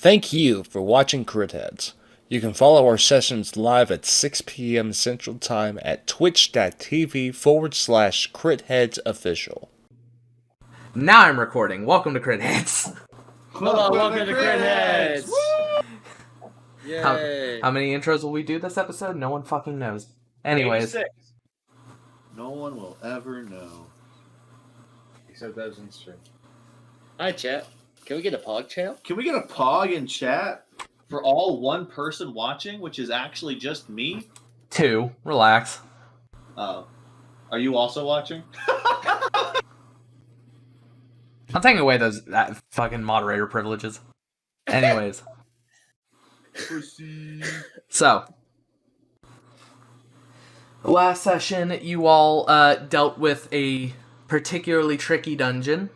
Thank you for watching Crit Heads. You can follow our sessions live at 6 p.m. Central Time at twitch.tv/critheadsofficial. Now I'm recording. Welcome to Crit Hits. Welcome to Crit Heads! Yay! How many intros will we do this episode? No one fucking knows. Anyways. 86. No one will ever know. Except those in stream. Hi, chat. Can we get a pog channel? Can we get a pog in chat for all one person watching, which is actually just me? 2. Relax. Are you also watching? I'm taking away that fucking moderator privileges. Anyways. So. Last session, you all dealt with a particularly tricky dungeon.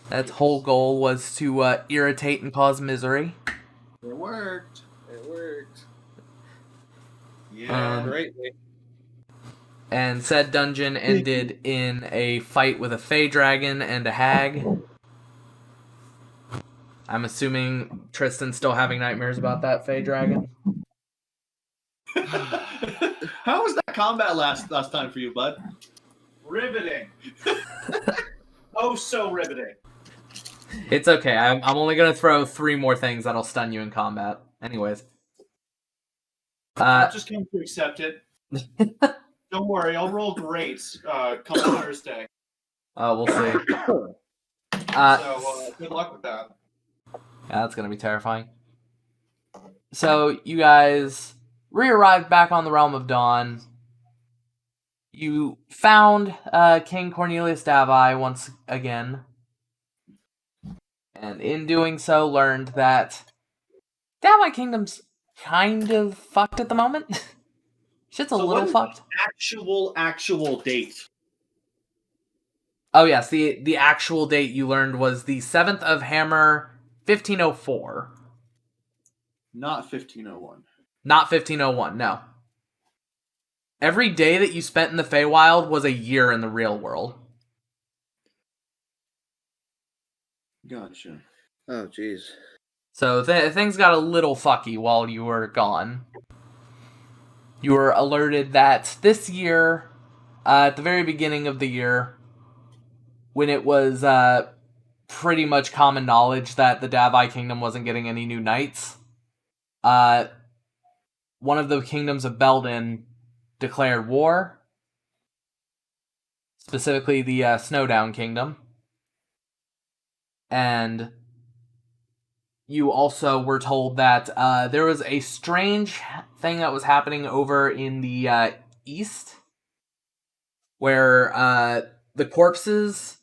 Its whole goal was to irritate and cause misery. It worked. It worked. Yeah. Greatly. And said dungeon ended in a fight with a fey dragon and a hag. I'm assuming Tristan's still having nightmares about that fey dragon. How was that combat last time for you, bud? Riveting. Oh, so riveting. It's okay. I'm only going to throw 3 more things that'll stun you in combat. Anyways. I've just come to accept it. Don't worry, I'll roll great come Thursday. We'll see. So good luck with that. Yeah, that's going to be terrifying. So, you guys re-arrived back on the Realm of Dawn. You found King Cornelius Davii once again. And in doing so, learned that Davii Kingdom's kind of fucked at the moment. Shit's a little fucked. Actual date. Oh yes, the actual date you learned was the 7th of Hammer, 1504. Not 1501. Not 1501, no. Every day that you spent in the Feywild was a year in the real world. Gotcha. Oh, jeez. So things got a little fucky while you were gone. You were alerted that this year, at the very beginning of the year, when it was pretty much common knowledge that the Davii Kingdom wasn't getting any new knights, one of the kingdoms of Belden declared war, specifically the Snowdown Kingdom. And you also were told that there was a strange thing that was happening over in the east, where the corpses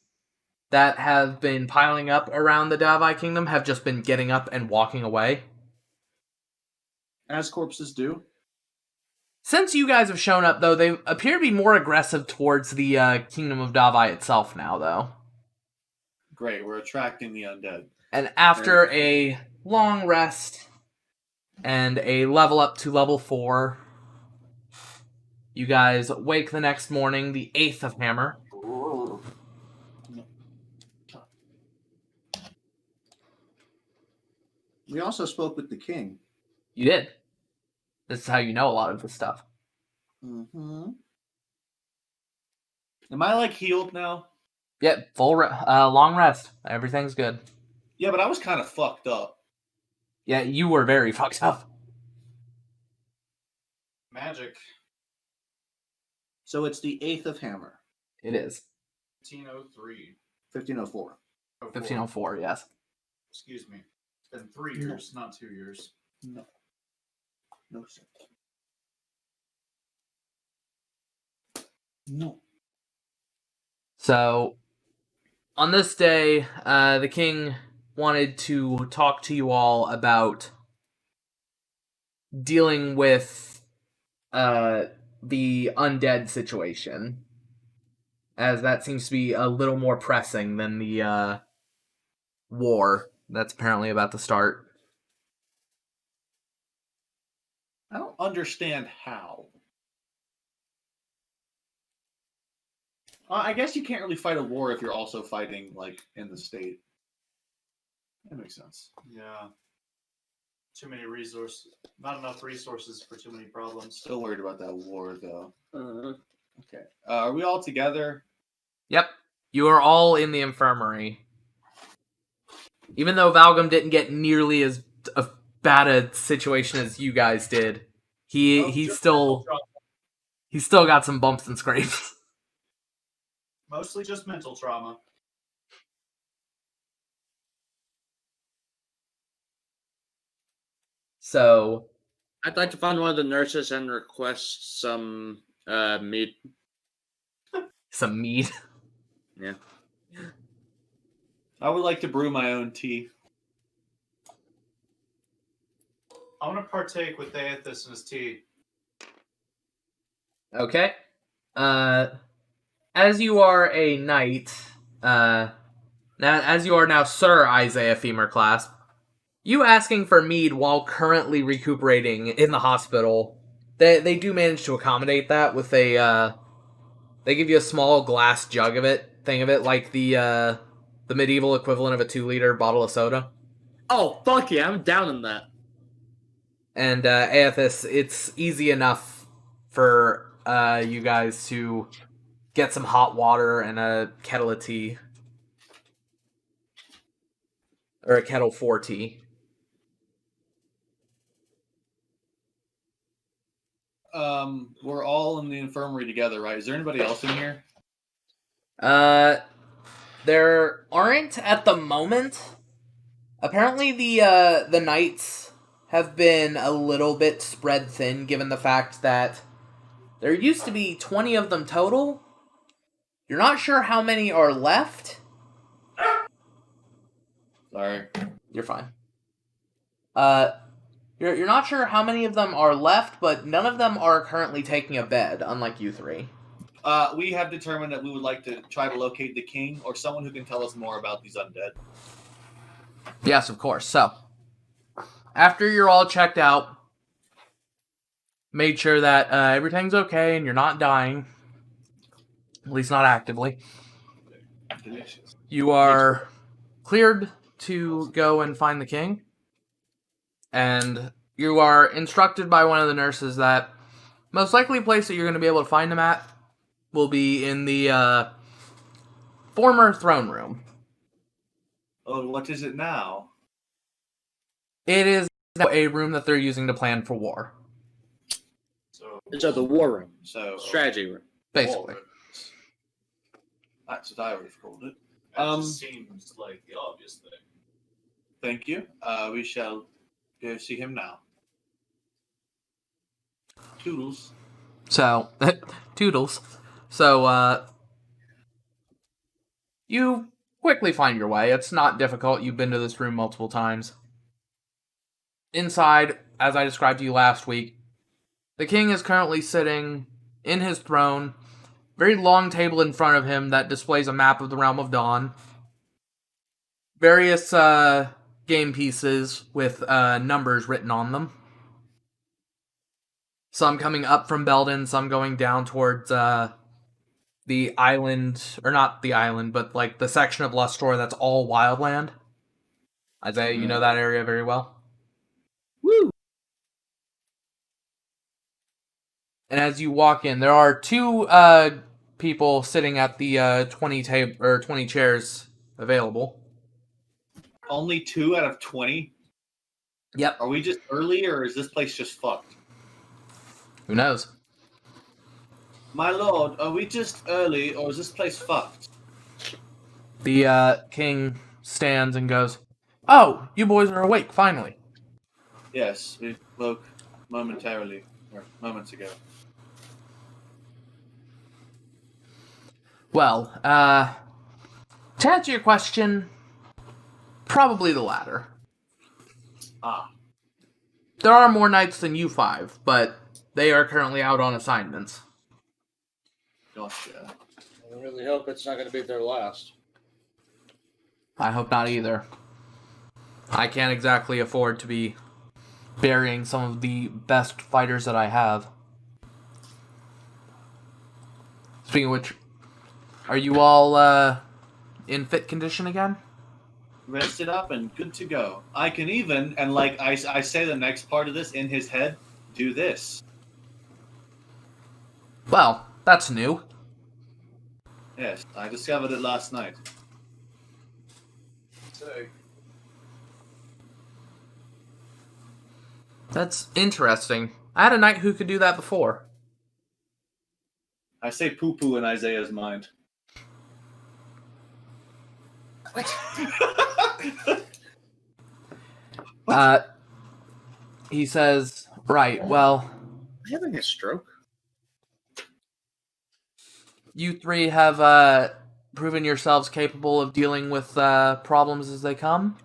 that have been piling up around the Davii Kingdom have just been getting up and walking away. As corpses do. Since you guys have shown up, though, they appear to be more aggressive towards the Kingdom of Davii itself now, though. Great, we're attracting the undead. And after a long rest and a level up to level 4, you guys wake the next morning, the 8th of Hammer. We also spoke with the king. You did. This is how you know a lot of this stuff. Mm-hmm. Am I, healed now? Yep, long rest. Everything's good. Yeah, but I was kind of fucked up. Yeah, you were very fucked up. Magic. So it's the 8th of Hammer. It is. 1503. 1504. 1504, yes. Excuse me. It's been 3 years, not 2 years. No. No, sir. No. So, on this day, the king wanted to talk to you all about dealing with the undead situation, as that seems to be a little more pressing than the war that's apparently about to start. I don't understand how. I guess you can't really fight a war if you're also fighting, in the state. That makes sense. Yeah. Too many resources. Not enough resources for too many problems. Still worried about that war, though. Uh, Okay. Are we all together? Yep. You are all in the infirmary. Even though Valgum didn't get nearly as bad a situation as you guys did, he's still got some bumps and scrapes. Mostly just mental trauma. So I'd like to find one of the nurses and request some meat. some meat. Yeah. I would like to brew my own tea. I want to partake with Aethys and his tea. Okay. As you are a knight, as you are now Sir Isaiah Femur Clasp, you asking for mead while currently recuperating in the hospital, they do manage to accommodate that with a, they give you a small glass jug of it, like the medieval equivalent of a 2-liter bottle of soda. Oh, fuck yeah, I'm down in that. And, Aethys, it's easy enough for, you guys to get some hot water and a kettle of tea. Or a kettle for tea. We're all in the infirmary together, right? Is there anybody else in here? There aren't at the moment. Apparently the knights have been a little bit spread thin, given the fact that there used to be 20 of them total. You're not sure how many are left. Sorry. You're fine. You're not sure how many of them are left, but none of them are currently taking a bed, unlike you three. We have determined that we would like to try to locate the king or someone who can tell us more about these undead. Yes, of course. So, after you're all checked out, made sure that everything's okay and you're not dying, at least not actively, Delicious. you are cleared to go and find the king. And you are instructed by one of the nurses that most likely place that you're going to be able to find him at will be in the former throne room. Oh, what is it now? It is a room that they're using to plan for war, So the war room. So Strategy room. basically. That's what I would have called it. That just seems like the obvious thing. Thank you. We shall go see him now. Toodles. So, toodles. So, you quickly find your way. It's not difficult. You've been to this room multiple times. Inside, as I described to you last week, the king is currently sitting in his throne. Very long table in front of him that displays a map of the Realm of Dawn. Various game pieces with numbers written on them. Some coming up from Belden, some going down towards the island, or not the island, but like the section of Lustor that's all wildland. Isaiah, you know that area very well. Woo! And as you walk in, there are two people sitting at the 20 chairs available. Only 2 out of 20? Yep. Are we just early or is this place just fucked? Who knows? My lord, are we just early or is this place fucked? The king stands and goes, "Oh, you boys are awake, finally." Yes, we woke momentarily, or moments ago. Well, to answer your question, probably the latter. Ah, There are more knights than you 5, but they are currently out on assignments. gotcha. I really hope it's not going to be their last. I hope not either. I can't exactly afford to be burying some of the best fighters that I have. Speaking of which, are you all in fit condition again? rested up and good to go. I can even, and like I say the next part of this in his head, do this. Well, that's new. Yes, I discovered it last night. So, That's interesting. I had a knight who could do that before. I say poo-poo in Isaiah's mind. He says, right, well, I'm having a stroke. you three have proven yourselves capable of dealing with problems as they come.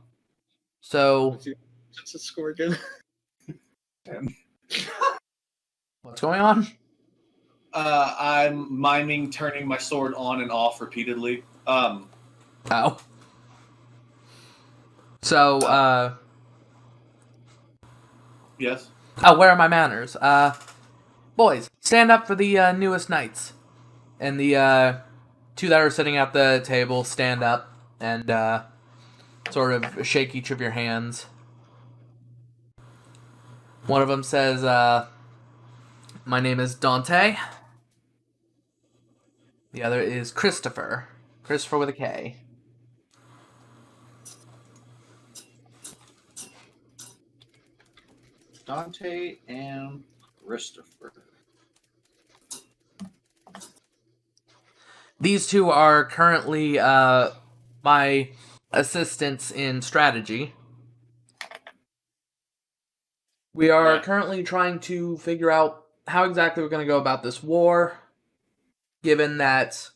So, What's the score again? what's going on? I'm miming turning my sword on and off repeatedly. Oh. So, Yes. oh, where are my manners? Boys, stand up for the newest knights. And the two that are sitting at the table stand up and sort of shake each of your hands. One of them says, my name is Dante. The other is Christopher. Christopher with a K. Dante and Christopher. These two are currently my assistants in strategy. We are Yeah. currently trying to figure out how exactly we're going to go about this war, given that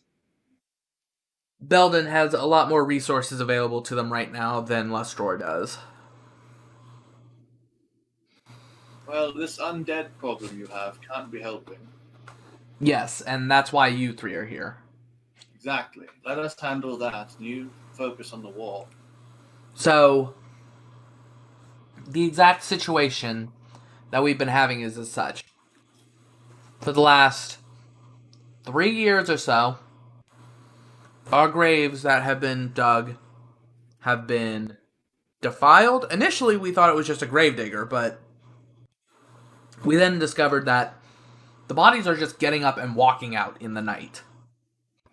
Belden has a lot more resources available to them right now than Lestror does. Well, this undead problem you have can't be helping. Yes, and that's why you three are here. Exactly. Let us handle that, and you focus on the wall. So, the exact situation that we've been having is as such. For the last 3 years or so, our graves that have been dug have been defiled. Initially, we thought it was just a gravedigger, but we then discovered that the bodies are just getting up and walking out in the night.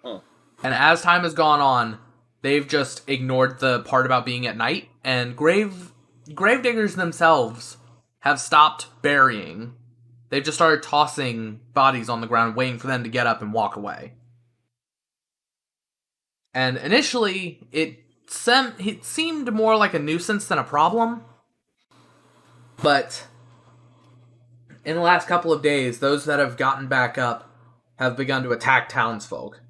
Oh. And as time has gone on, they've just ignored the part about being at night, and gravediggers themselves have stopped burying. They've just started tossing bodies on the ground, waiting for them to get up and walk away. And initially, it seemed more like a nuisance than a problem. But in the last couple of days, those that have gotten back up have begun to attack townsfolk.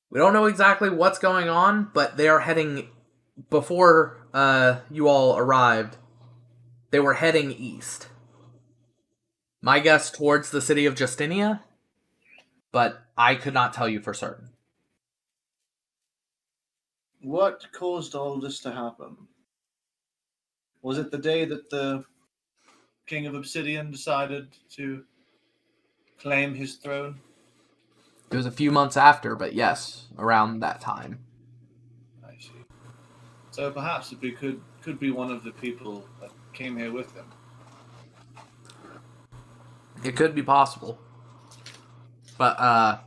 We don't know exactly what's going on, but they are heading, before you all arrived, they were heading east. My guess towards the city of Justinia, but I could not tell you for certain. What caused all this to happen? Was it the day that the King of Obsidian decided to claim his throne? It was a few months after, but yes, around that time. I see. So perhaps it could be one of the people that came here with him. It could be possible. But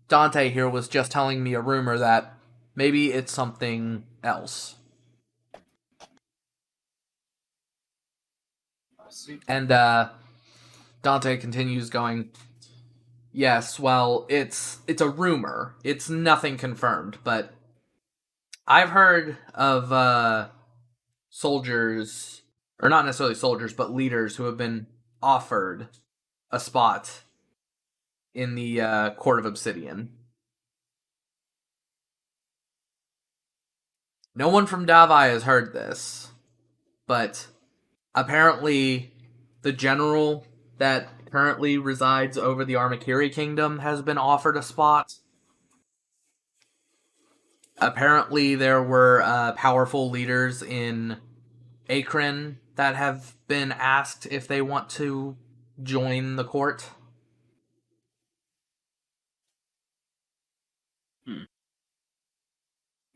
Dante here was just telling me a rumor that maybe it's something else. I see. And Dante continues going, yes, well, it's a rumor. It's nothing confirmed, but I've heard of soldiers, or not necessarily soldiers, but leaders who have been offered a spot in the Court of Obsidian. No one from davii has heard this, but apparently the general that currently resides over the Armakiri Kingdom has been offered a spot. Apparently there were powerful leaders in Akron that have been asked if they want to join the court.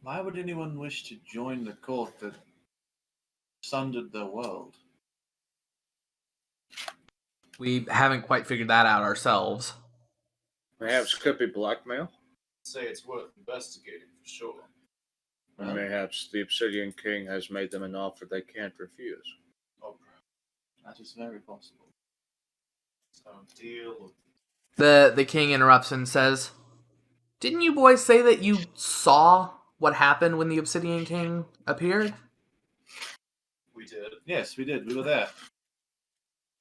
Why would anyone wish to join the court that sundered their world? We haven't quite figured that out ourselves. Perhaps could be blackmail. Say it's worth investigating for sure. And perhaps the Obsidian King has made them an offer they can't refuse. Oh, That is very possible. so deal. The king interrupts and says, "Didn't you boys say that you saw what happened when the Obsidian King appeared? We did. Yes, we did. We were there.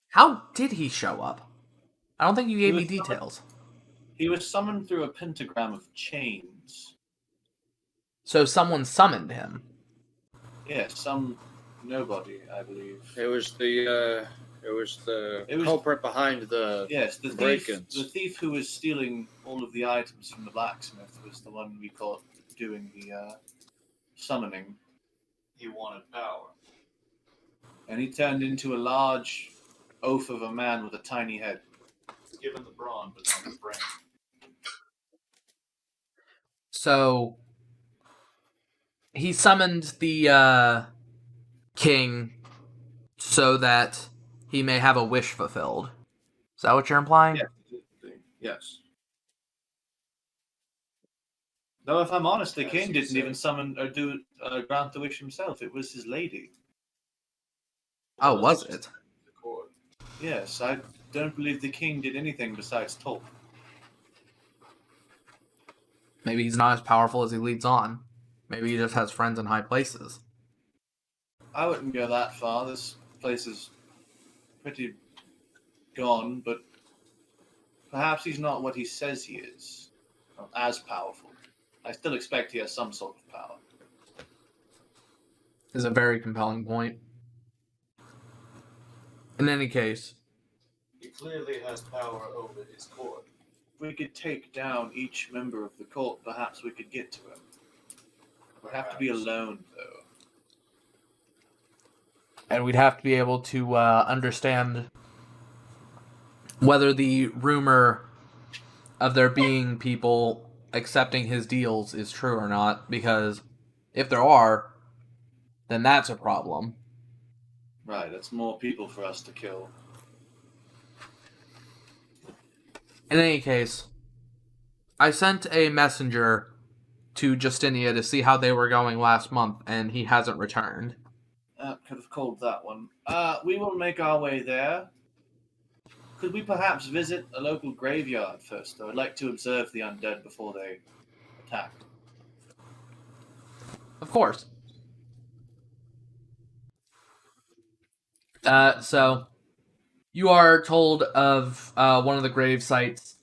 How did he show up? I don't think you gave me was summoned- details. He was summoned through a pentagram of chains. So someone summoned him. Yes, some nobody, I believe. It was the culprit behind the Yes, the thief. break-ins. The thief who was stealing all of the items from the blacksmith was the one we caught doing the summoning, He wanted power. and he turned into a large oaf of a man with a tiny head. Given the brawn, but not the brain. So he summoned the king so that he may have a wish fulfilled. Is that what you're implying? Yes. Though, if I'm honest, the Yes, king you didn't said. even summon or grant the wish himself. It was his lady. Oh, was it? The court. Yes, I don't believe the king did anything besides talk. Maybe he's not as powerful as he leads on. Maybe he just has friends in high places. I wouldn't go that far. This place is pretty gone, but perhaps he's not what he says he is. Not as powerful. I still expect he has some sort of power. Is a very compelling point. In any case, He clearly has power over his court. If we could take down each member of the cult, perhaps we could get to him. We'd have to be Perhaps. alone, though. and we'd have to be able to understand whether the rumor of there being people accepting his deals is true or not, because if there are, then that's a problem. Right, that's more people for us to kill. In any case, I sent a messenger to Justinia to see how they were going last month, and he hasn't returned. Could have called that one. We will make our way there. Could we perhaps visit a local graveyard first, though? I'd like to observe the undead before they attack. Of course. So, you are told of one of the grave sites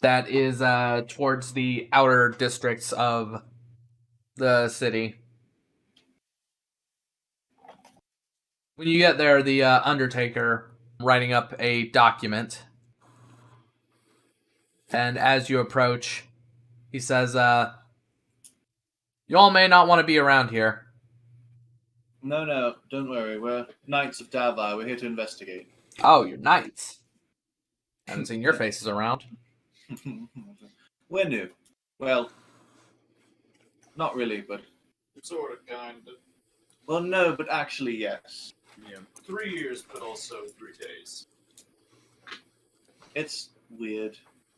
that is towards the outer districts of the city. When you get there, the Undertaker writing up a document. And as you approach, he says, "Y'all may not want to be around here." No, don't worry. We're Knights of Davii. We're here to investigate. Oh, you're knights. Haven't seen your faces around. We're new. Well, not really, but... Sort of, kind of. Well, no, but actually, yes. 3 years, but also 3 days. It's weird.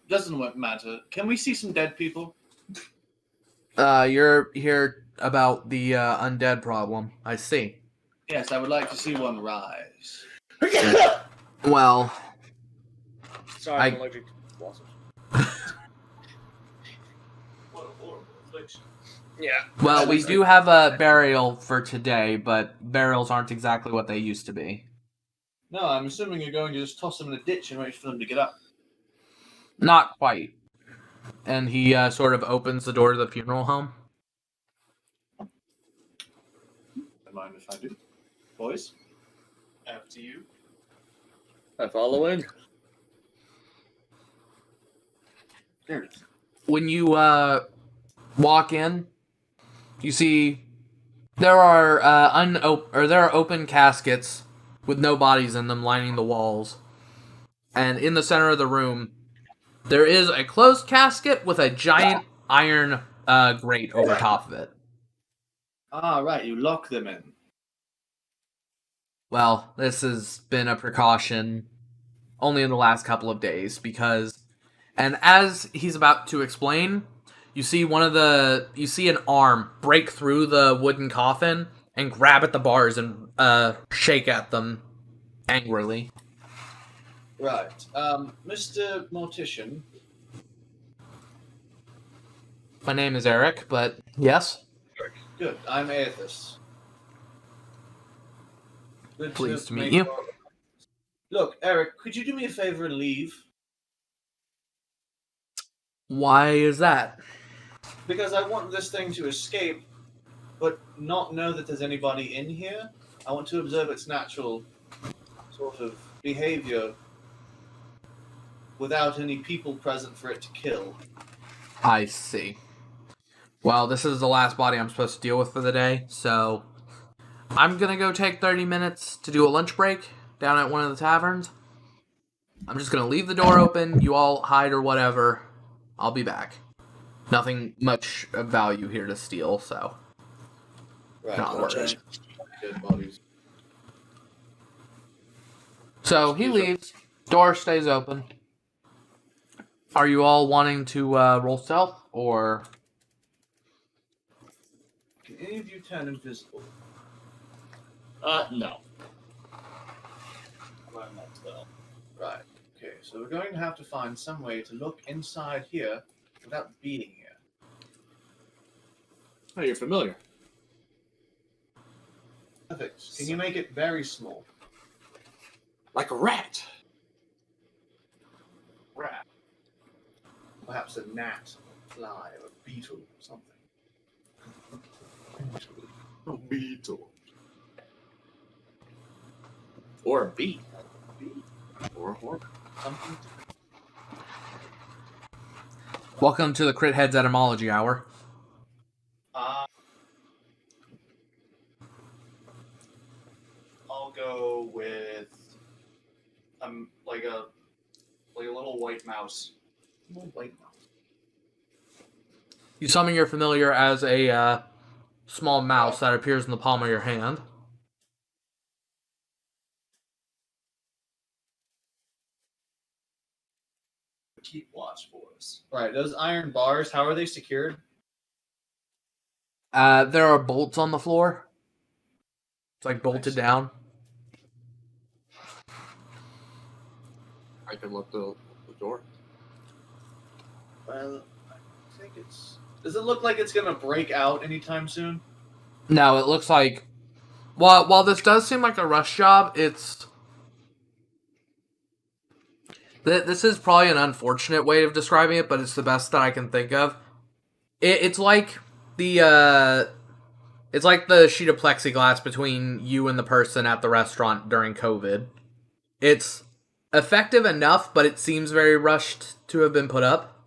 Doesn't matter. Can we see some dead people? You're here about the undead problem. I see. Yes, I would like to see one rise. Well, Sorry, I'm allergic to wasps. What a horrible affliction. Yeah. well, we do have a burial for today, but burials aren't exactly what they used to be. No, I'm assuming you're going to just toss them in a ditch and wait for them to get up. Not quite. And he sort of opens the door to the funeral home. Don't mind if I do. Boys? After you. I follow in. There it is. When you walk in, you see there are there are open caskets with no bodies in them lining the walls. And in the center of the room, there is a closed casket with a giant iron grate over top of it. Ah, right. You lock them in. Well, this has been a precaution only in the last couple of days because, and as he's about to explain, you see an arm break through the wooden coffin and grab at the bars and shake at them angrily. Right. Mr. Mortician. My name is Eric, but yes. Good. I'm Aethys. Good Pleased to meet make you. your- Look, Eric, could you do me a favor and leave? Why is that? Because I want this thing to escape, but not know that there's anybody in here. I want to observe its natural sort of behavior without any people present for it to kill. I see. Well, this is the last body I'm supposed to deal with for the day, so I'm gonna go take 30 minutes to do a lunch break down at one of the taverns. I'm just gonna leave the door open, you all hide or whatever. I'll be back. Nothing much of value here to steal, so. Right. Not worry. Dead bodies. So he leaves, door stays open. Are you all wanting to roll stealth, or? Can any of you turn invisible? No. I'm not well. Right. Okay, so we're going to have to find some way to look inside here without being here. Oh, you're familiar. Perfect. Can you make it very small? Like a rat. Rat. Perhaps a gnat, a fly, or a beetle, or something. A beetle. Or a bee. Or a hornet. Something. Welcome to the Crit Heads Etymology Hour. I'll go with like a little white mouse. Little white mouse. You summon your familiar as a small mouse that appears in the palm of your hand. Keep watch for us. Right, those iron bars, how are they secured? There are bolts on the floor. It's like bolted down. I can look the door. Well, I think it's... Does it look like it's gonna break out anytime soon? No, it looks like... While this does seem like a rush job, it's... This is probably an unfortunate way of describing it, but it's the best that I can think of. It's like the sheet of plexiglass between you and the person at the restaurant during COVID. It's effective enough, but it seems very rushed to have been put up.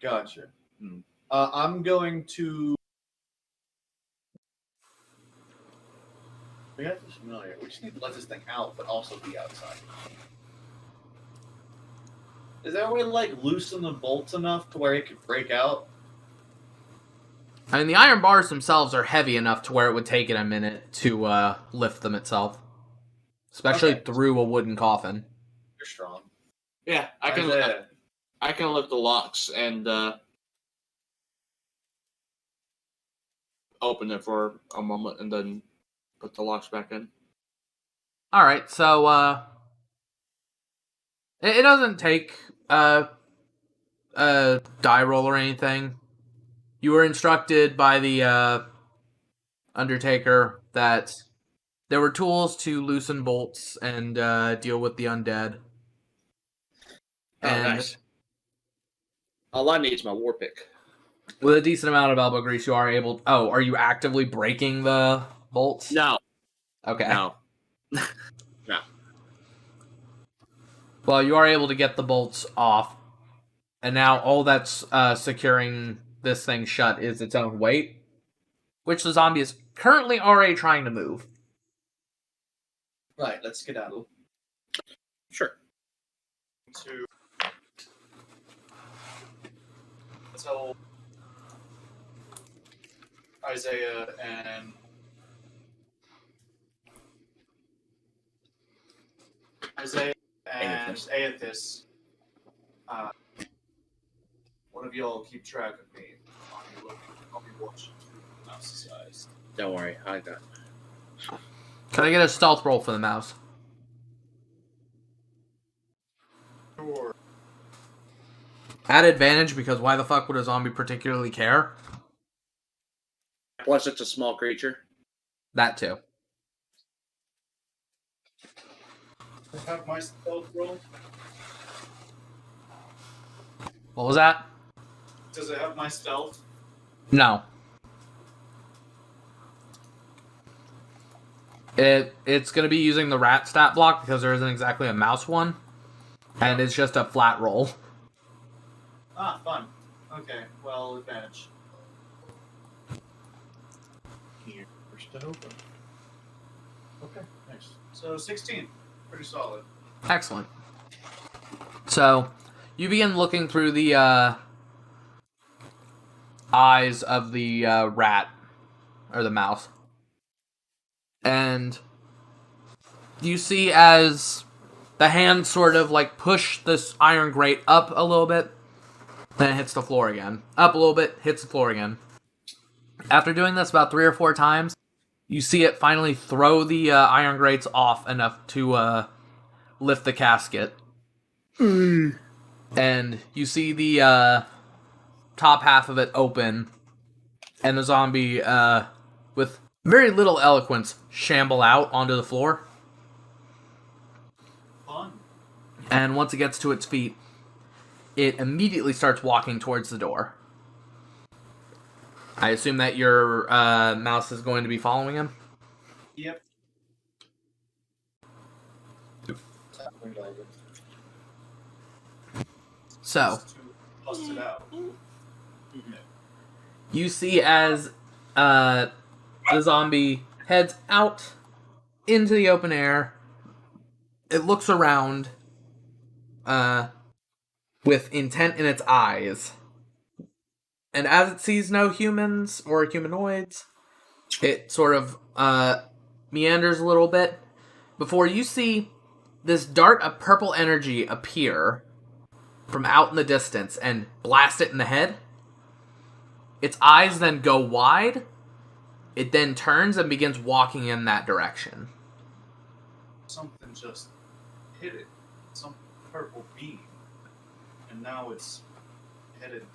Gotcha. I'm going to... We got this familiar. We just need to let this thing out, but also be outside. Is there a way to, like, loosen the bolts enough to where it could break out? I mean, the iron bars themselves are heavy enough to where it would take it a minute to lift them itself. Especially Okay. through a wooden coffin. You're strong. Yeah, I can lift the locks and open it for a moment and then put the locks back in. Alright, so, it doesn't take a die roll or anything. You were instructed by the Undertaker that there were tools to loosen bolts and deal with the undead. Oh, And nice. All I need is my war pick. with a decent amount of elbow grease, you are able... Oh, are you actively breaking the bolts? No. Okay. No. Well, you are able to get the bolts off. And now all that's securing this thing shut is its own weight, which the zombie is currently already trying to move. Right, let's skedaddle. Sure. So Isaiah and Aethys. One of y'all keep track of me. I'll be watching through the mouse's eyes. Don't worry, I got it. Can I get a stealth roll for the mouse? Sure. At advantage, because why the fuck would a zombie particularly care? Plus, it's a small creature. That too. I have my stealth roll. What was that? Does it have my stealth? No. It's going to be using the rat stat block because there isn't exactly a mouse one. And it's just a flat roll. Ah, fun. Okay, well, advantage. Here's to open. Okay, nice. So 16. Pretty solid. Excellent. So, you begin looking through the eyes of the rat, or the mouse. And you see as the hand sort of like push this iron grate up a little bit, then it hits the floor again. Up a little bit, hits the floor again. After doing this about 3 or 4 times, you see it finally throw the iron grates off enough to lift the casket. And you see the top half of it open, and the zombie, with very little eloquence, shamble out onto the floor. Fun. And once it gets to its feet, it immediately starts walking towards the door. I assume that your mouse is going to be following him? Yep. So, Just to bust it out. you see as the zombie heads out into the open air, it looks around with intent in its eyes. And as it sees no humans or humanoids, it sort of meanders a little bit before you see this dart of purple energy appear from out in the distance and blast it in the head. Its eyes then go wide. It then turns and begins walking in that direction. Something just hit it. Some purple beam. And now it's headed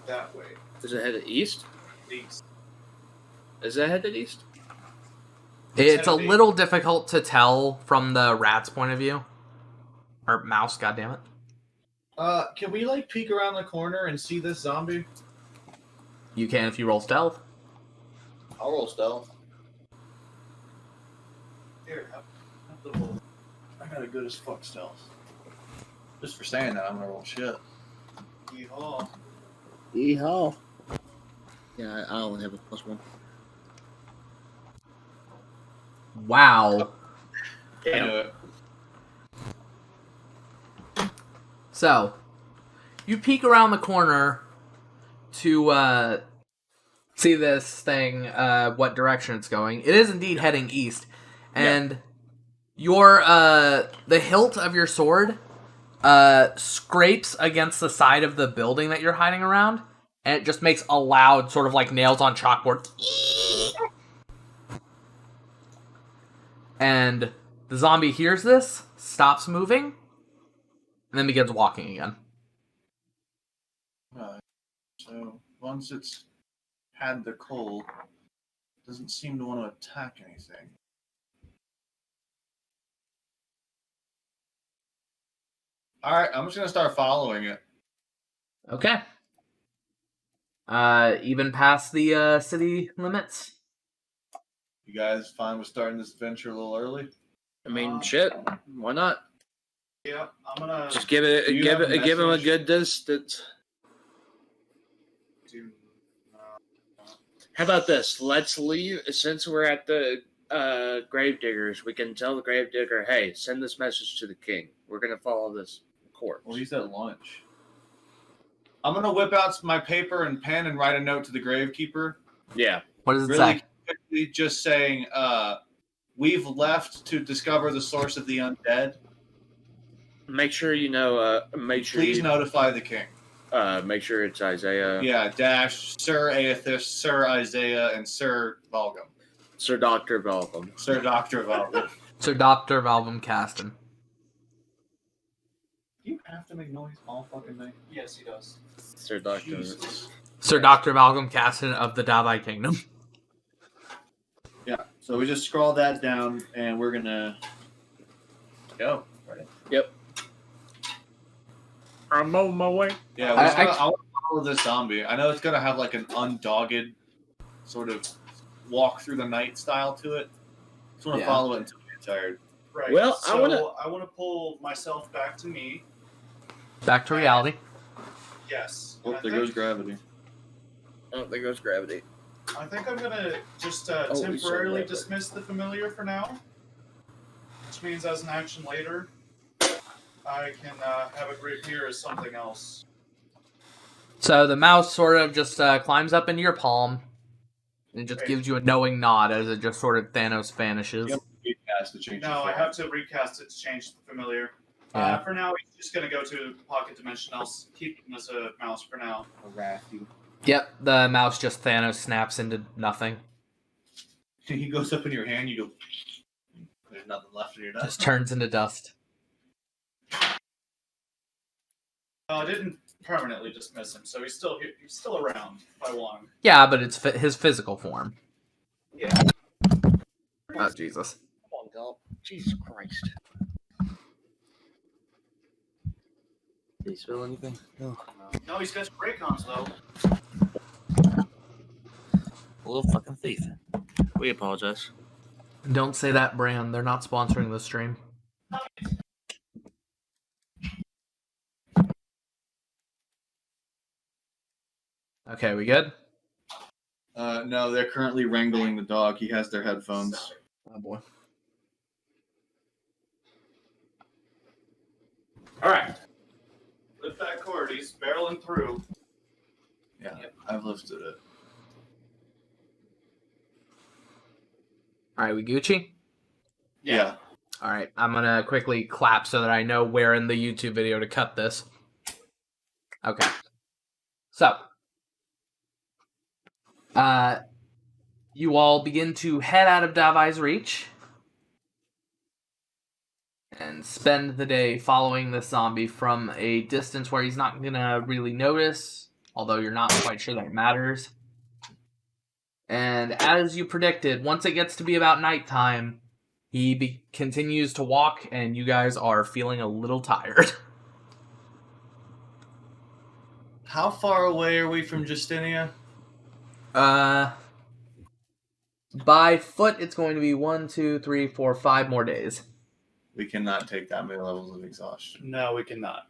that way. Is it headed east? East. Is it headed east? It's a little difficult to tell from the rat's point of view. Or mouse, goddammit. Can we like peek around the corner and see this zombie? You can if you roll stealth. I'll roll stealth. Here, have the roll. I got a good as fuck stealth. Just for saying that, I'm gonna roll shit. Yeehaw. Yeehaw. Yeah, I only have a +1. Wow. I knew it. So, you peek around the corner to see this thing, what direction it's going. It is indeed heading east. And your the hilt of your sword scrapes against the side of the building that you're hiding around, and it just makes a loud sort of like nails on chalkboard. And the zombie hears this, stops moving, and then begins walking again. So once it's had the cold, it doesn't seem to want to attack anything. Alright, I'm just gonna start following it. Okay. Even past the city limits? You guys fine with starting this adventure a little early? I mean, shit. Why not? Yeah, I'm gonna Just give it, Do you give have it, a give him a message? good distance. do. How about this? Let's leave. Since we're at the gravediggers, we can tell the gravedigger, "Hey, send this message to the king. We're gonna follow this course." Well, he's at lunch. I'm gonna whip out my paper and pen and write a note to the gravekeeper. Yeah. What does it Really say? quickly, just saying, we've left to discover the source of the undead. Make sure you know. Make sure. Please notify the king. Make sure it's Isaiah. Yeah, dash Sir Aethys, Sir Isaiah, and Sir Valgum. Sir Doctor Velcom. Sir Doctor Valgum. Sir Dr. Valvum Caston. You have to make noise all fucking night. Yes, he does. Sir Doctor. Jesus. Sir Dr. Valvum Caston of the Davii Kingdom. Yeah, so we just scroll that down, and we're gonna go. Right? Yep. I'm on my way. Yeah, I want to follow this zombie. I know it's gonna have like an undogged sort of walk through the night style to it. Just want to follow it until we get tired. Right. Well, so I want to pull myself back to me. Back to reality. Yes. Oh, And there goes gravity. Oh, there goes gravity. I think I'm gonna just we saw temporarily that, but- dismiss the familiar for now, which means as an action later, I can have it reappear as something else. So the mouse sort of just climbs up into your palm and just gives you a knowing nod as it just sort of Thanos vanishes. Yep. Recast to change. No, I have to recast it to change the familiar. Yeah. For now, he's just gonna go to Pocket Dimension. I'll keep him as a mouse for now. Yep, the mouse just Thanos snaps into nothing. He goes up in your hand. You go. There's nothing left in your dust. Just turns into dust. I didn't permanently dismiss him, so he's still around if I want him. Yeah, but it's his physical form. Yeah. Oh, Jesus. Come on, Gulp. Jesus Christ. Did he spill anything? No. No, he's got spray cons though. A little fucking thief. We apologize. Don't say that brand. They're not sponsoring this stream. Okay, we good? No, they're currently wrangling the dog. He has their headphones. Oh, boy. All right. Lift that cord. He's barreling through. Yeah, I've lifted it. All right, we Gucci? Yeah. All right, I'm going to quickly clap so that I know where in the YouTube video to cut this. Okay. So, you all begin to head out of Davi's reach and spend the day following this zombie from a distance where he's not going to really notice, although you're not quite sure that it matters. And as you predicted, once it gets to be about nighttime, he continues to walk, and you guys are feeling a little tired. How far away are we from Justinia? By foot, it's going to be 1, 2, 3, 4, 5 more days. We cannot take that many levels of exhaustion. No, we cannot.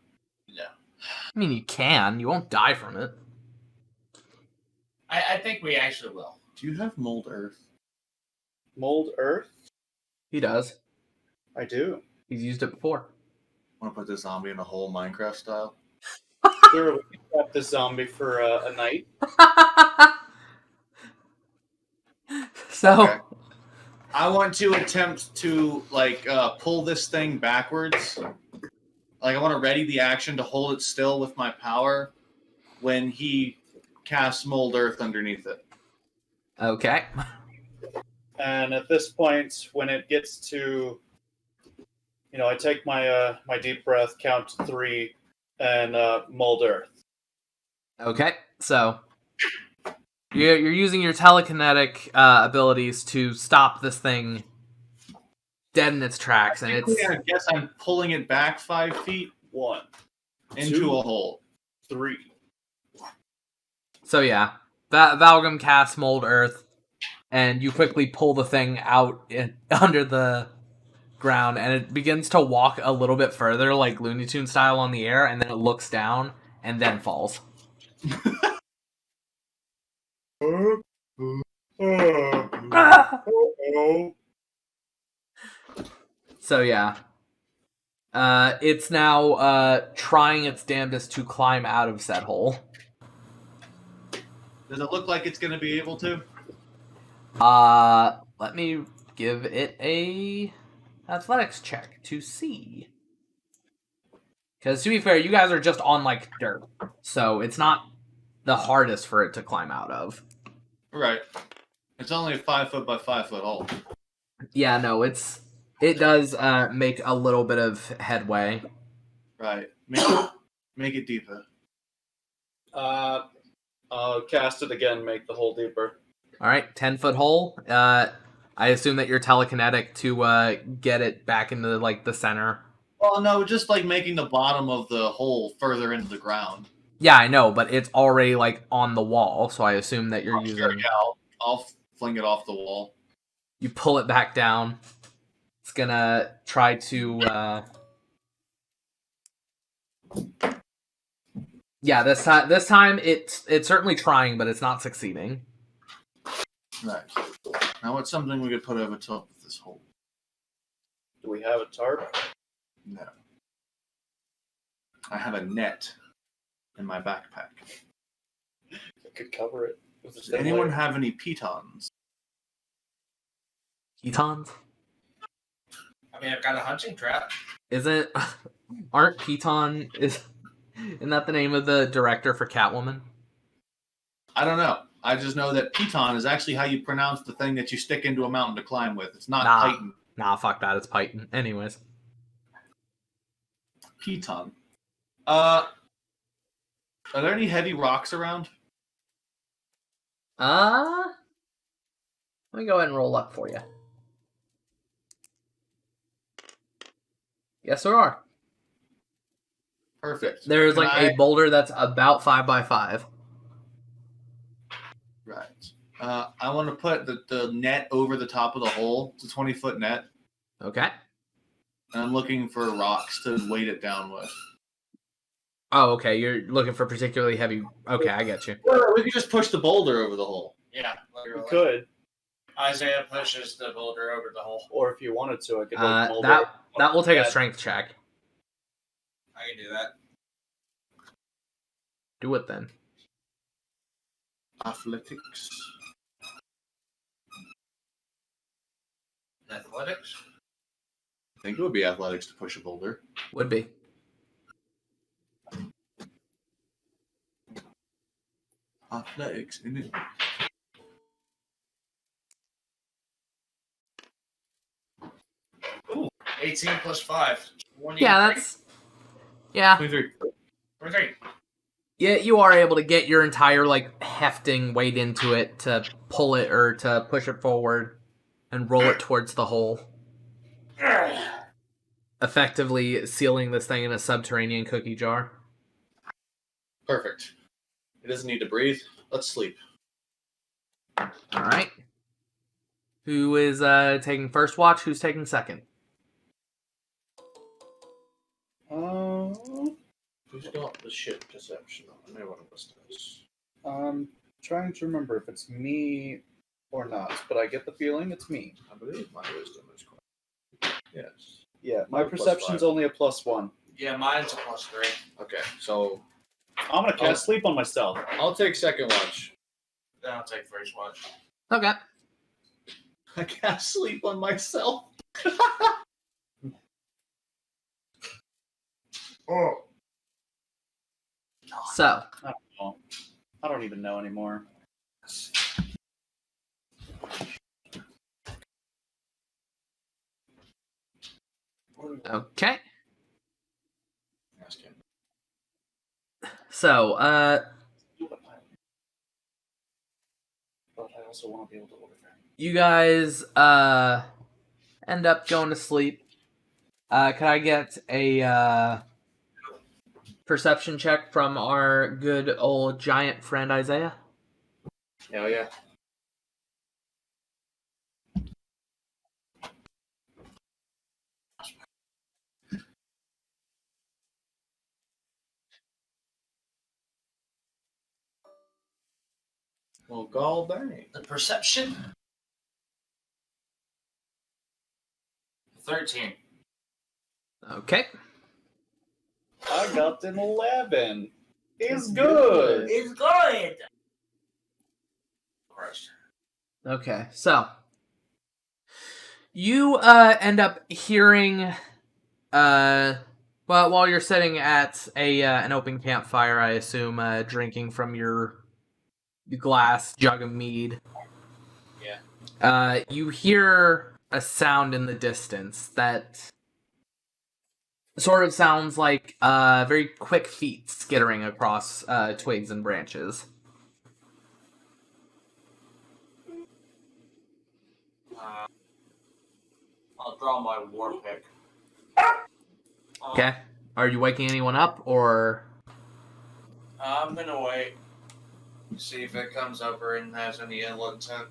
No. I mean, you can. You won't die from it. I think we actually will. Do you have mold earth? Mold Earth? He does. I do. He's used it before. Want to put this zombie in a hole Minecraft style? Sure, we can trap this zombie for a night. So, Okay. I want to attempt to pull this thing backwards. Like I want to ready the action to hold it still with my power when he casts mold earth underneath it. okay. And at this point, when it gets to, I take my my deep breath, count to 3, and mold Earth. Okay, so you're using your telekinetic abilities to stop this thing dead in its tracks, and it's I guess I'm pulling it back 5 feet 1, into 2, a hole. 3. so yeah. Valgrim casts Mold Earth, and you quickly pull the thing out under the ground, and it begins to walk a little bit further, like Looney Tunes style, on the air, and then it looks down and then falls. So yeah, It's now trying its damnedest to climb out of said hole. Does it look like it's going to be able to? Let me give it a athletics check to see. Because to be fair, you guys are just on like dirt, so it's not the hardest for it to climb out of. Right. It's only a 5 foot by 5 foot hole. Yeah, no, it does make a little bit of headway. Right. Make it deeper. I'll cast it again, make the hole deeper. All right, 10-foot hole. I assume that you're telekinetic to get it back into like the center. Well, no, just like making the bottom of the hole further into the ground. Yeah, I know, but it's already like on the wall, so I assume that you're using. Sure, yeah, I'll fling it off the wall. You pull it back down. It's gonna try to. Yeah, this time it's certainly trying, but it's not succeeding. Right. Now, what's something we could put over top of this hole? Do we have a tarp? No. I have a net in my backpack. I could cover it. With a Does thin anyone layer. have any pitons? Pitons? I mean, I've got a hunting trap. Aren't Piton isn't that the name of the director for Catwoman? I don't know. I just know that piton is actually how you pronounce the thing that you stick into a mountain to climb with. It's not Nah. Titan. Nah, fuck that. It's Python. Anyways. Piton. Are there any heavy rocks around? Let me go ahead and roll up for you. Yes, there are. Perfect. There's Can like I- a boulder that's about 5 by 5. Right. I want to put the net over the top of the hole. It's a 20-foot net. Okay. And I'm looking for rocks to weight it down with. Oh, okay. You're looking for particularly heavy. Okay, I get you. Or we could just push the boulder over the hole. Yeah, We literally. could, Isaiah pushes the boulder over the hole. or if you wanted to, I could like mold it. That will take a Yeah. strength check. I can do that. Do it then. Athletics. Athletics? I think it would be athletics to push a boulder. Would be. Athletics, isn't it? Ooh, 18 plus 5. 23. Yeah, that's. Yeah. 23. 23. Yeah, you are able to get your entire like hefting weight into it to pull it or to push it forward and roll it towards the hole, effectively sealing this thing in a subterranean cookie jar. Perfect. It doesn't need to breathe. Let's sleep. All right. Who is taking first watch? Who's taking second? Who's got the ship perception on? I know one of us does. Trying to remember if it's me or not, but I get the feeling it's me. I believe my wisdom is correct. Yes. Yeah, my Plus perception's 5. only a +1. Yeah, mine's a plus 3. Okay, so I'm gonna cast sleep on myself. I'll take second watch. Then I'll take first watch. Okay. I can't sleep on myself. Oh. So, I don't even know anymore. okay. Ask him. So, But I also want to be able to order that. you guys end up going to sleep. Can I get a perception check from our good old giant friend Isaiah? Hell yeah. Well, gall dang. The perception? 13. Okay. I got an 11. It's good. It's good. Christ. Okay, so you end up hearing well, while you're sitting at an open campfire, I assume, drinking from your glass jug of mead. Yeah. You hear a sound in the distance that sort of sounds like very quick feet skittering across twigs and branches. I'll draw my war pick. Okay. Are you waking anyone up, or... I'm gonna wait. See if it comes over and has any ill intent.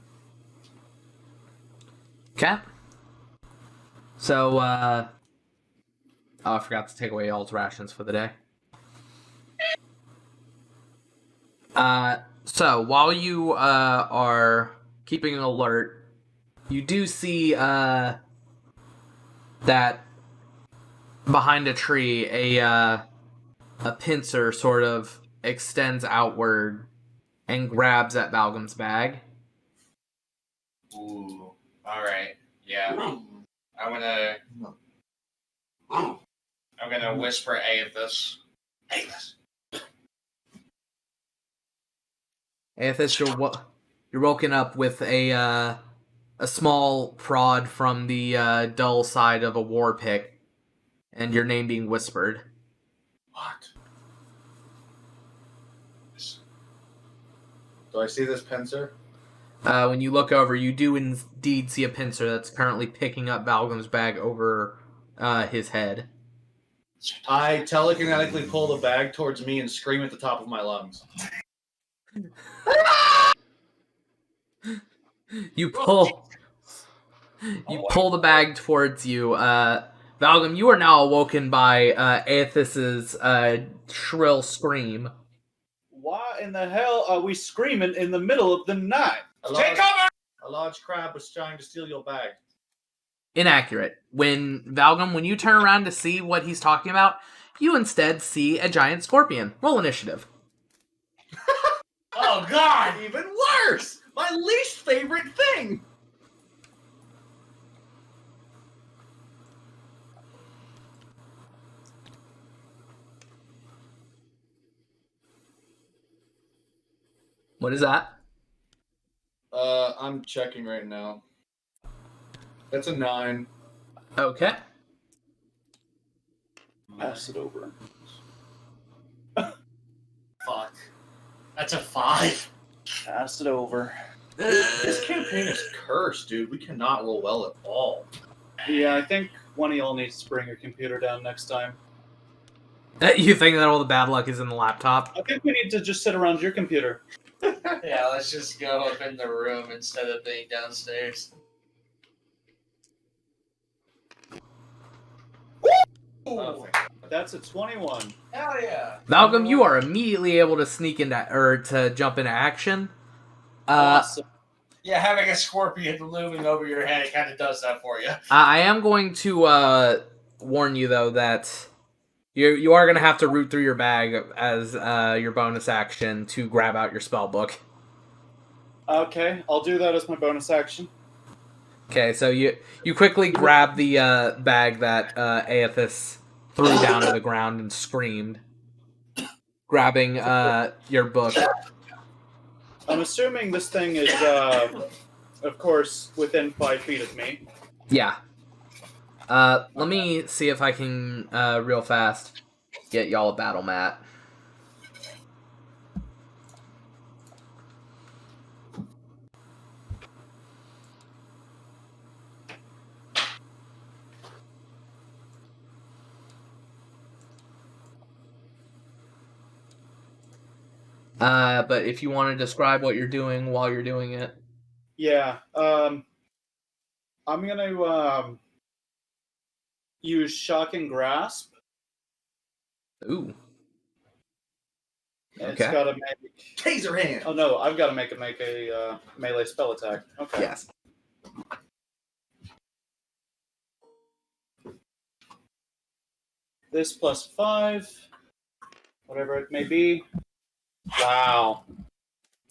Okay. So, oh, I forgot to take away y'all's rations for the day. So, while you, are keeping alert, you do see, that behind a tree, a pincer sort of extends outward and grabs at Balgam's bag. Ooh. Alright. Yeah. I'm gonna whisper Aethys. Aethys. Aethys, you're woken up with a small prod from the dull side of a war pick, and your name being whispered. What? Do I see this pincer? When you look over, you do indeed see a pincer that's currently picking up Balgam's bag over his head. I telekinetically pull the bag towards me and scream at the top of my lungs. You pull the bag towards you. Valgam, you are now awoken by Aethys's shrill scream. Why in the hell are we screaming in the middle of the night? Take cover! A large crab was trying to steal your bag. Inaccurate. When you turn around to see what he's talking about, you instead see a giant scorpion. Roll initiative. Oh God! Even worse! My least favorite thing! What is that? I'm checking right now. That's a 9. Okay. Pass it over. Fuck. That's a 5. Pass it over. This campaign is cursed, dude. We cannot roll well at all. Yeah, I think one of y'all needs to bring your computer down next time. You think that all the bad luck is in the laptop? I think we need to just sit around your computer. Yeah, let's just go up in the room instead of being downstairs. Ooh, that's a 21. Hell yeah! Malcolm, you are immediately able to sneak into, or to jump into action. Awesome. Yeah, having a scorpion looming over your head, it kind of does that for you. I am going to warn you, though, that you are going to have to root through your bag as your bonus action to grab out your spell book. Okay, I'll do that as my bonus action. Okay, so you quickly grab the bag that Aethys threw down to the ground and screamed, grabbing your book. I'm assuming this thing is, of course, within 5 feet of me. Yeah. Let me see if I can, real fast, get y'all a battle mat. But if you want to describe what you're doing while you're doing it. Yeah, I'm gonna, use Shocking Grasp. Ooh. It's Okay. gotta make... Taser hand! Oh no, I've gotta make a melee spell attack. Okay. this plus 5, whatever it may be. Wow.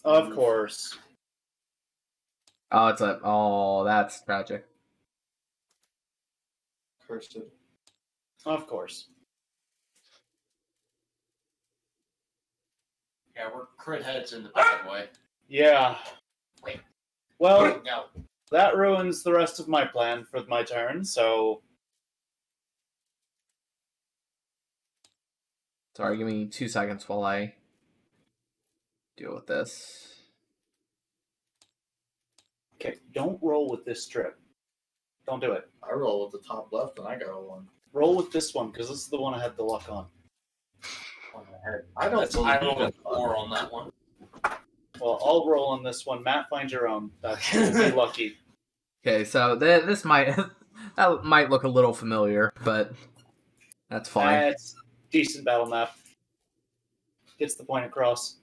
Of course. Oh, that's tragic. Cursed. Of course. Yeah, we're crit heads in the bad way. Yeah. Wait. Well, No. that ruins the rest of my plan for my turn, so... Sorry, give me 2 seconds while I deal with this. Okay, don't roll with this strip. Don't do it. I roll with the top left and I got a 1. Roll with this one, because this is the one I had the luck on. I don't I believe rolled a it. 4 on that one. Well, I'll roll on this one. Matt, find your own. That's be lucky. Okay, so this might that might look a little familiar, but that's fine. It's decent battle map. Gets the point across.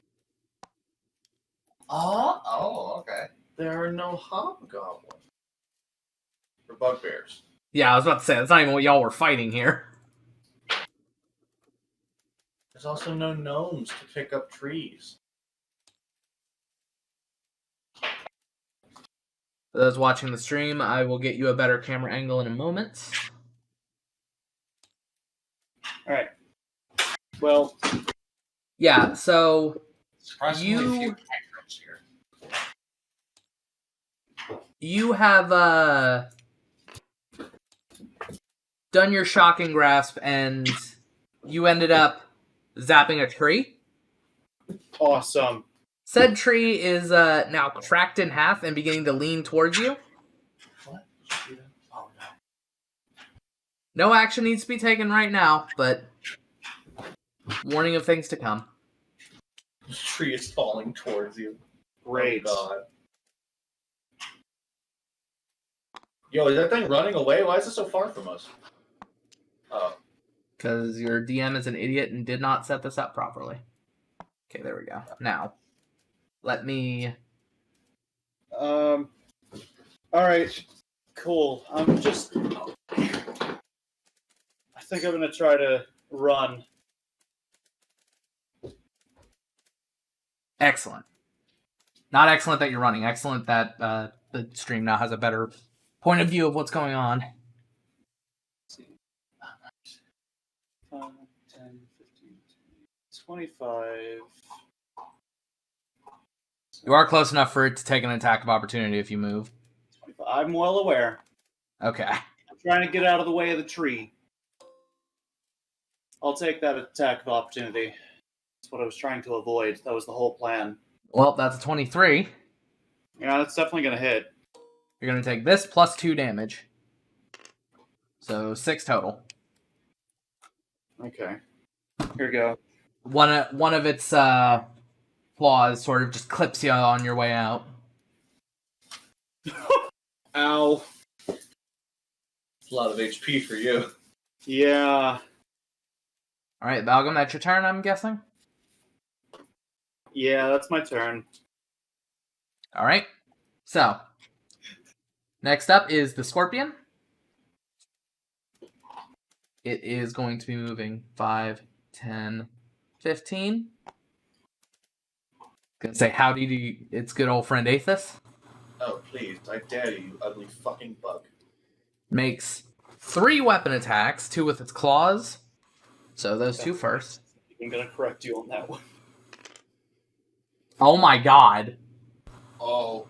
Oh, okay. There are no hobgoblins. Or bugbears. Yeah, I was about to say that's not even what y'all were fighting here. There's also no gnomes to pick up trees. For those watching the stream, I will get you a better camera angle in a moment. Alright. Well, Yeah, so Surprisingly, a few tactics here. you have done your shocking grasp, and you ended up zapping a tree. awesome. Said tree is now cracked in half and beginning to lean towards you. What? Oh, no. No action needs to be taken right now, but warning of things to come. The tree is falling towards you. Great. Oh, God. Yo, is that thing running away? Why is it so far from us? Oh. Because your DM is an idiot and did not set this up properly. Okay, there we go. Now, let me... Alright. Cool. I think I'm gonna try to run. Excellent. Not excellent that you're running. Excellent that the stream now has a better point of view of what's going on. 5, 10, 15, 25. You are close enough for it to take an attack of opportunity if you move. 25. I'm well aware. Okay. I'm trying to get out of the way of the tree. I'll take that attack of opportunity. That's what I was trying to avoid. That was the whole plan. Well, that's a 23. Yeah, that's definitely going to hit. You're going to take this plus 2 damage. So 6 total. Okay. Here we go. One of its claws sort of just clips you on your way out. Ow. It's a lot of HP for you. Yeah. All right, Balgam, that's your turn, I'm guessing? Yeah, that's my turn. All right. So, next up is the Scorpion. It is going to be moving 5, 10, 15. Gonna say howdy to its good old friend Aethys. Oh, please. I dare you, you ugly fucking bug. Makes 3 weapon attacks, 2 with its claws. So those 2 first. I'm going to correct you on that one. Oh my god. Oh.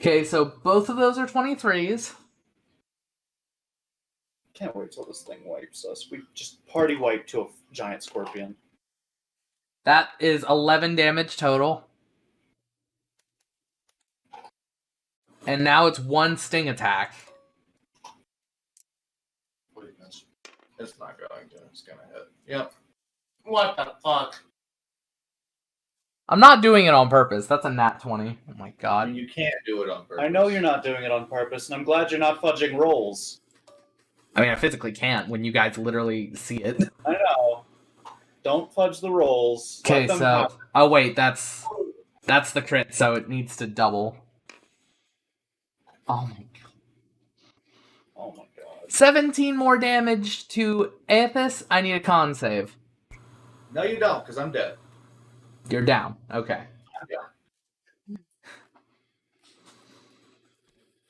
Okay, so both of those are 23s. Can't wait till this thing wipes us. We just party wipe to a giant scorpion. That is 11 damage total. And now it's 1 sting attack. Goodness. It's not going to. It's going to hit. Yep. What the fuck? I'm not doing it on purpose. That's a nat 20. Oh my I god. mean, you can't do it on purpose. I know you're not doing it on purpose, and I'm glad you're not fudging rolls. I mean, I physically can't when you guys literally see it. I know. Don't fudge the rolls. Okay, Let them so... happen. Oh wait, that's the crit, so it needs to double. Oh my god. Oh my god. 17 more damage to Aethys. I need a con save. No, you don't, because I'm dead. You're down. Okay.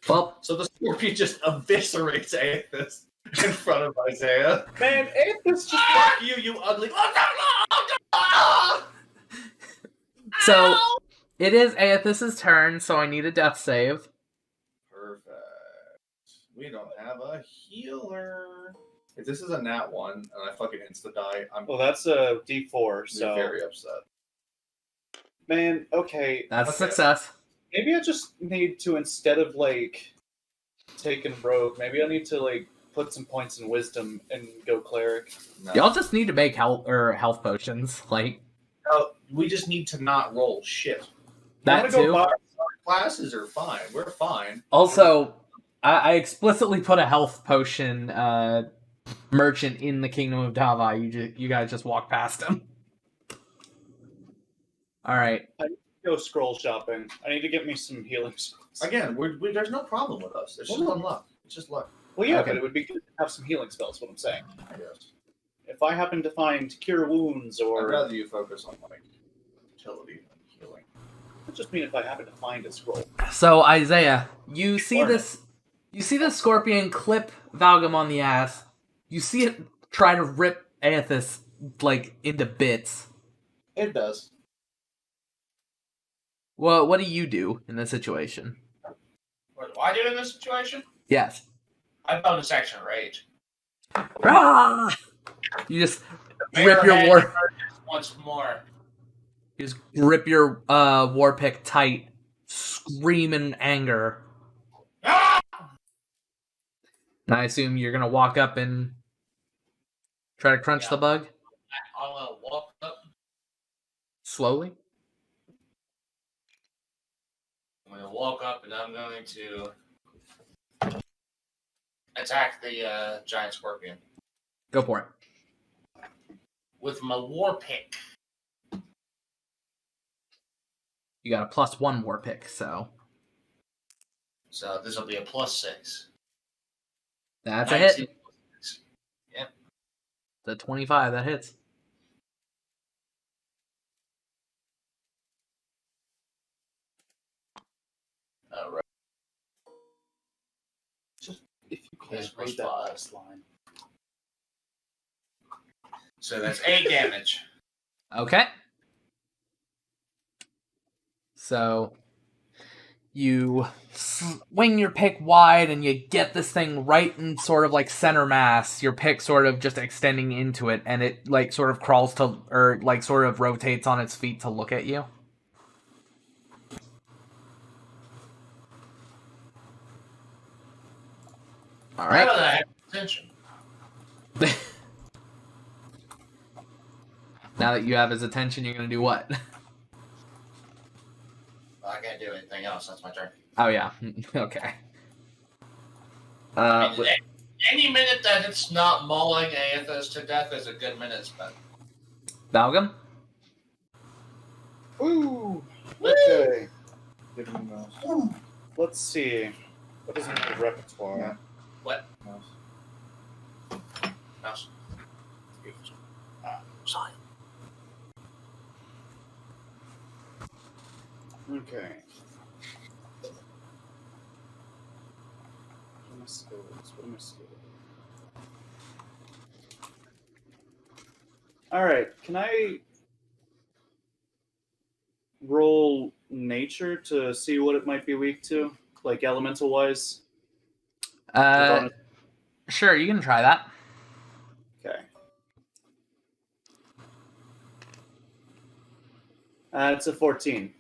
Well, So the scorpion just eviscerates Aethys in front of Isaiah. Man, Aethys just Fuck you, you ugly. so it is Aethys' turn, so I need a death save. Perfect. We don't have a healer. If this is a nat 1 and I fucking insta die, I'm well, that's a D4. So very upset. man, okay, That's a Okay. success. maybe I just need to, instead of like taking rogue, maybe I need to like put some points in wisdom and go cleric. No. Y'all just need to make health potions. Like, No, we just need to not roll shit. that I'm gonna too. go buy Classes are fine. We're fine. Also, I explicitly put a health potion merchant in the Kingdom of davii. You guys just walk past him. All right. go scroll shopping. I need to get me some healing spells. Again, there's no problem with us. It's just luck. It's just luck. Well, yeah, Okay. but it would be good to have some healing spells. What I'm saying. I guess. If I happen to find cure wounds I'd or rather you focus on like utility than healing. I just mean if I happen to find a scroll. So Isaiah, you see this scorpion clip Valgum on the ass. You see it try to rip Aethys like into bits. It does. Well, what do you do in this situation? What do I do in this situation? Yes. I bonus action rage. Ah! You just rip Bare your head war. emerges once more. You just rip your war pick tight, scream in anger. Ah! And I assume you're gonna walk up and try to crunch the bug I'm gonna walk up. slowly. I'm gonna walk up and I'm going to attack the giant scorpion Go for it. with my war pick. You got a +1 war pick, so So this will be a +6. that's a 19 hit. plus 6. Yep. The 25 that hits. All right. If you Yes, could read that +5. last line. So that's 8 damage. Okay. So you swing your pick wide and you get this thing right in sort of like center mass, your pick sort of just extending into it, and it like sort of crawls to, or like sort of rotates on its feet to look at you. All How right. did I have attention? Now that you have his attention, you're gonna do what? Well, I can't do anything else. That's my turn. Oh yeah. Okay. I mean, any minute that it's not mauling Aethys to death is a good minute spent. Valgum? Woo! Okay. Give him a mouse. Let's see. What is in the repertoire? Yeah. What? Mouse. Mouse. Sorry. Okay. What are my skills? What are my skills? Alright, can I roll nature to see what it might be weak to? Like elemental wise? Sure, you can try that. Okay. It's a 14.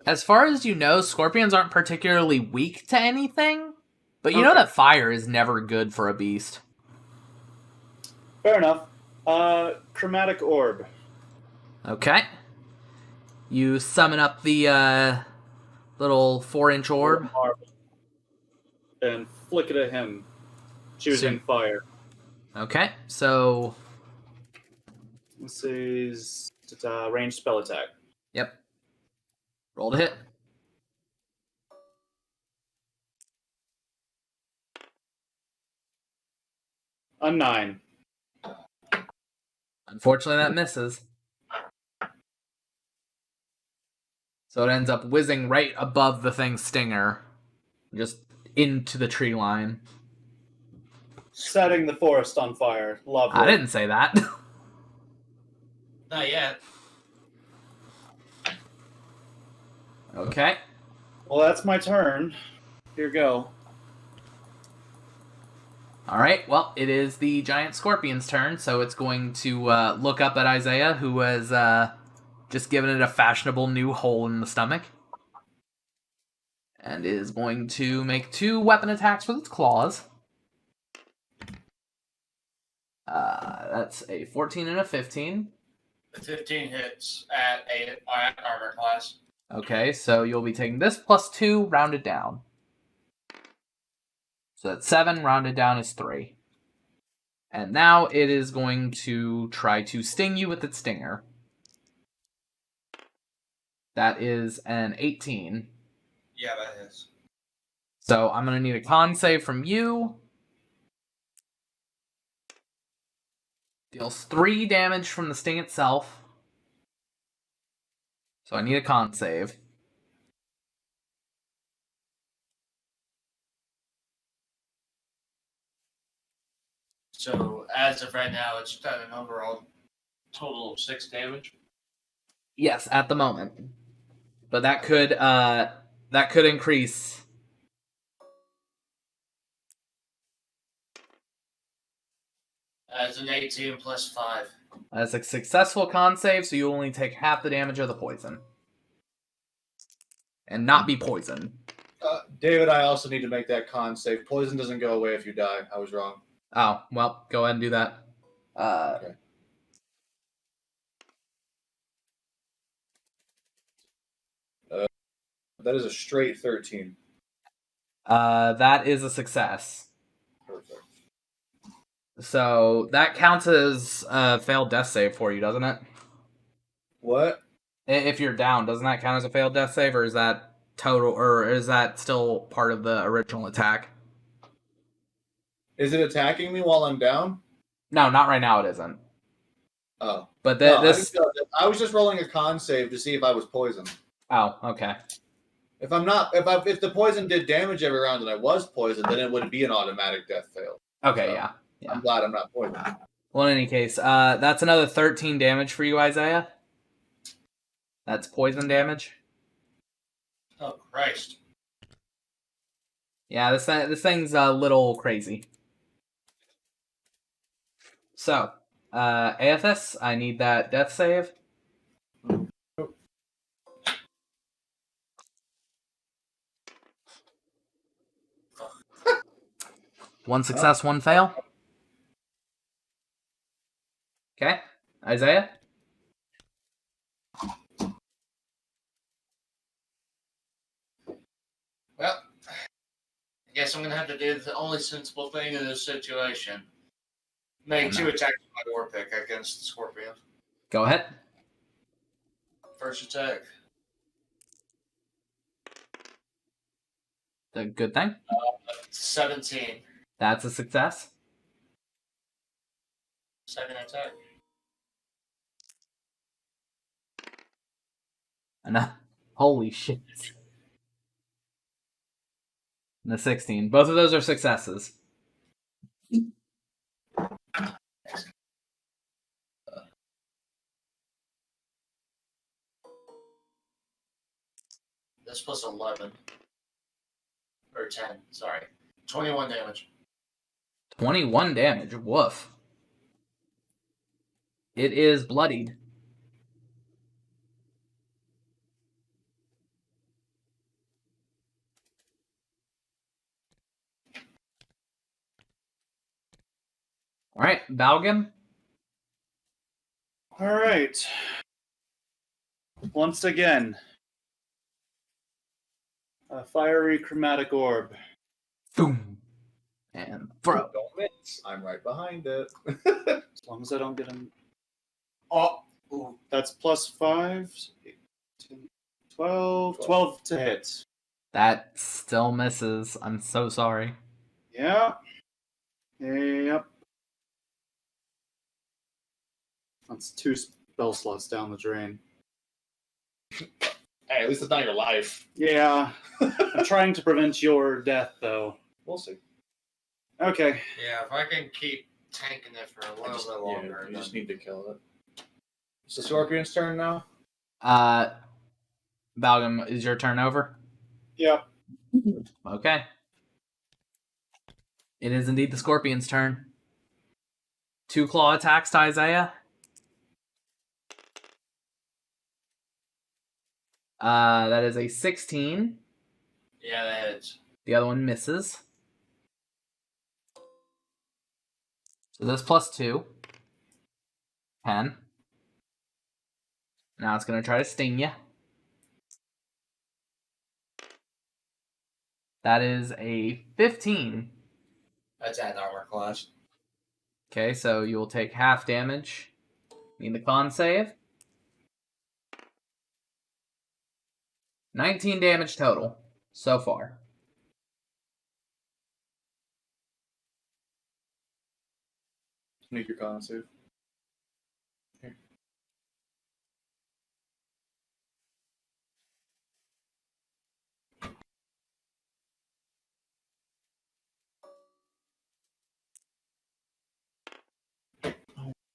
As far as you know, scorpions aren't particularly weak to anything, but you know Okay. that fire is never good for a beast. Fair enough. Chromatic orb. Okay. You summon up the little 4-inch orb. And flick it at him, choosing fire. Okay, so This is ranged spell attack. yep. Roll to hit. A 9. Unfortunately, that misses. So it ends up whizzing right above the thing's stinger, just into the tree line. Setting the forest on fire. Lovely. I didn't say that. Not yet. Okay. Well, that's my turn. Here you go. Alright, well, it is the giant scorpion's turn, so it's going to look up at Isaiah, who has just given it a fashionable new hole in the stomach. And is going to make 2 weapon attacks with its claws. That's a 14 and a 15. The 15 hits at armor class. Okay, so you'll be taking this plus 2, rounded down. So that's 7, rounded down is 3. And now it is going to try to sting you with its stinger. That is an 18. Yeah, that is. So I'm going to need a con save from you. Deals 3 damage from the sting itself. So I need a con save. So as of right now, it's done an overall total of 6 damage. Yes, at the moment. But that could increase. As an 18 plus 5. That's a successful con save, so you only take half the damage of the poison. And not be poisoned. David, I also need to make that con save. Poison doesn't go away if you die. I was wrong. Oh, well, go ahead and do that. Okay. That is a straight 13. That is a success. Perfect. So that counts as a failed death save for you, doesn't it? What? If you're down, doesn't that count as a failed death save, or is that total, or is that still part of the original attack? Is it attacking me while I'm down? No, not right now. It isn't. Oh. But No, this. I was just rolling a con save to see if I was poisoned. Oh, okay. If the poison did damage every round and I was poisoned, then it would be an automatic death fail. Okay, So, yeah. I'm glad I'm not poisoned. Well, in any case, that's another 13 damage for you, Isaiah. That's poison damage. Oh, Christ. Yeah, this thing's a little crazy. So, Aethys, I need that death save. One success, one fail. Okay, Isaiah? Well, I guess I'm going to have to do the only sensible thing in this situation. Make 2 attacks with my war pick against the scorpion. Go ahead. First attack. The good thing. 17. That's a success. Second attack. Enough. Holy shit. And the 16. Both of those are successes. This plus 11. Or 10, sorry. 21 damage. 21 damage. Woof. It is bloodied. Alright, Balgam. Alright. Once again. A fiery chromatic orb. Boom. And throw. Don't miss. I'm right behind it. As long as I don't get him. Oh, ooh. That's plus 5. 12. 12 to hit. That still misses. I'm so sorry. Yeah. Yep. That's 2 spell slots down the drain. Hey, at least it's not your life. Yeah. I'm trying to prevent your death, though. We'll see. Okay. Yeah, if I can keep tanking it for a little bit longer. You just need to kill it. It's the Scorpion's turn now. Balgam, is your turn over? Yep. Okay. It is indeed the Scorpion's turn. 2 claw attacks to Isaiah. That is a 16. Yeah, that hits. The other one misses. So this plus 2. 10. Now it's going to try to sting you. That is a 15. That's at armor class. Okay, so you will take half damage. Need the con save. 19 damage total so far. Make your con save. Here. I'm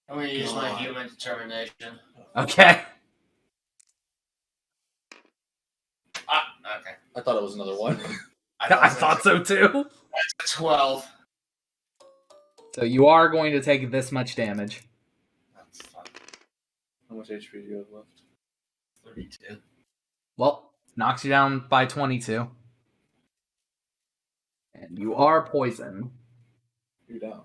gonna use my human determination. Okay. Okay. I thought it was another one. I thought so too. 12. So you are going to take this much damage. That's fine. How much HP do you have left? 32. Well, knocks you down by 22. And you are poisoned. You're down.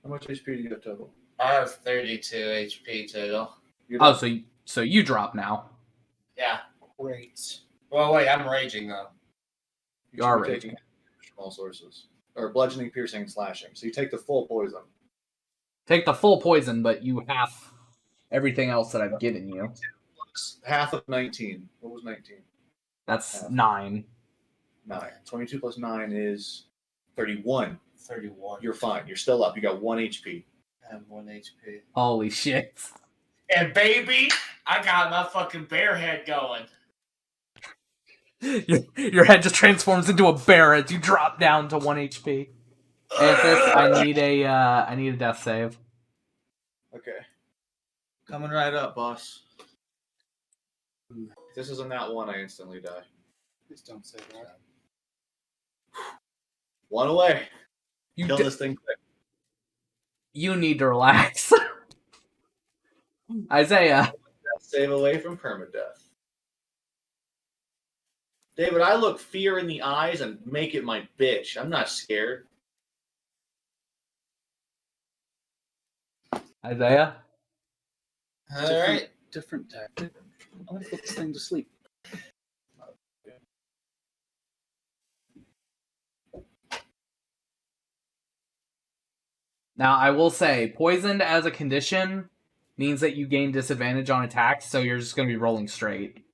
How much HP do you have total? I have 32 HP total. You're Oh, down. so you drop now. Yeah. Great. Well, wait, I'm raging though. You are should be raging. taking from all sources. Or bludgeoning, piercing, slashing. So you take the full poison. Take the full poison, but you half everything else that I've given you. Half of 19. What was 19? That's Half. 9. 9. 22 plus 9 is 31. 31. You're fine. You're still up. You got 1 HP. I have 1 HP. Holy shit. And baby, I got my fucking bear head going. Your head just transforms into a bear as you drop down to 1 HP. Aphis, I need a death save. Okay. Coming right up, boss. If this isn't that one, I instantly die. Please don't say that. 1 away. You Kill d- this thing quick. You need to relax. Isaiah. Save away from permadeath. David, I look fear in the eyes and make it my bitch. I'm not scared. Isaiah? Alright. Different tactic. I'm gonna put this thing to sleep. Now, I will say, poisoned as a condition means that you gain disadvantage on attacks, so you're just going to be rolling straight.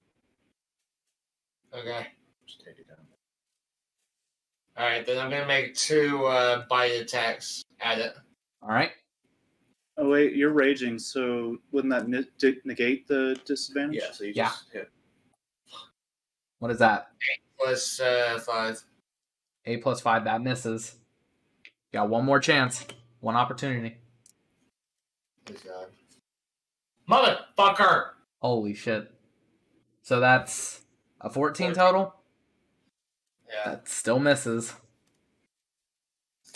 Okay. Just take it down. Alright, then I'm gonna make 2 bite attacks at it. Alright? Oh wait, you're raging, so wouldn't that negate the disadvantage? Yeah, so you Yeah. just hit. What is that? Plus 5. 8 plus 5, that misses. You got one more chance. One opportunity. Good God. Motherfucker! Holy shit. So that's a 14 total? Yeah. That still misses.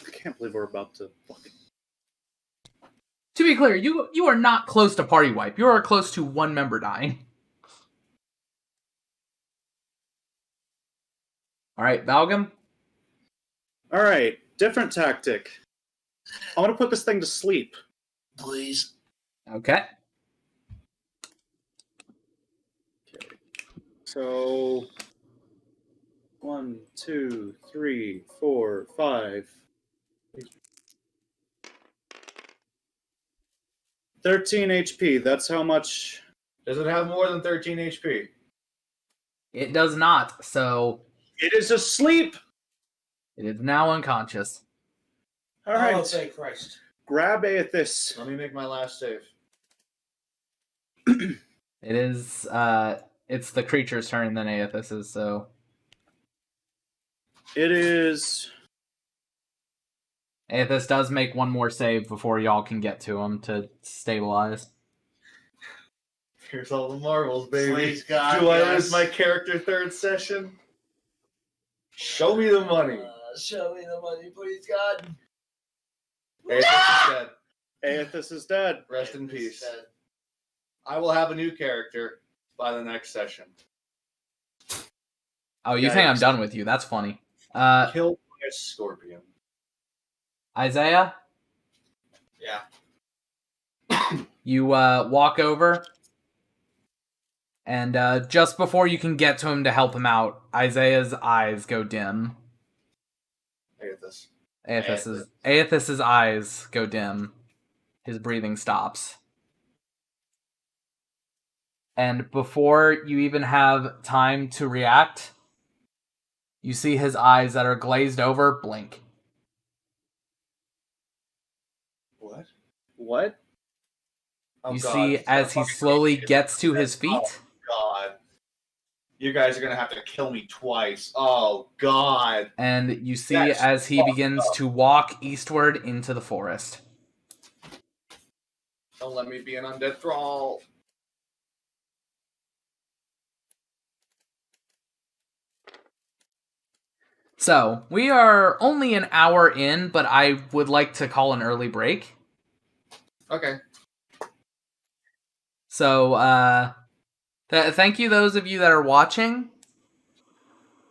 I can't believe we're about to fucking. To be clear, you are not close to party wipe. You are close to one member dying. Alright, Balgam? Alright, different tactic. I want to put this thing to sleep. Please. Okay. So 1, 2, 3, 4, 5. 13 HP. That's how much. Does it have more than 13 HP? It does not, so It is asleep. it is now unconscious. All right. Oh, say Christ. grab Aethys. Let me make my last save. It is, it's the creature's turn than Aethys's, so... It is... Aethys does make one more save before y'all can get to him to stabilize. Here's all the marbles, baby. Please, God, Do I yes. lose my character third session? Show me the money. Show me the money, please, God. Aethys is dead. Aethys is dead. Rest in peace. I will have a new character by the next session. Oh, you think I'm done with you? That's funny. Killed by a scorpion. Isaiah, Yeah. you walk over, and just before you can get to him to help him out, Isaiah's eyes go dim. Aethys's eyes go dim. His breathing stops. And before you even have time to react, you see his eyes that are glazed over blink. What? What? Oh, You God. see as he slowly gets to his feet, God. You guys are going to have to kill me twice. Oh, God. and you see That's as he begins fucked up. to walk eastward into the forest. Don't let me be an undead thrall. So, we are only an hour in, but I would like to call an early break. Okay. So, thank you those of you that are watching.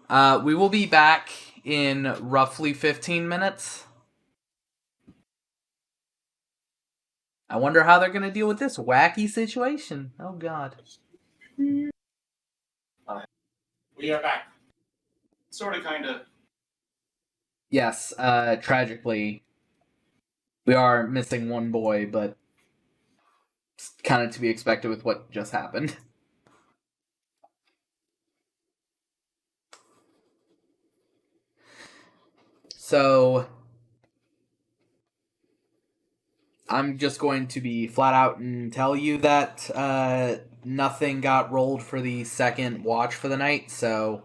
We will be back in roughly 15 minutes. I wonder how they're going to deal with this wacky situation. Oh, God. We are back. sort of, kind of. Yes, tragically, we are missing one boy, but it's kind of to be expected with what just happened. So, I'm just going to be flat out and tell you that nothing got rolled for the second watch for the night, so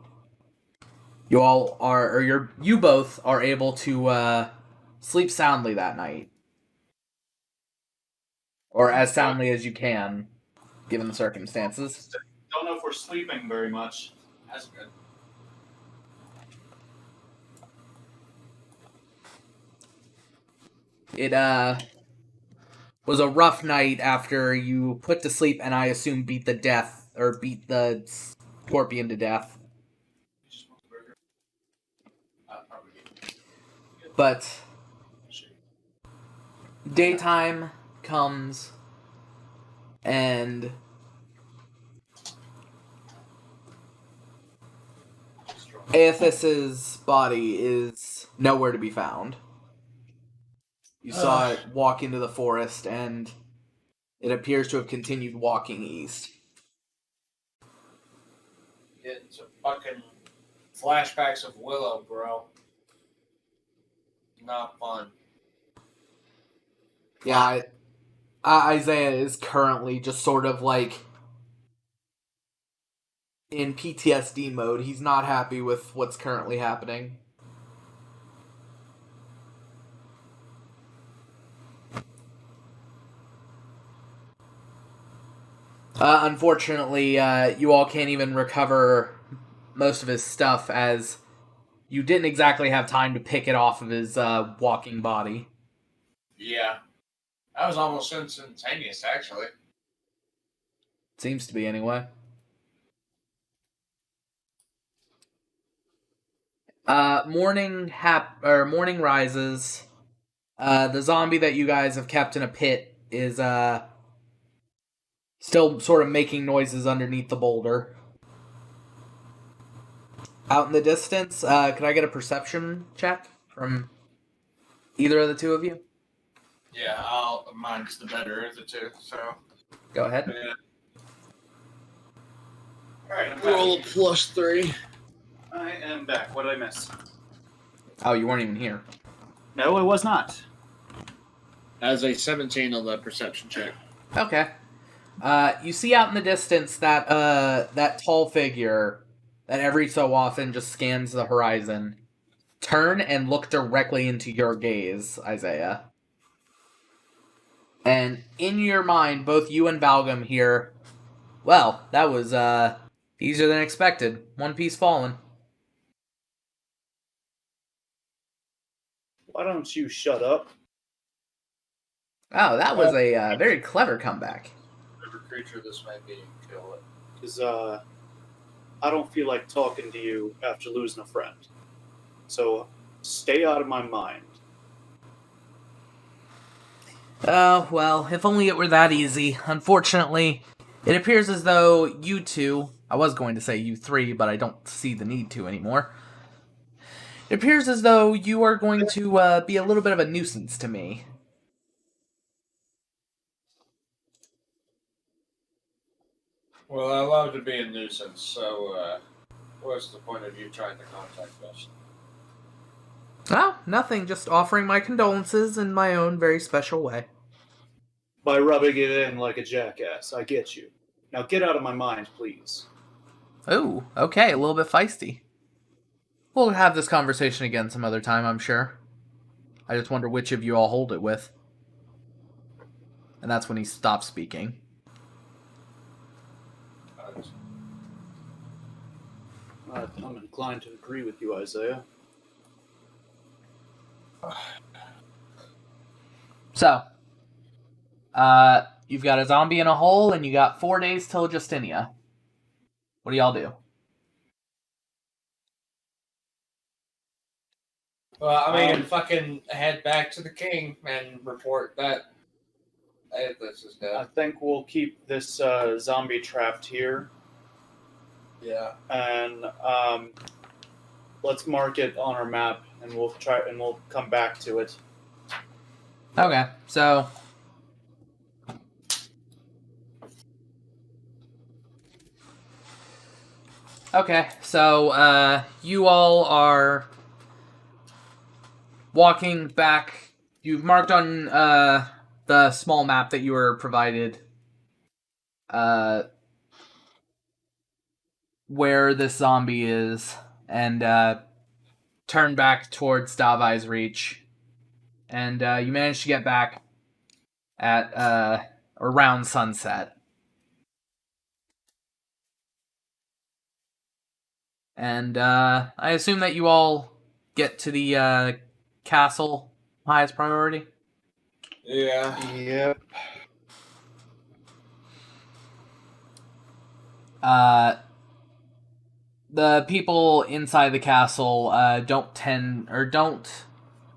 you all are, or you both are able to sleep soundly that night. Or as soundly as you can, given the circumstances. Don't know if we're sleeping very much. That's good. It was a rough night after you put to sleep and I assume beat the scorpion to death. But daytime comes and Aethys's body is nowhere to be found. You saw it walk into the forest, and it appears to have continued walking east. Getting some fucking flashbacks of Willow, bro. Not fun. Yeah, Isaiah is currently just sort of like in PTSD mode. He's not happy with what's currently happening. Unfortunately, you all can't even recover most of his stuff as you didn't exactly have time to pick it off of his walking body. Yeah. That was almost instantaneous, actually. Seems to be, anyway. Morning rises. The zombie that you guys have kept in a pit is still sort of making noises underneath the boulder. Out in the distance, could I get a perception check from either of the two of you? Yeah, mine's the better of the two, so. Go ahead. Yeah. Alright, Roll a +3. I am back. What did I miss? Oh, you weren't even here. No, I was not. As a 17 on the perception check. Okay. You see out in the distance that that tall figure that every so often just scans the horizon turn and look directly into your gaze, Isaiah. And in your mind, both you and Valgum hear, well, that was easier than expected. One piece fallen. Why don't you shut up? Oh, that was a very clever comeback. Whatever creature this may be, kill it. Because I don't feel like talking to you after losing a friend. So stay out of my mind. Oh, well, if only it were that easy. Unfortunately, it appears as though you two, I was going to say you three, but I don't see the need to anymore. It appears as though you are going to be a little bit of a nuisance to me. Well, I love to be a nuisance, so what's the point of you trying to contact us? Oh, nothing, just offering my condolences in my own very special way. By rubbing it in like a jackass, I get you. Now get out of my mind, please. Oh, okay, a little bit feisty. We'll have this conversation again some other time, I'm sure. I just wonder which of you I'll hold it with. And that's when he stops speaking. I'm inclined to agree with you, Isaiah. So, you've got a zombie in a hole, and you got 4 days till Justinia. What do y'all do? Well, I mean, fucking head back to the king and report that this is I dead. think we'll keep this zombie trapped here, Yeah. and let's mark it on our map, and we'll come back to it. Okay, so... Okay, so, you all are walking back. You've marked on, the small map that you were provided, where this zombie is, and, turn back towards Davi's Reach. And, you managed to get back at, around sunset. And I assume that you all get to the castle highest priority. Yeah. Yep. The people inside the castle don't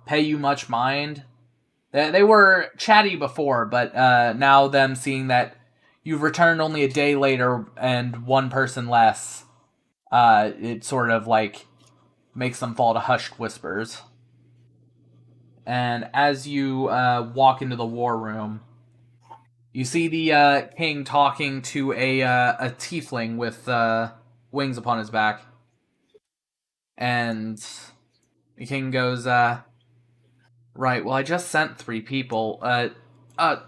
pay you much mind. They were chatty before, but now them seeing that you've returned only a day later and one person less, it sort of like makes them fall to hushed whispers. And as you walk into the war room, you see the king talking to a tiefling with wings upon his back. And the king goes, right, well, I just sent 3 people.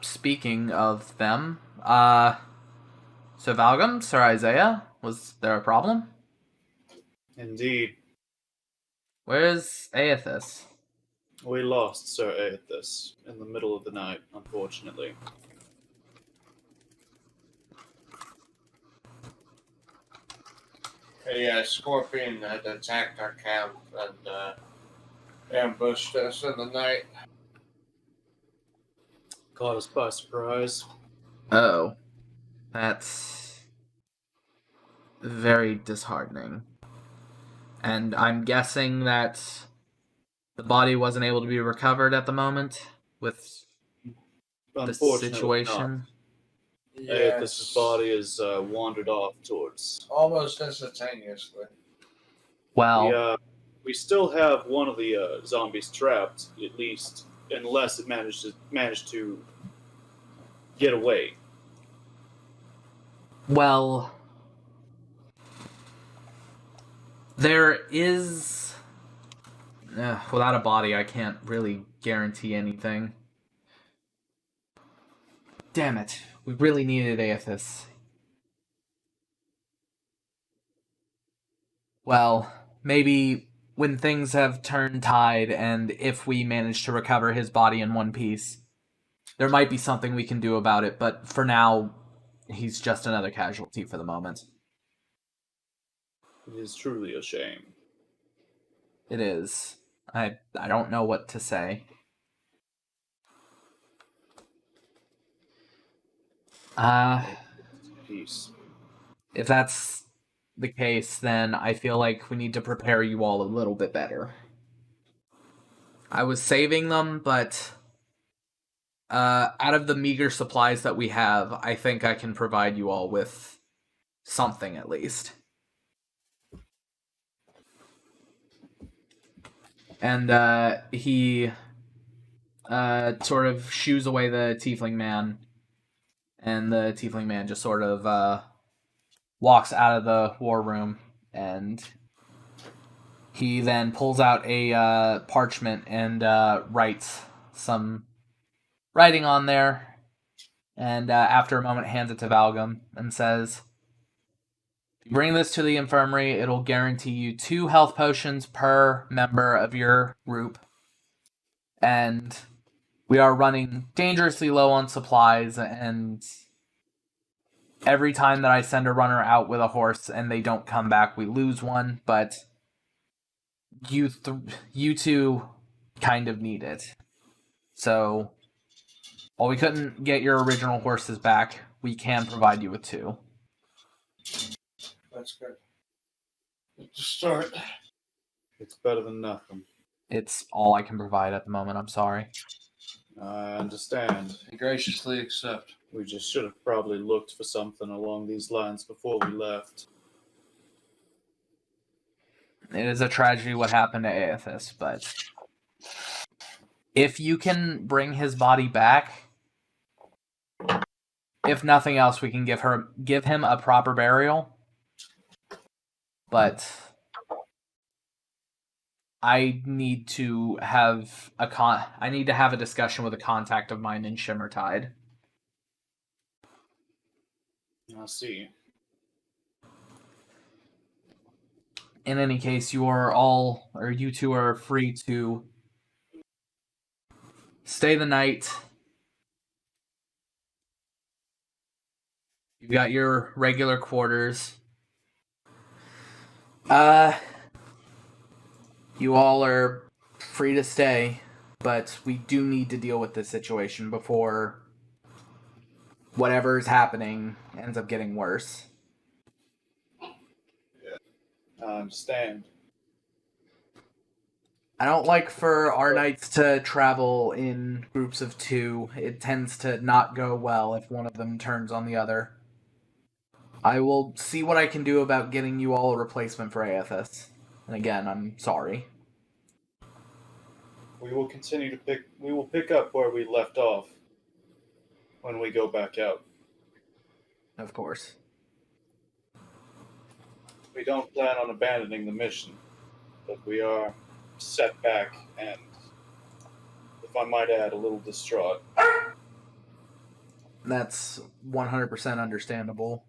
Speaking of them, Sir Valgum, Sir Isaiah, was there a problem? Indeed. Where's Aethys? We lost Sir Aethys in the middle of the night, unfortunately. A scorpion had attacked our camp and ambushed us in the night. Caught us by surprise. Oh, that's very disheartening. And I'm guessing that the body wasn't able to be recovered at the moment with the Unfortunately, situation. Aethys' body is wandered off towards. Almost instantaneously. Well, We still have one of the zombies trapped, at least, unless it managed to get away. well, there is... without a body, I can't really guarantee anything. damn it. We really needed Aethys. Well, maybe when things have turned tide and if we manage to recover his body in one piece, there might be something we can do about it, but for now, he's just another casualty for the moment. It is truly a shame. It is. I don't know what to say. Peace. If that's the case, then I feel like we need to prepare you all a little bit better. I was saving them, but out of the meager supplies that we have, I think I can provide you all with something at least. And he sort of shoos away the tiefling man, and the tiefling man just sort of walks out of the war room, and he then pulls out a parchment and writes some writing on there, and after a moment hands it to Valgum and says, if you bring this to the infirmary, it'll guarantee you 2 health potions per member of your group, and we are running dangerously low on supplies, and every time that I send a runner out with a horse and they don't come back, we lose one, but you two kind of need it. So, while we couldn't get your original horses back, we can provide you with 2. That's good. It's a start. It's better than nothing. It's all I can provide at the moment, I'm sorry. I understand. I graciously accept. We just should have probably looked for something along these lines before we left. It is a tragedy what happened to Aethys, but if you can bring his body back, if nothing else, we can give him a proper burial. But I need to have a discussion with a contact of mine in Shimmertide. I see. In any case, you two are free to stay the night. You've got your regular quarters. You all are free to stay, but we do need to deal with this situation before whatever is happening ends up getting worse. I understand. I don't like for our knights to travel in groups of 2. It tends to not go well if one of them turns on the other. I will see what I can do about getting you all a replacement for Aethys. And again, I'm sorry. We will pick up where we left off when we go back out. Of course. We don't plan on abandoning the mission, but we are set back and, if I might add, a little distraught. That's 100% understandable.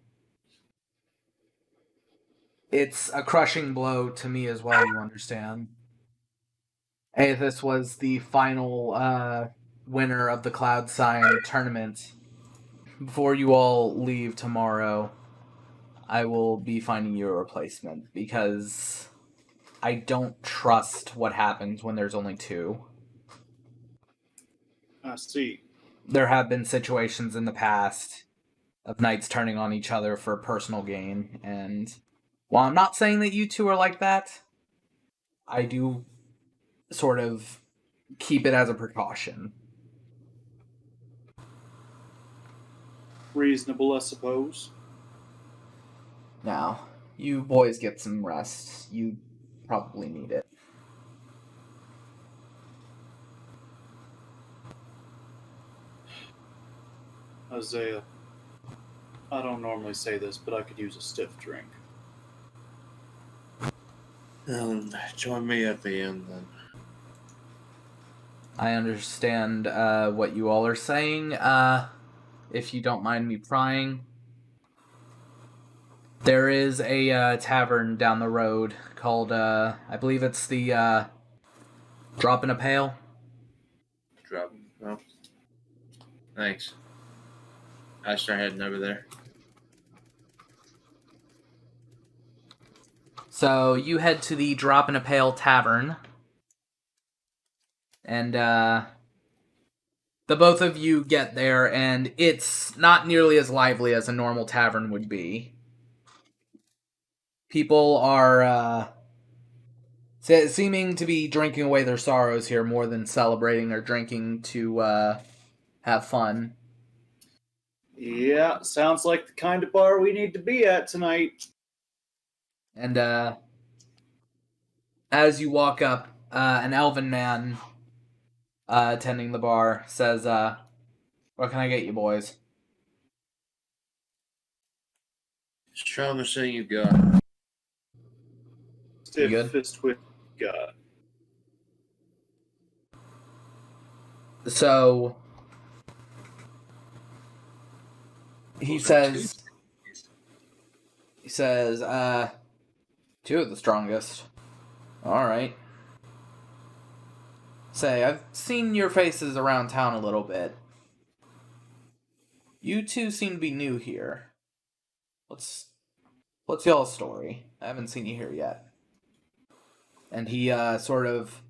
It's a crushing blow to me as well, you understand. Aethys was the final winner of the Cloud Sign tournament. Before you all leave tomorrow, I will be finding you a replacement, because I don't trust what happens when there's only 2. I see. There have been situations in the past of knights turning on each other for personal gain, and while I'm not saying that you 2 are like that, I do sort of keep it as a precaution. Reasonable, I suppose. Now, you boys get some rest. You probably need it. Isaiah, I don't normally say this, but I could use a stiff drink. Join me at the end then. I understand what you all are saying. if you don't mind me prying. There is a tavern down the road called, I believe it's the Drop in a Pail. Drop. Well, thanks. I start heading over there. So you head to the Drop in a Pail Tavern. And the both of you get there, and it's not nearly as lively as a normal tavern would be. People are seeming to be drinking away their sorrows here more than celebrating or drinking to have fun. Yeah, sounds like the kind of bar we need to be at tonight. And as you walk up, an elven man attending the bar says, "What can I get you, boys?" Strongest thing you got. You good? Stiffest with God. So he says, two of the strongest. All right. Say, I've seen your faces around town a little bit. You two seem to be new here. What's y'all's story? I haven't seen you here yet. And he sort of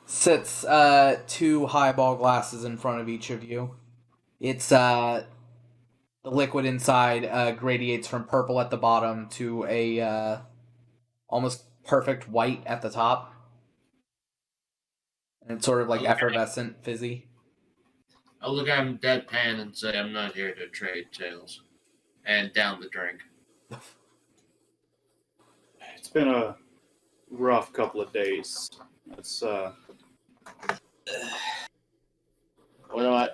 sits two highball glasses in front of each of you. It's the liquid inside gradiates from purple at the bottom to a almost perfect white at the top. And it's sort of like effervescent, fizzy. I'll look at him deadpan and say, I'm not here to trade tales. And down the drink. It's been a rough couple of days. It's What do I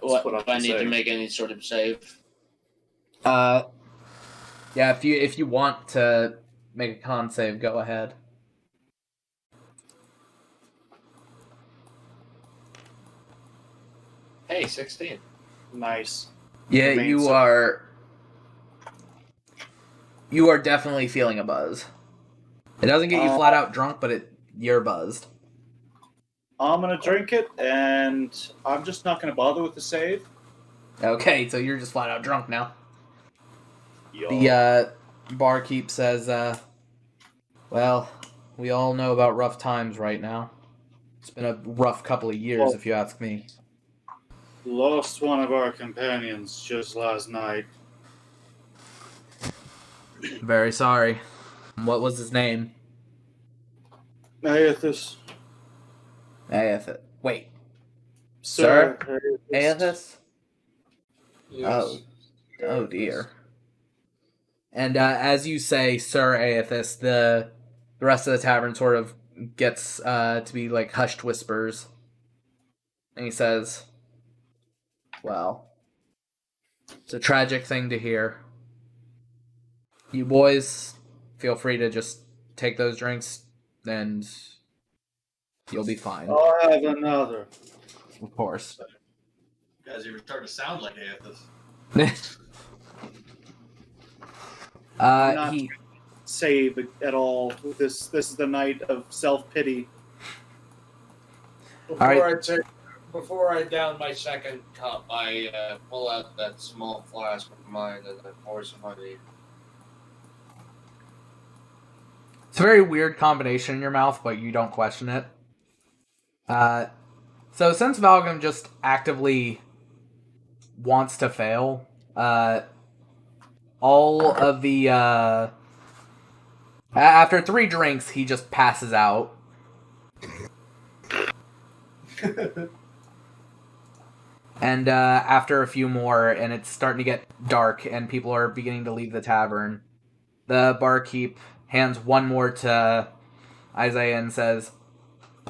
need say. to make any sort of save? Yeah, if you want to make a con save, go ahead. Hey, 16. nice. Yeah, I mean, you are definitely feeling a buzz. It doesn't get you flat out drunk, but you're buzzed. I'm gonna drink it, and I'm just not gonna bother with the save. Okay, so you're just flat out drunk now. Yo. The barkeep says, well, we all know about rough times right now. It's been a rough couple of years, Well- if you ask me. Lost one of our companions just last night. Very sorry. What was his name? Aethys. Aethys. Wait. Sir. Aethys? Yes. Oh dear. And as you say, Sir Aethys, the rest of the tavern sort of gets to be like hushed whispers. And he says, well, it's a tragic thing to hear. You boys, feel free to just take those drinks and you'll be fine. I'll have another. Of course. You guys even starting to sound like Aethys. Not- He Save at all. This is the night of self-pity. Before I down my second cup, I pull out that small flask of mine and I pour some honey. It's a very weird combination in your mouth, but you don't question it. So since Valgam just actively wants to fail, all of the after 3 drinks, he just passes out. And after a few more, and it's starting to get dark, and people are beginning to leave the tavern, the barkeep hands one more to Isaiah and says,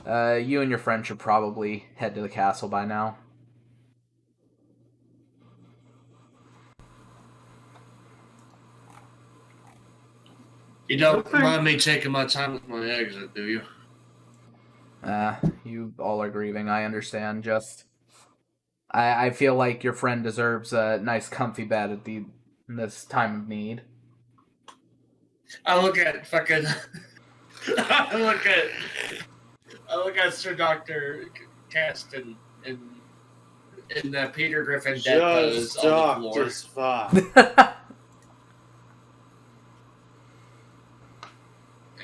you and your friend should probably head to the castle by now. You don't mind me taking my time with my exit, do you? You all are grieving, I understand. Just I feel like your friend deserves a nice comfy bed at in this time of need. I look at fucking. I look at Sir Doctor Caston in the Peter Griffin dead pose Just on the talk, floor, just fine.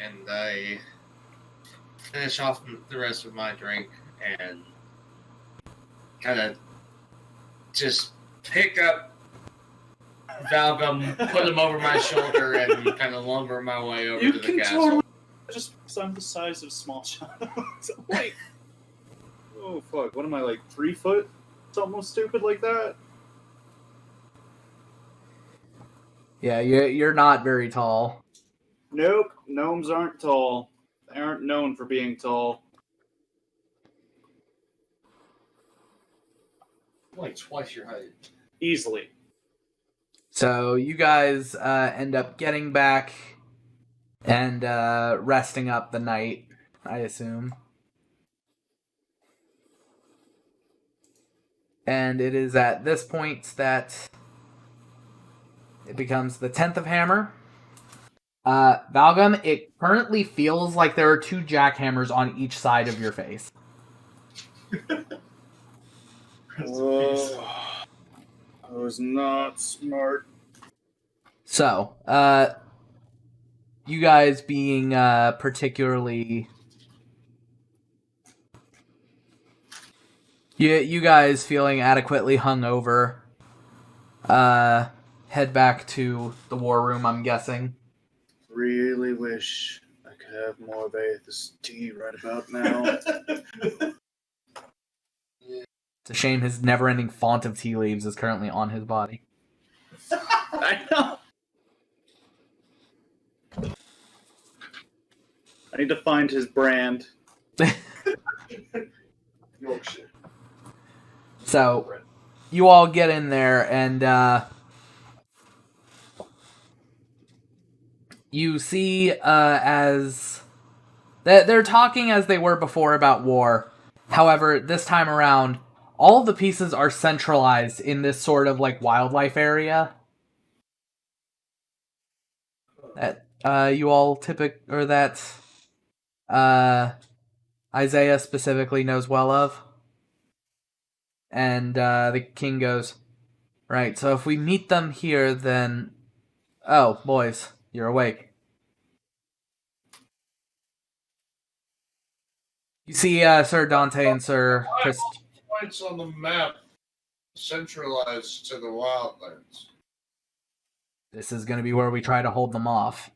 and I finish off the rest of my drink and kind of just pick up Valgum, put him over my shoulder, and kind of lumber my way over You to the can castle. totally just because I'm the size of small child. Like, oh fuck, what am I, like 3 foot? Something stupid like that. Yeah, you're not very tall. Nope, gnomes aren't tall. They aren't known for being tall. Like twice your height. Easily. So you guys end up getting back and resting up the night, I assume. And it is at this point that it becomes the 10th of Hammer. Valgum, it currently feels like there are 2 jackhammers on each side of your face. Oh, I was not smart. So, you guys being particularly... You guys feeling adequately hungover, head back to the war room, I'm guessing. Really wish I could have more of Aethys tea right about now. It's a shame his never-ending font of tea leaves is currently on his body. I know. I need to find his brand. Yorkshire. So, you all get in there, and you see as... They're talking as they were before about war. However, this time around, all the pieces are centralized in this sort of, like, wildlife area. That you all that Isaiah specifically knows well of. And the king goes, right, so if we meet them here, then... Oh, boys, you're awake. You see Sir Dante and Sir Chris... Points on the map centralized to the wildlands. This is going to be where we try to hold them off.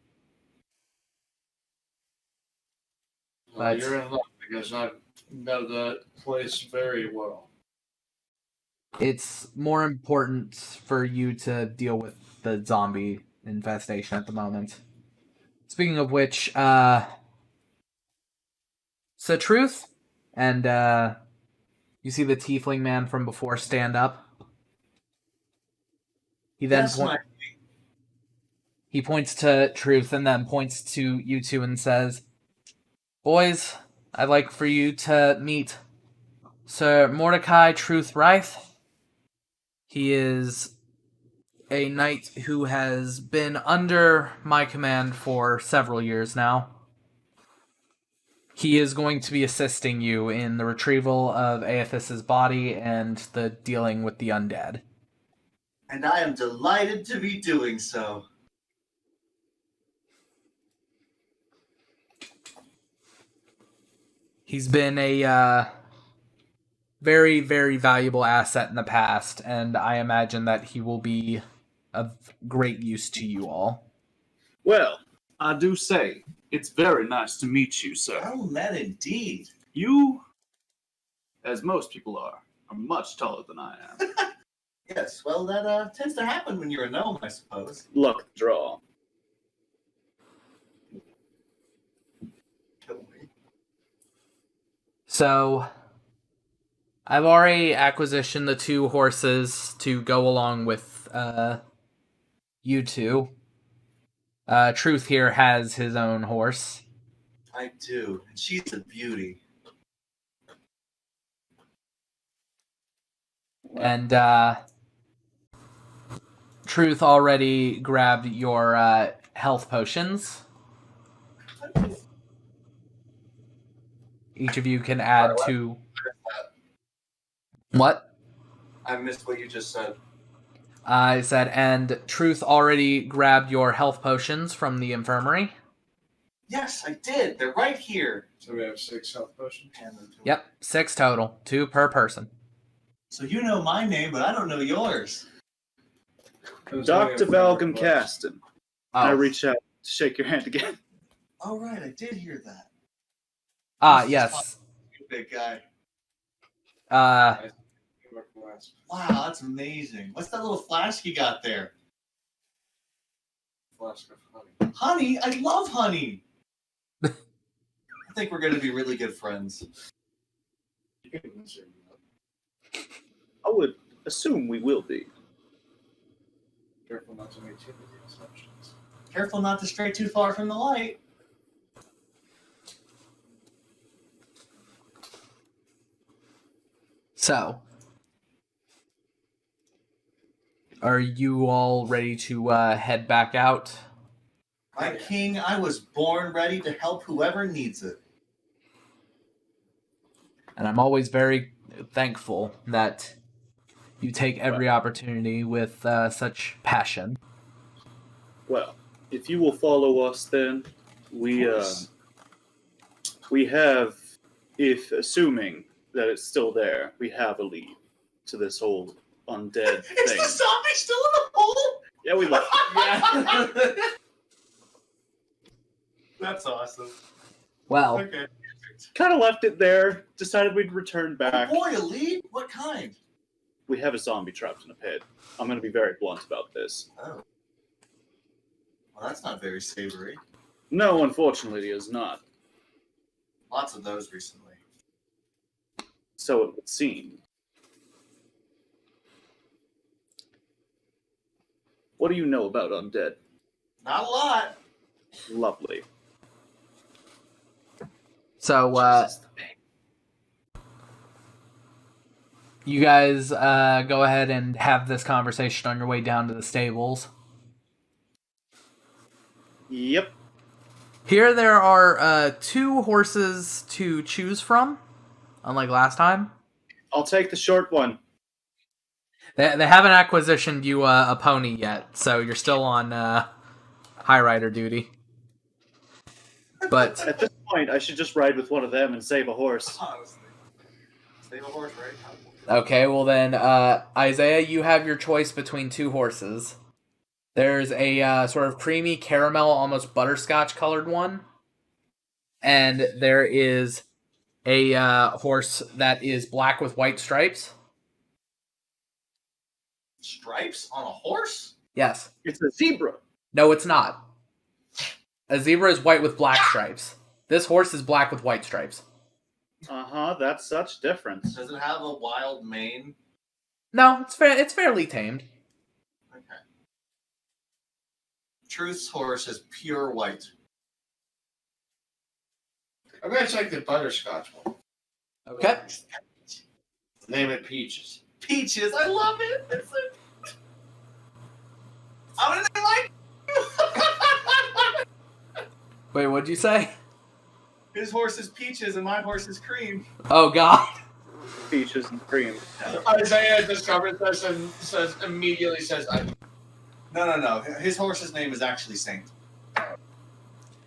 Well, But- you're in luck because I know that place very well. It's more important for you to deal with the zombie infestation at the moment. Speaking of which, so Truth, and you see the tiefling man from before stand up. He then he points to Truth and then points to you two and says, "Boys, I'd like for you to meet Sir Mordecai Truth Reith. He is a knight who has been under my command for several years now. He is going to be assisting you in the retrieval of Aethys's body and the dealing with the undead." And I am delighted to be doing so. He's been a very, very valuable asset in the past, and I imagine that he will be of great use to you all. Well, I do say, it's very nice to meet you, sir. Oh, man, indeed. You, as most people are much taller than I am. Yes, well, that tends to happen when you're a gnome, I suppose. Luck draw. So, I've already acquisitioned the 2 horses to go along with you two. Truth here has his own horse. I do, and she's a beauty. And Truth already grabbed your health potions. Each of you can add to... What? I missed what you just said. I said, and Truth already grabbed your health potions from the infirmary. Yes, I did. They're right here. So we have 6 health potions. Yep, 6 total. 2 per person. So you know my name, but I don't know yours. Dr. Valgum Caston. I Oh. reach out to shake your hand again. Oh, right, I did hear that. Yes. You big guy. Wow, that's amazing. What's that little flask you got there? Flask of honey. Honey? I love honey. I think we're going to be really good friends. You can answer me. I would assume we will be. Careful not to make too many assumptions. Careful not to stray too far from the light. So, are you all ready to head back out? My king, I was born ready to help whoever needs it. And I'm always very thankful that you take every opportunity with such passion. Well, if you will follow us, then we have, if assuming that it's still there, we have a lead to this whole undead Is thing. the zombie still in the hole? Yeah, we left. Yeah. That's awesome. Well, Okay. Kind of left it there. Decided we'd return back. Oh boy, a lead? What kind? We have a zombie trapped in a pit. I'm going to be very blunt about this. Oh. Well, that's not very savory. No, unfortunately, it is not. Lots of those recently. So it would seem. What do you know about undead? Not a lot. Lovely. so you guys go ahead and have this conversation on your way down to the stables. Yep. Here there are 2 horses to choose from, unlike last time. I'll take the short one. They haven't acquisitioned you a pony yet, so you're still on high rider duty. But At this point, I should just ride with one of them and save a horse. Honestly. Save a horse, right? okay, well then, Isaiah, you have your choice between 2 horses. There's a sort of creamy caramel, almost butterscotch colored one, and there is a horse that is black with white stripes. Stripes on a horse? Yes. It's a zebra. No, it's not. A zebra is white with black stripes. This horse is black with white stripes. Uh-huh, that's such difference. Does it have a wild mane? No, it's fairly tamed. Okay. Truth's horse is pure white. I'm gonna take the butterscotch one. Okay. Name it Peaches. Peaches, I love it. It's like... I don't like Wait, what'd you say? His horse is Peaches and my horse is Cream. Oh God. Peaches and cream. Isaiah discovers this and immediately says, No. His horse's name is actually Saint.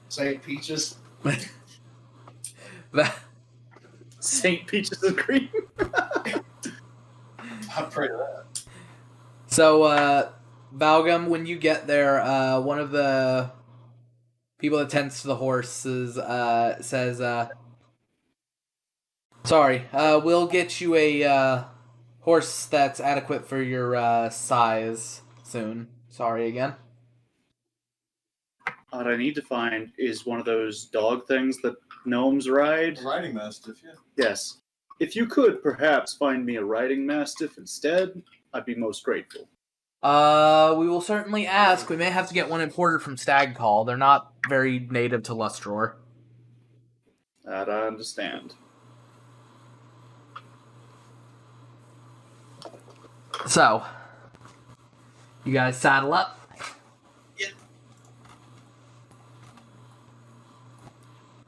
Say Peaches. Saint Peaches and cream. I'm pretty that. So, Valgum, when you get there, one of the people that tends to the horses says, sorry, we'll get you a horse that's adequate for your size soon. Sorry again. What I need to find is one of those dog things that gnomes ride. Riding mastiff, yeah. Yes. If you could perhaps find me a riding mastiff instead, I'd be most grateful. We will certainly ask. We may have to get one imported from Stag Call. They're not very native to Lustror. That I understand. So, you guys saddle up. Yep.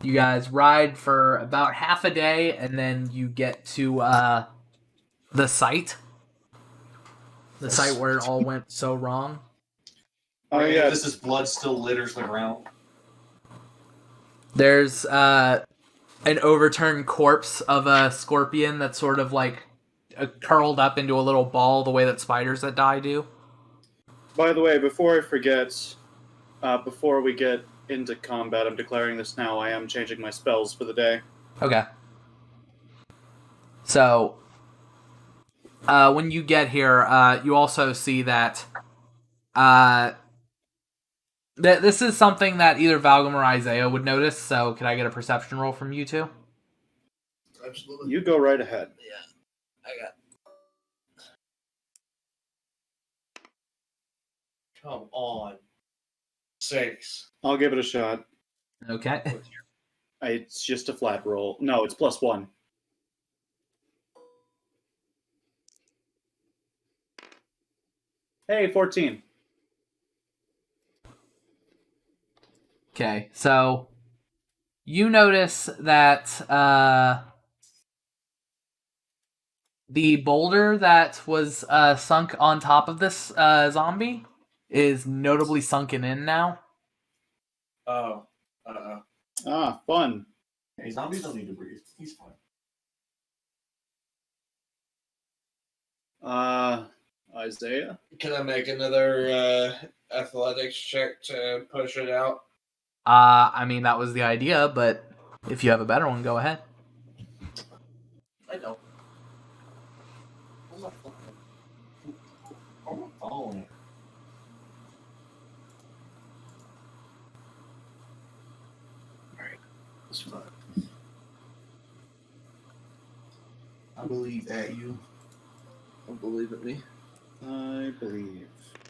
You guys ride for about half a day, and then you get to the site. The site where it all went so wrong. Oh yeah, This is blood still litters the ground. There's an overturned corpse of a scorpion that's sort of like curled up into a little ball the way that spiders that die do. by the way, before I forget, before we get into combat, I'm declaring this now. I am changing my spells for the day. Okay. So, when you get here, you also see that this is something that either Valgam or Isaiah would notice, so can I get a perception roll from you two? Absolutely. You go right ahead. Yeah. I got. Come on. 6. I'll give it a shot. Okay. It's just a flat roll. No, it's +1. Hey, 14. Okay, so you notice that the boulder that was sunk on top of this zombie is notably sunken in now. Oh. Ah, fun. Hey, zombies don't need to breathe. He's fine. Isaiah? Can I make another athletics check to push it out? I mean, that was the idea, but if you have a better one, go ahead. I don't. I'm not following it. Alright. That's fine. I believe that you. Don't believe in me. I believe.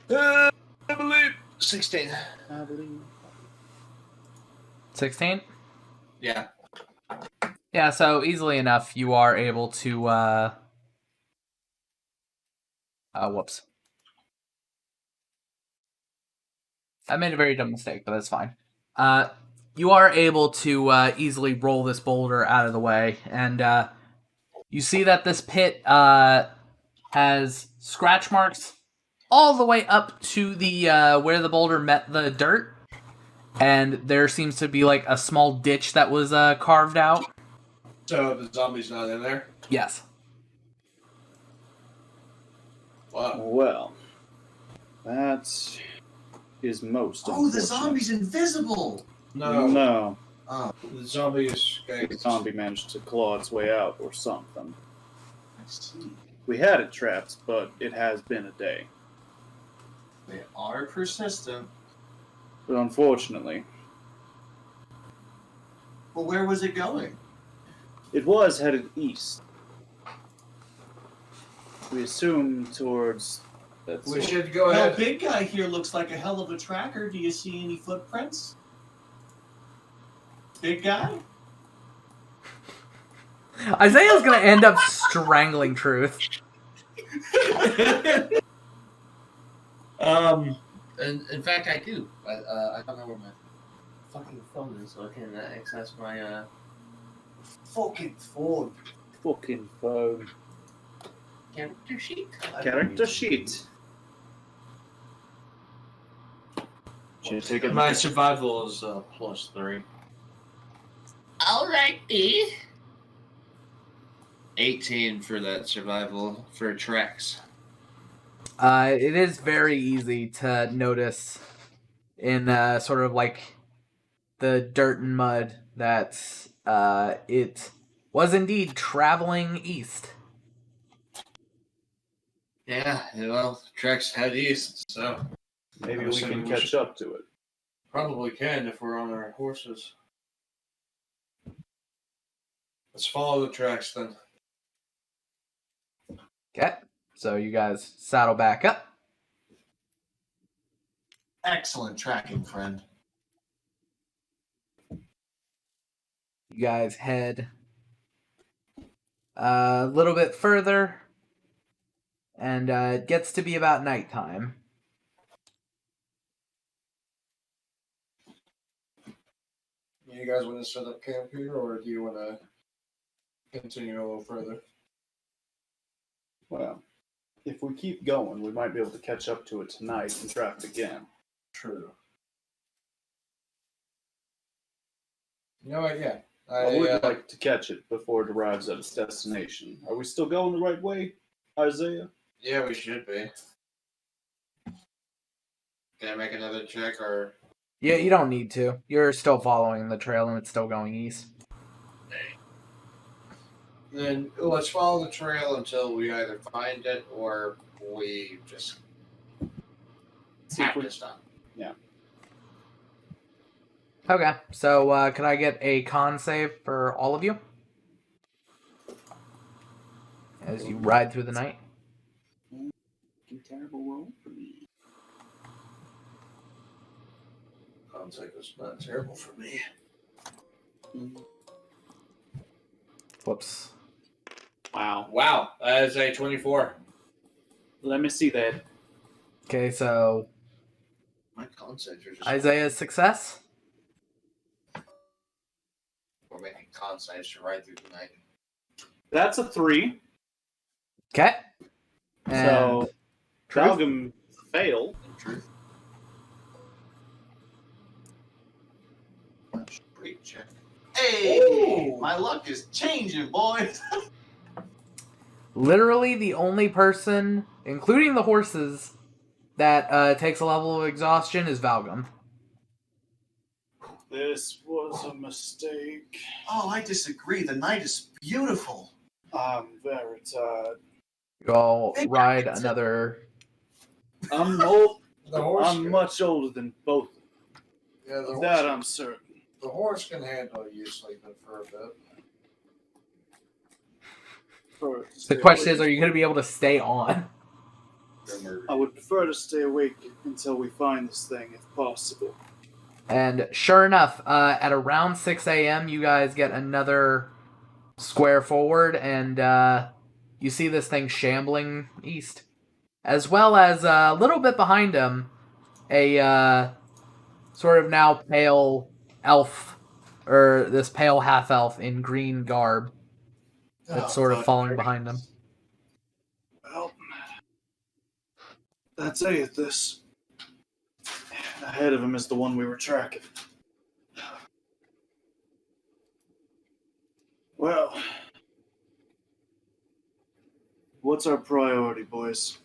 I believe. 16. I believe. 16? Yeah. Yeah, so easily enough, you are able to, whoops. I made a very dumb mistake, but that's fine. You are able to easily roll this boulder out of the way, and you see that this pit has scratch marks all the way up to the where the boulder met the dirt, and there seems to be like a small ditch that was carved out. So the zombie's not in there? Yes. Wow. Well, that is most. Oh, the unfortunate. zombie's invisible! No. No, Oh, The zombie the escaped. zombie managed to claw its way out or something. I see. We had it trapped, but it has been a day. They are persistent. But unfortunately, But where was it going? it was headed east. We assume towards. We should go Well, ahead. big guy here looks like a hell of a tracker. Do you see any footprints? Big guy? Isaiah's gonna end up strangling Truth. In fact, I do. But I don't know where my fucking phone is, so I can access my Fucking phone. Fucking phone. character sheet. Character sheet. Should take it. My survival is +3. Alrighty. 18 for that survival for Trex. It is very easy to notice in sort of like the dirt and mud that it was indeed traveling east. Yeah, well, Trex head east, so Maybe I'm we assuming can we catch should- up to it. Probably can if we're on our horses. Let's follow the tracks then. Okay, so you guys saddle back up. Excellent tracking, friend. You guys head a little bit further, And it gets to be about nighttime. You guys want to set up camp here, or do you want to continue a little further? Well, if we keep going, we might be able to catch up to it tonight and trap again. True. You know what? Yeah. I would like to catch it before it arrives at its destination. Are we still going the right way, Isaiah? Yeah, we should be. Can I make another check or? Yeah, you don't need to. You're still following the trail and it's still going east. Then let's follow the trail until we either find it or we just have to stop. Yeah. Okay, so can I get a con save for all of you? As you ride through the night. Terrible roll for me. Sounds like it's not terrible for me. Whoops. Wow, that is a 24. Let me see that. Okay, so My con saves are just Isaiah's success. we're making con saves to ride through the night. That's a 3. Okay. And So, Truth? Dalgam failed. In truth. Great check. Hey, my luck is changing, boys. Literally the only person, including the horses, that takes a level of exhaustion is Valgum. This was a mistake. Oh, I disagree. The night is beautiful. I'm very tired. You all ride another. I'm old. The horse. I'm much older than both. Yeah, Of that I'm certain. the horse can handle you sleeping for a bit. The question is, are you going to be able to stay on? I would prefer to stay awake until we find this thing, if possible. And sure enough, at around 6 a.m., you guys get another square forward, and you see this thing shambling east. As well as a little bit behind him, a sort of now pale elf, or this pale half-elf in green garb that's sort of following behind him. Well, that's Aethys. Ahead of him is the one we were tracking. Well, what's our priority, boys?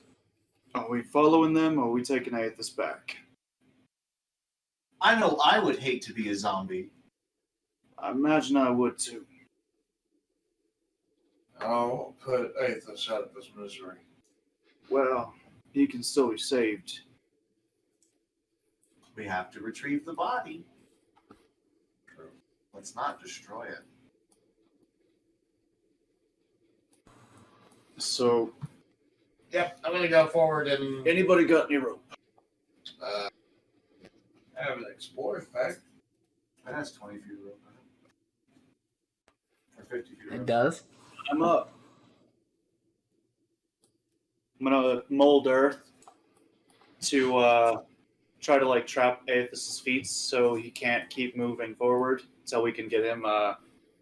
Are we following them, or are we taking Aethys back? I know I would hate to be a zombie. I imagine I would too. I'll put Aethys out of his misery. Well, he can still be saved. We have to retrieve the body. Let's not destroy it. So, Yep, I'm gonna go forward and anybody got any rope? uh, I have an explorer's pack. That has 20 feet of rope. Or 50 feet of It rope. does. I'm up. I'm gonna mold earth to try to trap Aethys' feet so he can't keep moving forward until we can get him.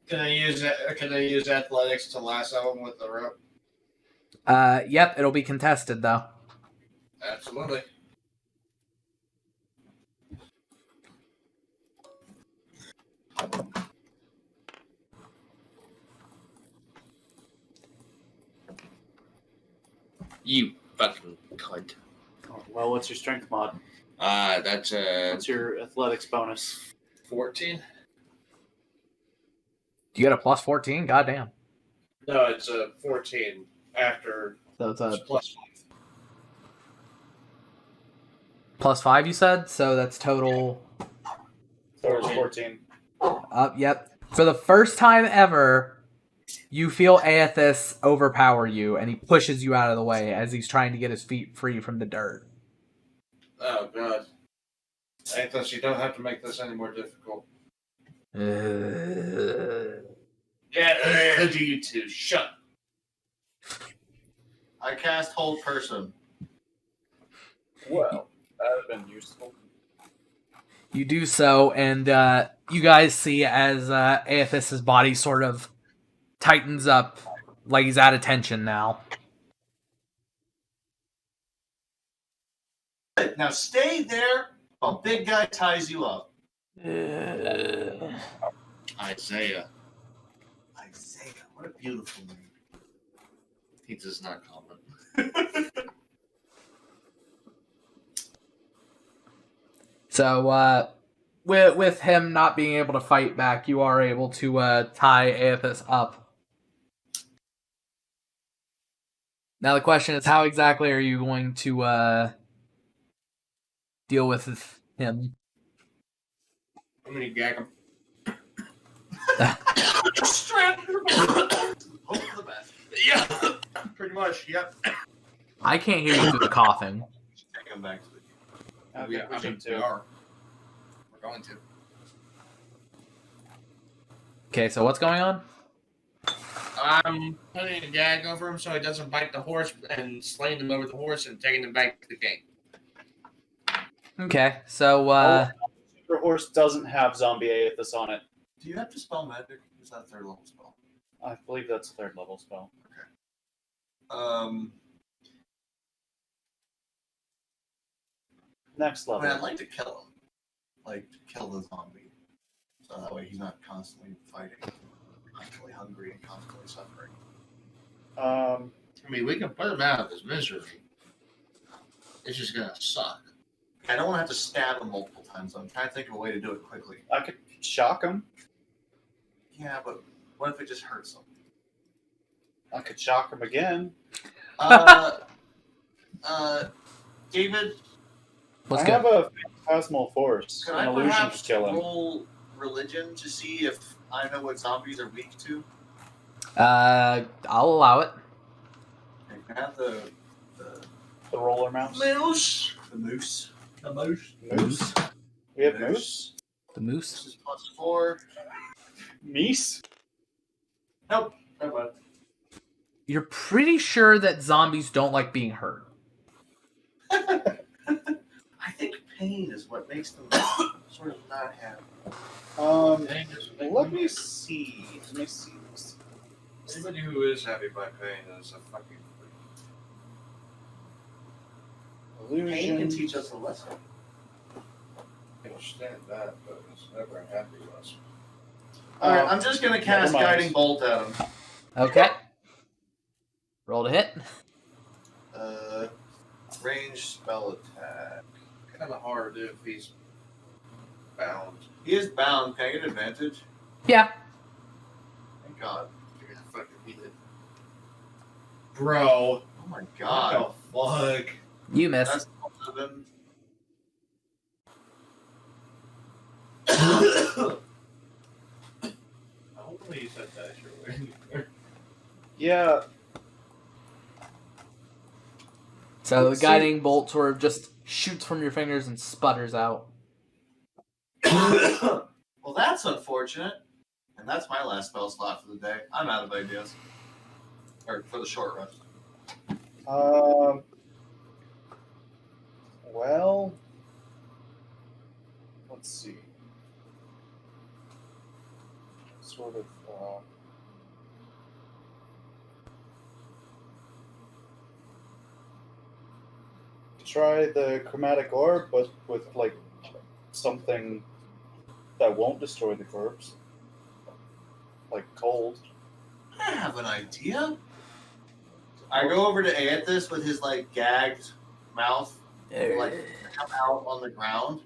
can I use athletics to lasso him with the rope? Yep, it'll be contested, though. Absolutely. You fucking cunt. Well, what's your strength mod? That's What's your athletics bonus? 14. You get a plus 14? Goddamn. No, it's a 14 after So it's it's a plus 5. plus 5, you said? So that's total. 14. Yep. For the first time ever, you feel Aethys overpower you, and he pushes you out of the way as he's trying to get his feet free from the dirt. Oh, God. Aethys, you don't have to make this any more difficult. Yeah, do you two. Shut. I I cast Hold Person. Well, that would have been useful. You do so, and you guys see as Aethys's body sort of tightens up, like he's out of tension now. Now stay there while big guy ties you up. Isaiah. Isaiah, what a beautiful name. He does not comment. So, with him not being able to fight back, you are able to tie Aethys up. Now the question is, how exactly are you going to deal with him? I'm gonna gag him. Strap your Hope for the best. Yeah, pretty much. Yep. I can't hear you through the coughing. Take him back to the I We think we should we too. are. We're going to. Okay, so what's going on? I'm putting a gag over him so he doesn't bite the horse and slaying him over the horse and taking him back to the king. Okay, so Your horse doesn't have zombie Aethys on it. Do you have to spell magic? Is that a third level spell? I believe that's a 3rd level spell. Next I level. mean, I'd like to kill him. Like, kill the zombie. So that way he's not constantly fighting, constantly hungry, and constantly suffering. I mean, we can put him out of his misery. It's just gonna suck. I don't want to have to stab him multiple times. I'm trying to think of a way to do it quickly. I could shock him. Yeah, but what if it just hurts him? I could shock him again. David, what's I good? have a phantasmal force, can an I illusion to perhaps kill him. roll religion to see if I know what zombies are weak to? I'll allow it. Okay, can I have the The roller mouse. Moose. the moose? The moose. Moose. We have moose. The This moose. is +4. Meese. Nope. Never mind. You're pretty sure that zombies don't like being hurt. I think pain is what makes them sort of not happy. Let me see. Let me see. Anybody who is happy by pain is a fucking Pain can Illusion. teach us a lesson. I understand that, but it's never a happy lesson. Alright, I'm just gonna cast never mind. Guiding Bolt at him. Okay. Roll to hit. Range spell attack. Kind of hard if he's bound. He is bound. Can I get advantage? Yeah. Thank God. You're gonna fucking beat it. Bro. Oh my God. What the fuck? You miss. That's 11. Hopefully you said that surely. Yeah. So the Let's guiding bolt sort of just shoots from your fingers and sputters out. Well, that's unfortunate. And that's my last spell slot for the day. I'm out of ideas. Or for the short rest. Well, let's see. Sort of. Try the chromatic orb, but with like something that won't destroy the corpse, like cold. I have an idea. I go over to Aethys with his like gagged mouth, like come out on the ground,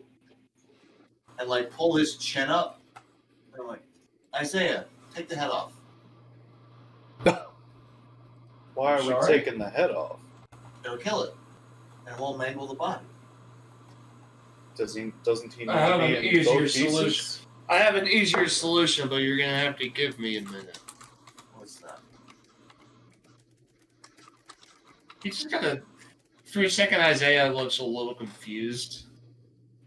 and like pull his chin up. And I'm like, Isaiah, take the head off. Why are we Sorry? taking the head off? It'll kill it, and it won't mangle the body. Doesn't he need I have to an be in easier both pieces? solution. I have an easier solution, but you're gonna have to give me a minute. What's that? He's just gonna. For a second, Isaiah looks a little confused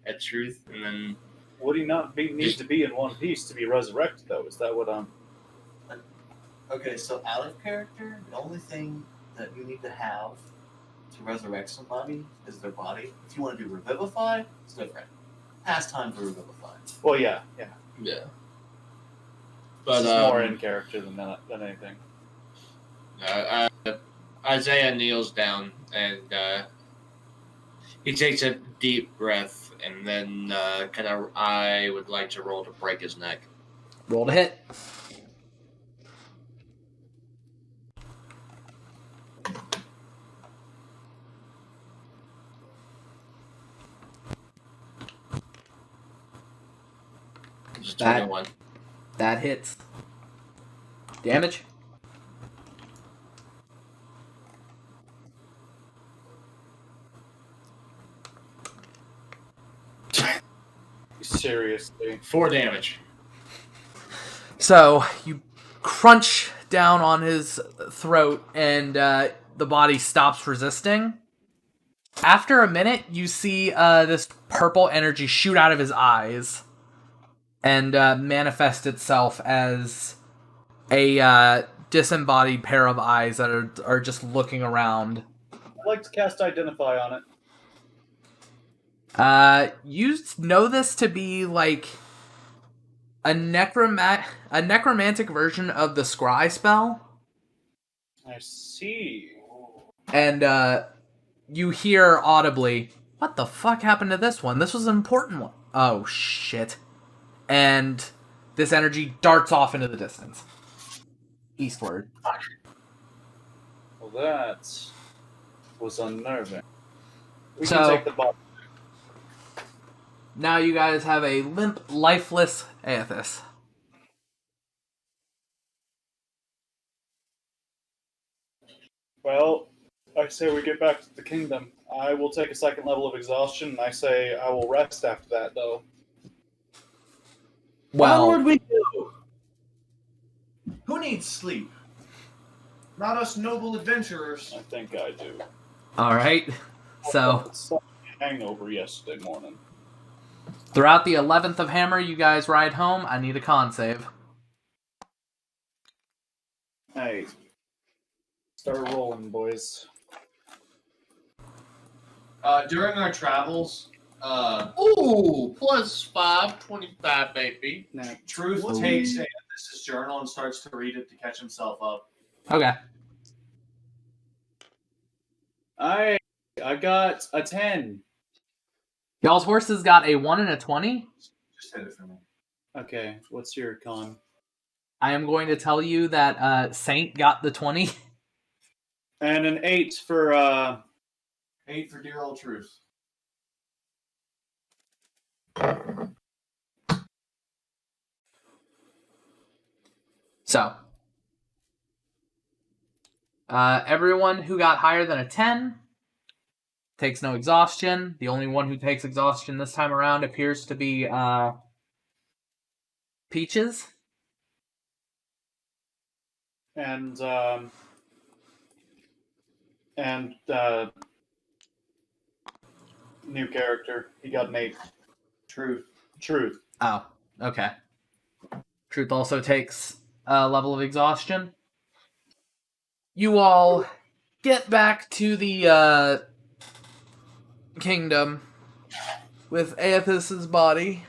at truth, and then Would he not need to be in one piece to be resurrected, though? Is that what I'm... Okay, so out of character, the only thing that you need to have to resurrect somebody is their body. If you want to do revivify, it's different. Pastime for revivify. Well, yeah. Yeah. But But more in character than anything. Isaiah kneels down and he takes a deep breath, and then I would like to roll to break his neck. Roll to hit. Just That- 21. That hits. Damage? Seriously. 4 damage. So, you crunch down on his throat, and the body stops resisting. After a minute, you see this purple energy shoot out of his eyes and manifest itself as a disembodied pair of eyes that are just looking around. I'd like to cast Identify on it. You know this to be like a necromantic version of the scry spell, I see. and you hear audibly, "What the fuck happened to this one? This was an important one." Oh shit! And this energy darts off into the distance, eastward. Well, that was unnerving. We So- can take the body. Now you guys have a limp, lifeless Aethys. Well, I say we get back to the kingdom. I will take a second level of exhaustion, and I say I will rest after that, though. Well, Onward we go. Who needs sleep? Not us noble adventurers. I think I do. all right. So Such a hangover yesterday morning. throughout the 11th of Hammer, you guys ride home. I need a con save. Hey, start rolling, boys. During our travels, Ooh, +5, 25, baby. Truth takes Aethys' journal and starts to read it to catch himself up. Okay. I got a 10. Y'all's horses got a 1 and a 20. Just hit it for me. Okay, what's your con? I am going to tell you that Saint got the 20. And an 8 for 8 for dear old Truth. So, everyone who got higher than a 10 takes no exhaustion. The only one who takes exhaustion this time around appears to be Peaches. and new character. He got an 8. Truth. Truth. Oh, okay. Truth also takes a level of exhaustion. You all get back to the kingdom with Aethys' body.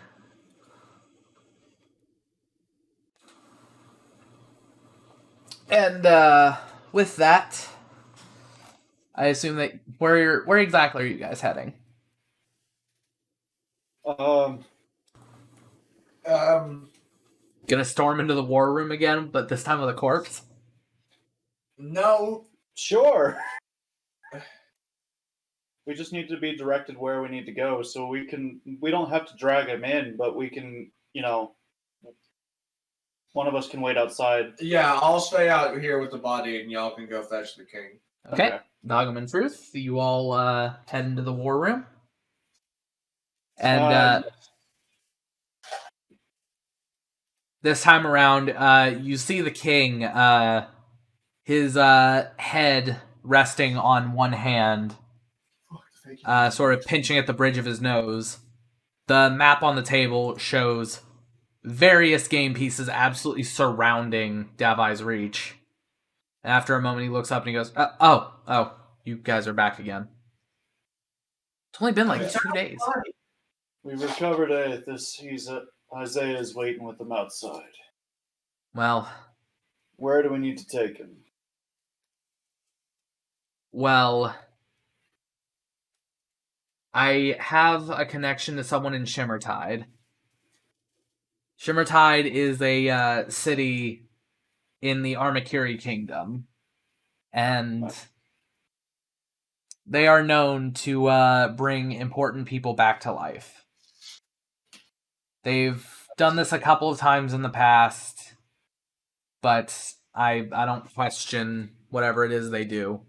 And with that, I assume that where exactly are you guys heading? Gonna storm into the war room again, but this time with a corpse? No. Sure. We just need to be directed where we need to go, so we don't have to drag him in, but we can, one of us can wait outside. Yeah, I'll stay out here with the body, and y'all can go fetch the king. Okay. Dogum and Truth, you all head into the war room. And this time around, you see the king, his head resting on one hand, sort of pinching at the bridge of his nose. The map on the table shows various game pieces absolutely surrounding Davi's Reach. After a moment, he looks up and he goes, oh, you guys are back again. It's only been like 2 days. We recovered Aethys. Isaiah is waiting with them outside. Well, Where do we need to take him? well, I have a connection to someone in Shimmertide. Shimmertide is a city in the Armakiri Kingdom, and they are known to bring important people back to life. They've done this a couple of times in the past, but I don't question whatever it is they do.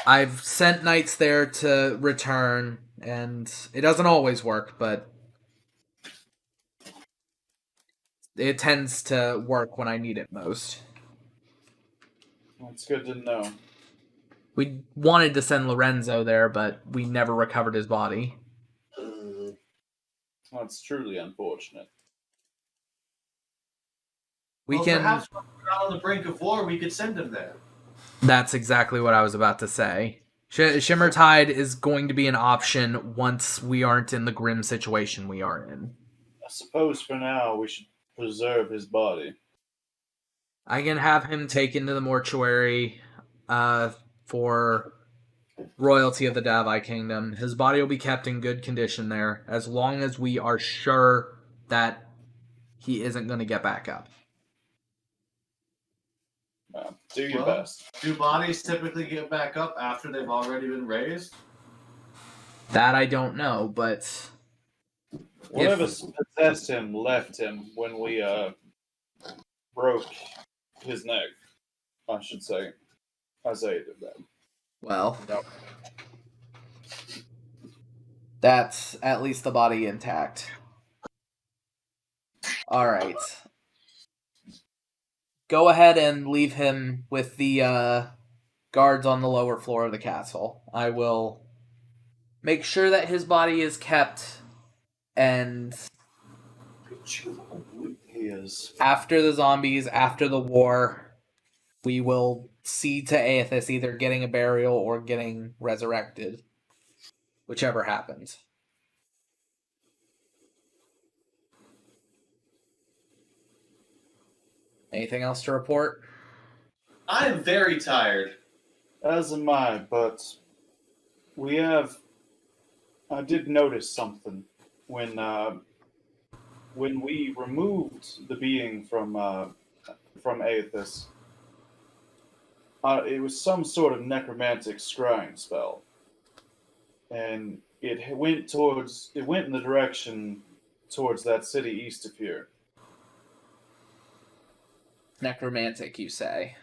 I've sent knights there to return, and it doesn't always work, but it tends to work when I need it most. That's good to know. We wanted to send Lorenzo there, but we never recovered his body. That's truly unfortunate. Perhaps when we're not on the brink of war, we could send him there. That's exactly what I was about to say. Shimmertide is going to be an option once we aren't in the grim situation we are in. I suppose for now we should preserve his body. I can have him taken to the mortuary for royalty of the Davii Kingdom. His body will be kept in good condition there, as long as we are sure that he isn't going to get back up. Do your best. Do bodies typically get back up after they've already been raised? That I don't know, but Whatever possessed him left him when we broke his neck. I should say. Isaiah did that. well, that's at least the body intact. All right. Go ahead and leave him with the guards on the lower floor of the castle. I will make sure that his body is kept, and He is. after the zombies, after the war, we will see to Aethys either getting a burial or getting resurrected. Whichever happens. Anything else to report? I am very tired. As am I, but we have. I did notice something when we removed the being from Aethys. It was some sort of necromantic scrying spell, and it went in the direction towards that city east of here. Necromantic, you say?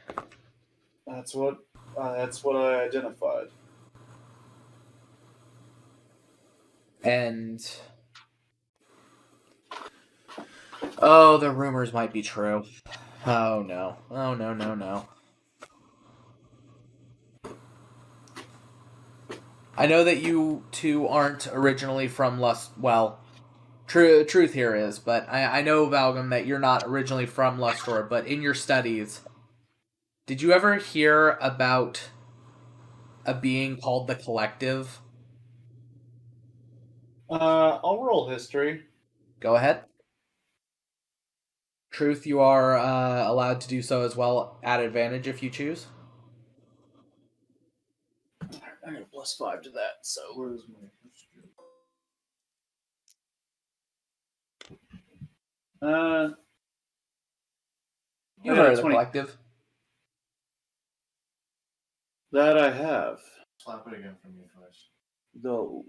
That's what I identified. And oh, the rumors might be true. Oh no. Oh no. I know that you two aren't originally from well, truth here is, but I know, Valgum, that you're not originally from Lustor, but in your studies, did you ever hear about a being called the Collective? I'll roll history. Go ahead. Truth, you are allowed to do so as well at advantage if you choose. I got a +5 to that, so. Where's my history? You heard of the Collective. That I have. Slap it again for me first. Though.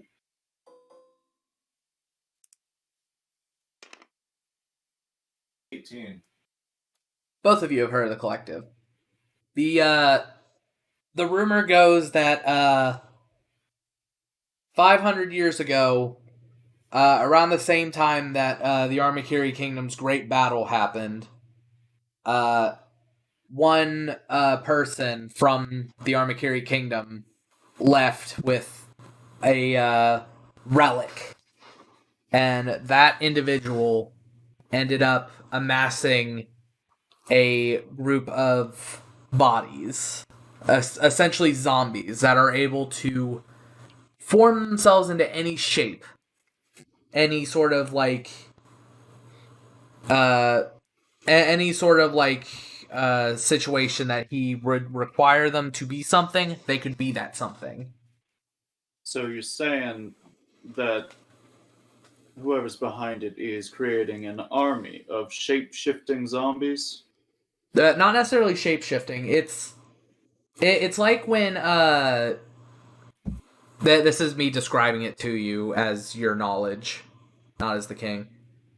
Both of you have heard of the Collective. The rumor goes that 500 years ago, around the same time that the Armakiri Kingdom's great battle happened, one person from the Armakiri Kingdom left with a relic, and that individual ended up amassing a group of bodies, essentially zombies, that are able to form themselves into any shape, any sort of like, any sort of like situation that he would require them to be something, they could be that something. So you're saying that whoever's behind it is creating an army of shape-shifting zombies? Not necessarily shape shifting. It's like when this is me describing it to you as your knowledge, not as the king.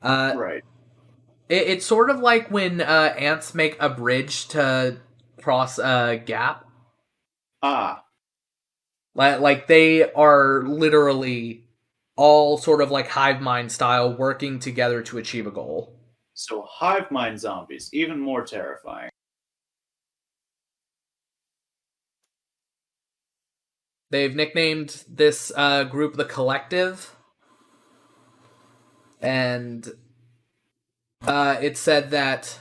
Right. It's sort of like when ants make a bridge to cross a gap. Ah, Like they are literally all sort of like hive mind style, working together to achieve a goal. so hive mind zombies, even more terrifying. They've nicknamed this group the Collective, and it said that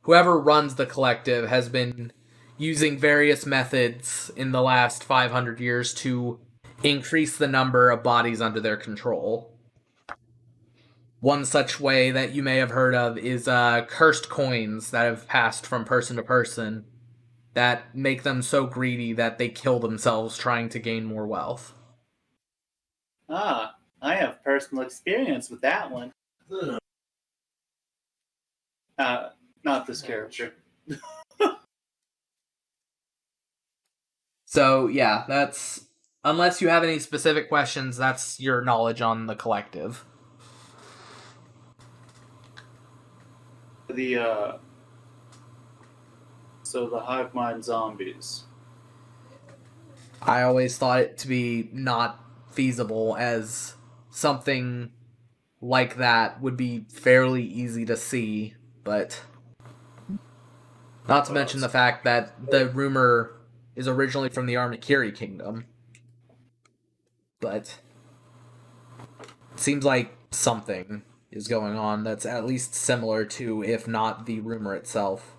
whoever runs the Collective has been using various methods in the last 500 years to increase the number of bodies under their control. One such way that you may have heard of is cursed coins that have passed from person to person that make them so greedy that they kill themselves trying to gain more wealth. Ah, I have personal experience with that one. Not this character. So, yeah, that's... Unless you have any specific questions, that's your knowledge on the Collective. So the hive mind zombies. I always thought it to be not feasible, as something like that would be fairly easy to see, but not to mention the fact that the rumor is originally from the Armakiri Kingdom. But it seems like something is going on that's at least similar to, if not the rumor itself.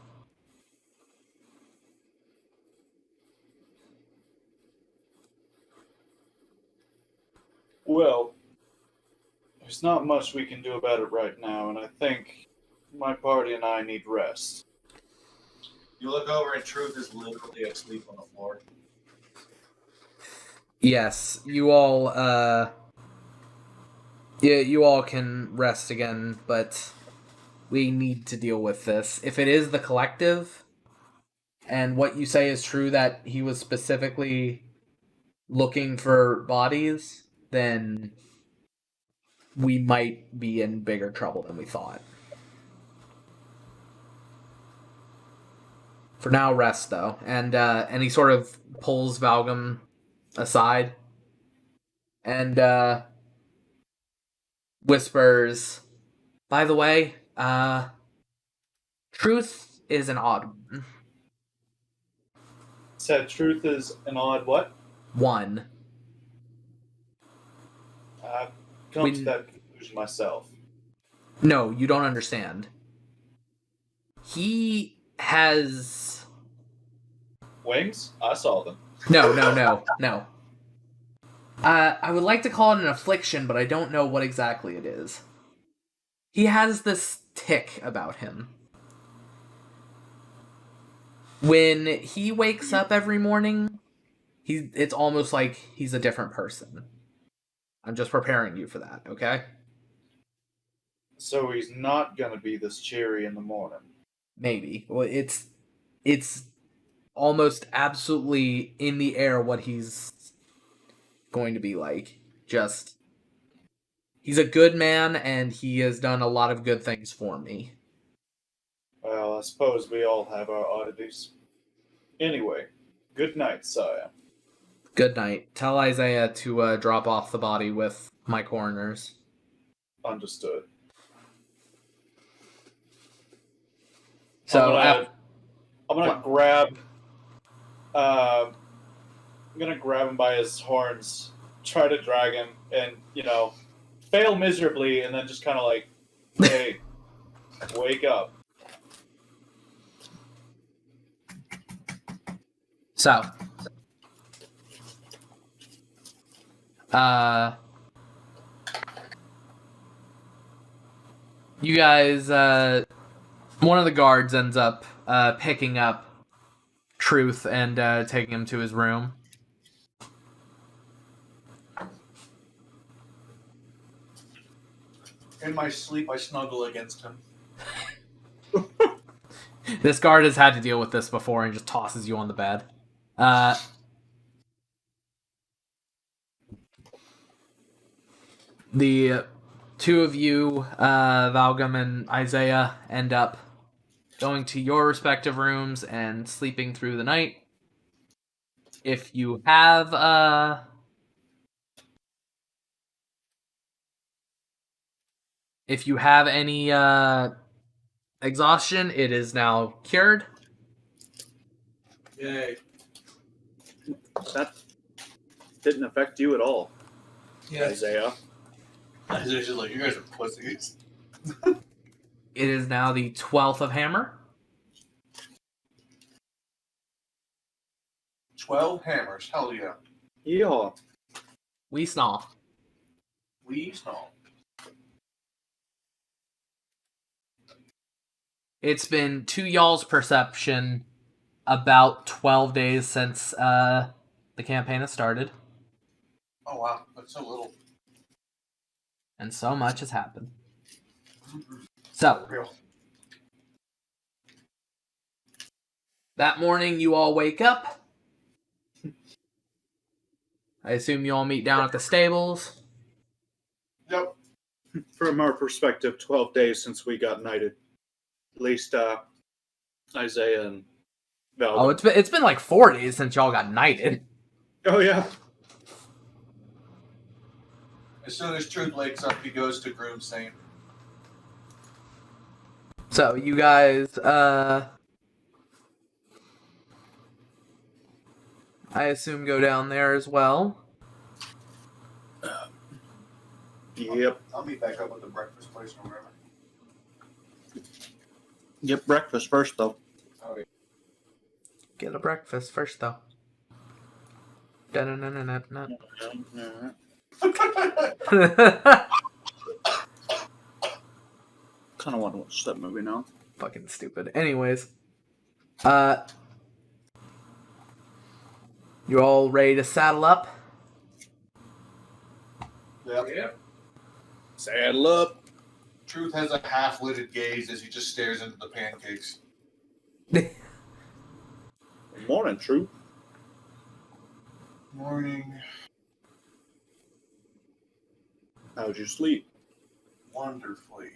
Well, there's not much we can do about it right now, and I think my party and I need rest. You look over and Truth is literally asleep on the floor. Yes, you all, yeah, you all can rest again, but we need to deal with this. If it is the Collective, and what you say is true, that he was specifically looking for bodies, then we might be in bigger trouble than we thought. For now, rest, though. And he sort of pulls Valgum aside and whispers, by the way, Truth is an odd one. Said Truth is an odd what? One. I've come to that conclusion myself. No, you don't understand. He has... Wings? I saw them. No. I would like to call it an affliction, but I don't know what exactly it is. He has this tick about him. When he wakes up every morning, it's almost like he's a different person. I'm just preparing you for that, okay? So he's not gonna be this cheery in the morning. Maybe. Well, it's almost absolutely in the air what he's going to be like. Just, he's a good man, and he has done a lot of good things for me. Well, I suppose we all have our oddities. Anyway, good night, sire. Good night. Tell Isaiah to drop off the body with my coroners. Understood. So I'm gonna grab. I'm gonna grab him by his horns, try to drag him, and fail miserably, and then just kind of like, hey, wake up. So, you guys, one of the guards ends up picking up Truth and taking him to his room. In my sleep, I snuggle against him. This guard has had to deal with this before and just tosses you on the bed. The two of you, Valgum and Isaiah, end up going to your respective rooms and sleeping through the night. If you have any exhaustion, it is now cured. Yay. That didn't affect you at all, Yes. Isaiah. Isaiah's just like, you guys are pussies. It is now the 12th of Hammer. 12 hammers. Hell yeah. Yeah. We snaw. We snarl. It's been, to y'all's perception, about 12 days since the campaign has started. Oh wow, that's so little. And so much has happened. So, Real. that morning you all wake up. I assume you all meet down at the stables. Yep. From our perspective, 12 days since we got knighted. At least Isaiah and Val. Oh, it's been like 4 days since y'all got knighted. Oh, yeah. As soon as Truth wakes up, he goes to groom Saint. So, you guys, I assume go down there as well. Yep. I'll meet back up at the breakfast place or wherever. Yep, breakfast first, though. Oh, yeah. Get a breakfast first, though. Da-na-na-na-na-na. Kind of want to watch that movie now. Fucking stupid. Anyways, you all ready to saddle up? Yep. Yep. Saddle up. Truth has a half-lidded gaze as he just stares into the pancakes. Good morning, True. Morning. How'd you sleep? Wonderfully.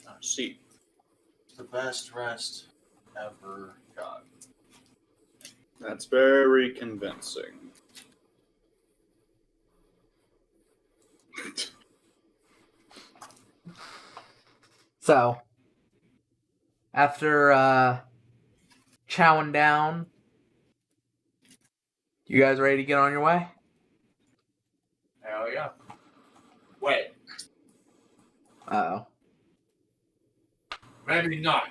I see. The best rest ever got. That's very convincing. So, after chowing down, you guys ready to get on your way? Hell yeah. Wait, Uh-oh. maybe not.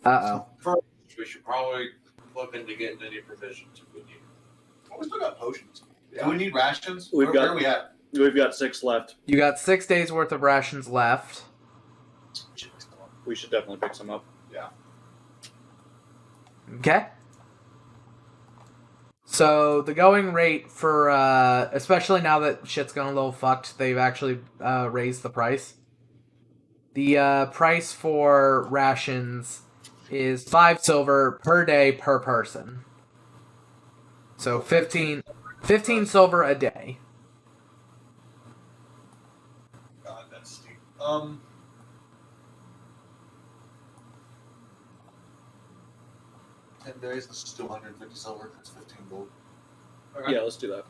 Uh-oh. We should probably look into getting any provisions if we need. Oh, we still got potions. Do we need rations? We've Where got- are we at? We've got 6 left. You got 6 days worth of rations left. We should definitely pick some up. Okay. So the going rate for, especially now that shit's gone a little fucked, they've actually raised the price. The price for rations is 5 silver per day per person. So 15 silver a day. God, that's steep. 10 days, this is 250 silver. That's 15 gold. Yeah, let's do that.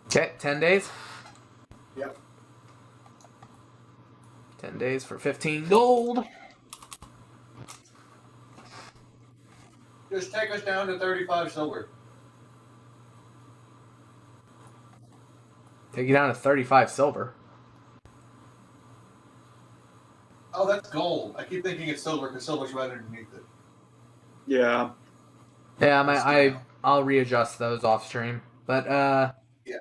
Okay, 10 days? Yep. 10 days for 15 gold. Just take us down to 35 silver. Take you down to 35 silver. Oh, that's gold. I keep thinking it's silver because silver's right underneath it. Yeah. Yeah, I'll readjust those off stream. But Yeah.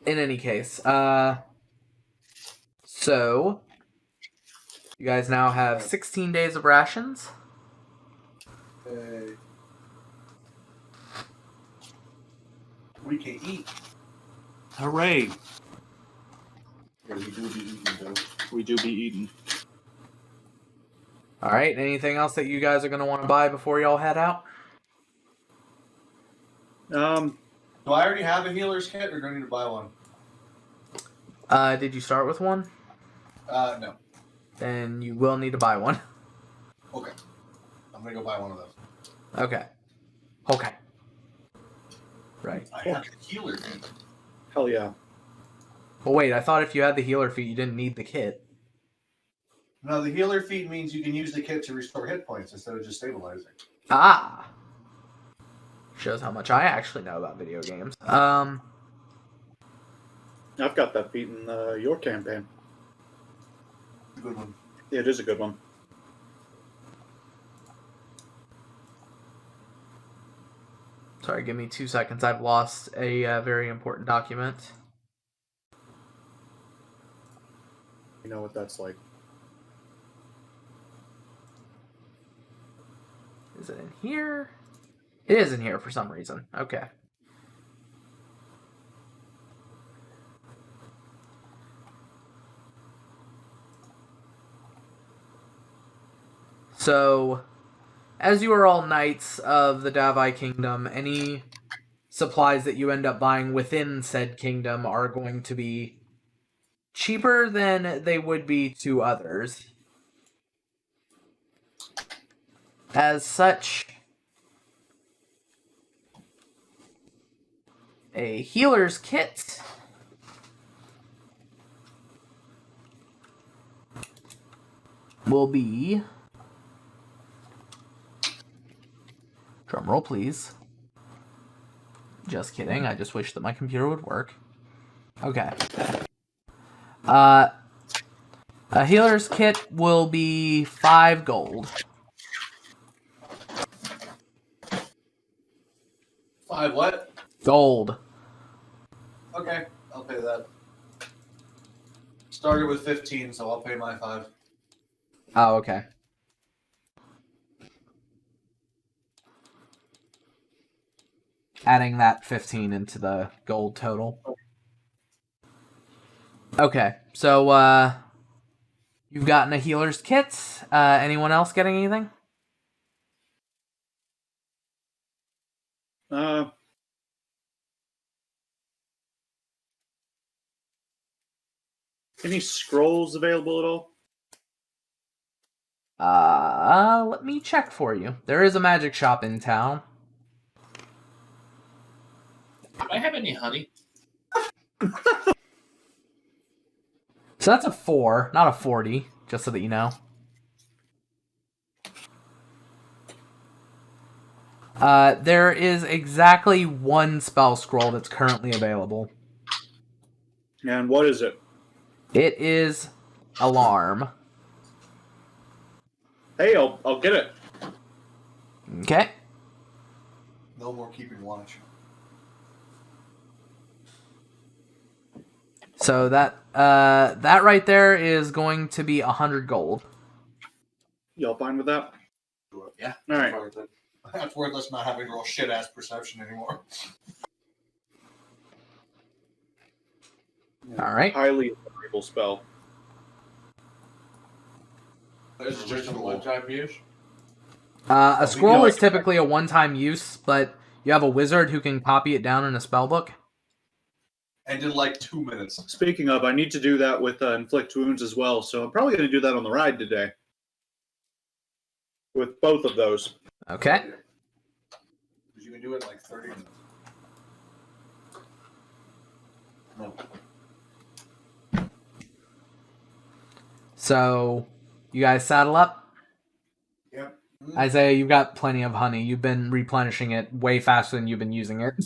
in any case, so you guys now have 16 days of rations. We can eat. Hooray! Yeah, we do be eating, though. We do be eating. All right. Anything else that you guys are gonna want to buy before y'all head out? Do I already have a healer's kit, or do I need to buy one? Did you start with one? No. Then you will need to buy one. Okay. I'm gonna go buy one of those. Okay. Okay. Right. I have the healer kit. Hell yeah. Well, wait. I thought if you had the healer feat, you didn't need the kit. No, the healer feat means you can use the kit to restore hit points instead of just stabilizing. Ah. Shows how much I actually know about video games. I've got that feat in your campaign. Good one. Yeah, it is a good one. Sorry, give me 2 seconds. I've lost a very important document. You know what that's like. Is it in here? It is in here for some reason. Okay. So, as you are all knights of the Davii Kingdom, any supplies that you end up buying within said kingdom are going to be cheaper than they would be to others. As such, a healer's kit will be... Drumroll, please. Just kidding. I just wish that my computer would work. Okay. A healer's kit will be 5 gold. 5 what? Gold. Okay, I'll pay that. Started with 15, so I'll pay my 5. Oh, okay. Adding that 15 into the gold total. Okay, so you've gotten a healer's kit. Anyone else getting anything? Any scrolls available at all? Let me check for you. There is a magic shop in town. Do I have any honey? So that's a 4, not a 40, just so that you know. There is exactly 1 spell scroll that's currently available. And what is it? It is Alarm. Hey, I'll get it. Okay. No more keeping watch. So that right there is going to be 100 gold. Y'all fine with that? Yeah. All right. That's worth us not having real shit ass perception anymore. All right. Highly valuable spell. This is just a one-time use. A scroll is typically a one-time use, but you have a wizard who can copy it down in a spell book. And in like 2 minutes. Speaking of, I need to do that with inflict wounds as well, so I'm probably going to do that on the ride today. With both of those. Okay. Because you can do it in like 30 minutes. No. So, you guys saddle up? Yep. Isaiah, you've got plenty of honey. You've been replenishing it way faster than you've been using it.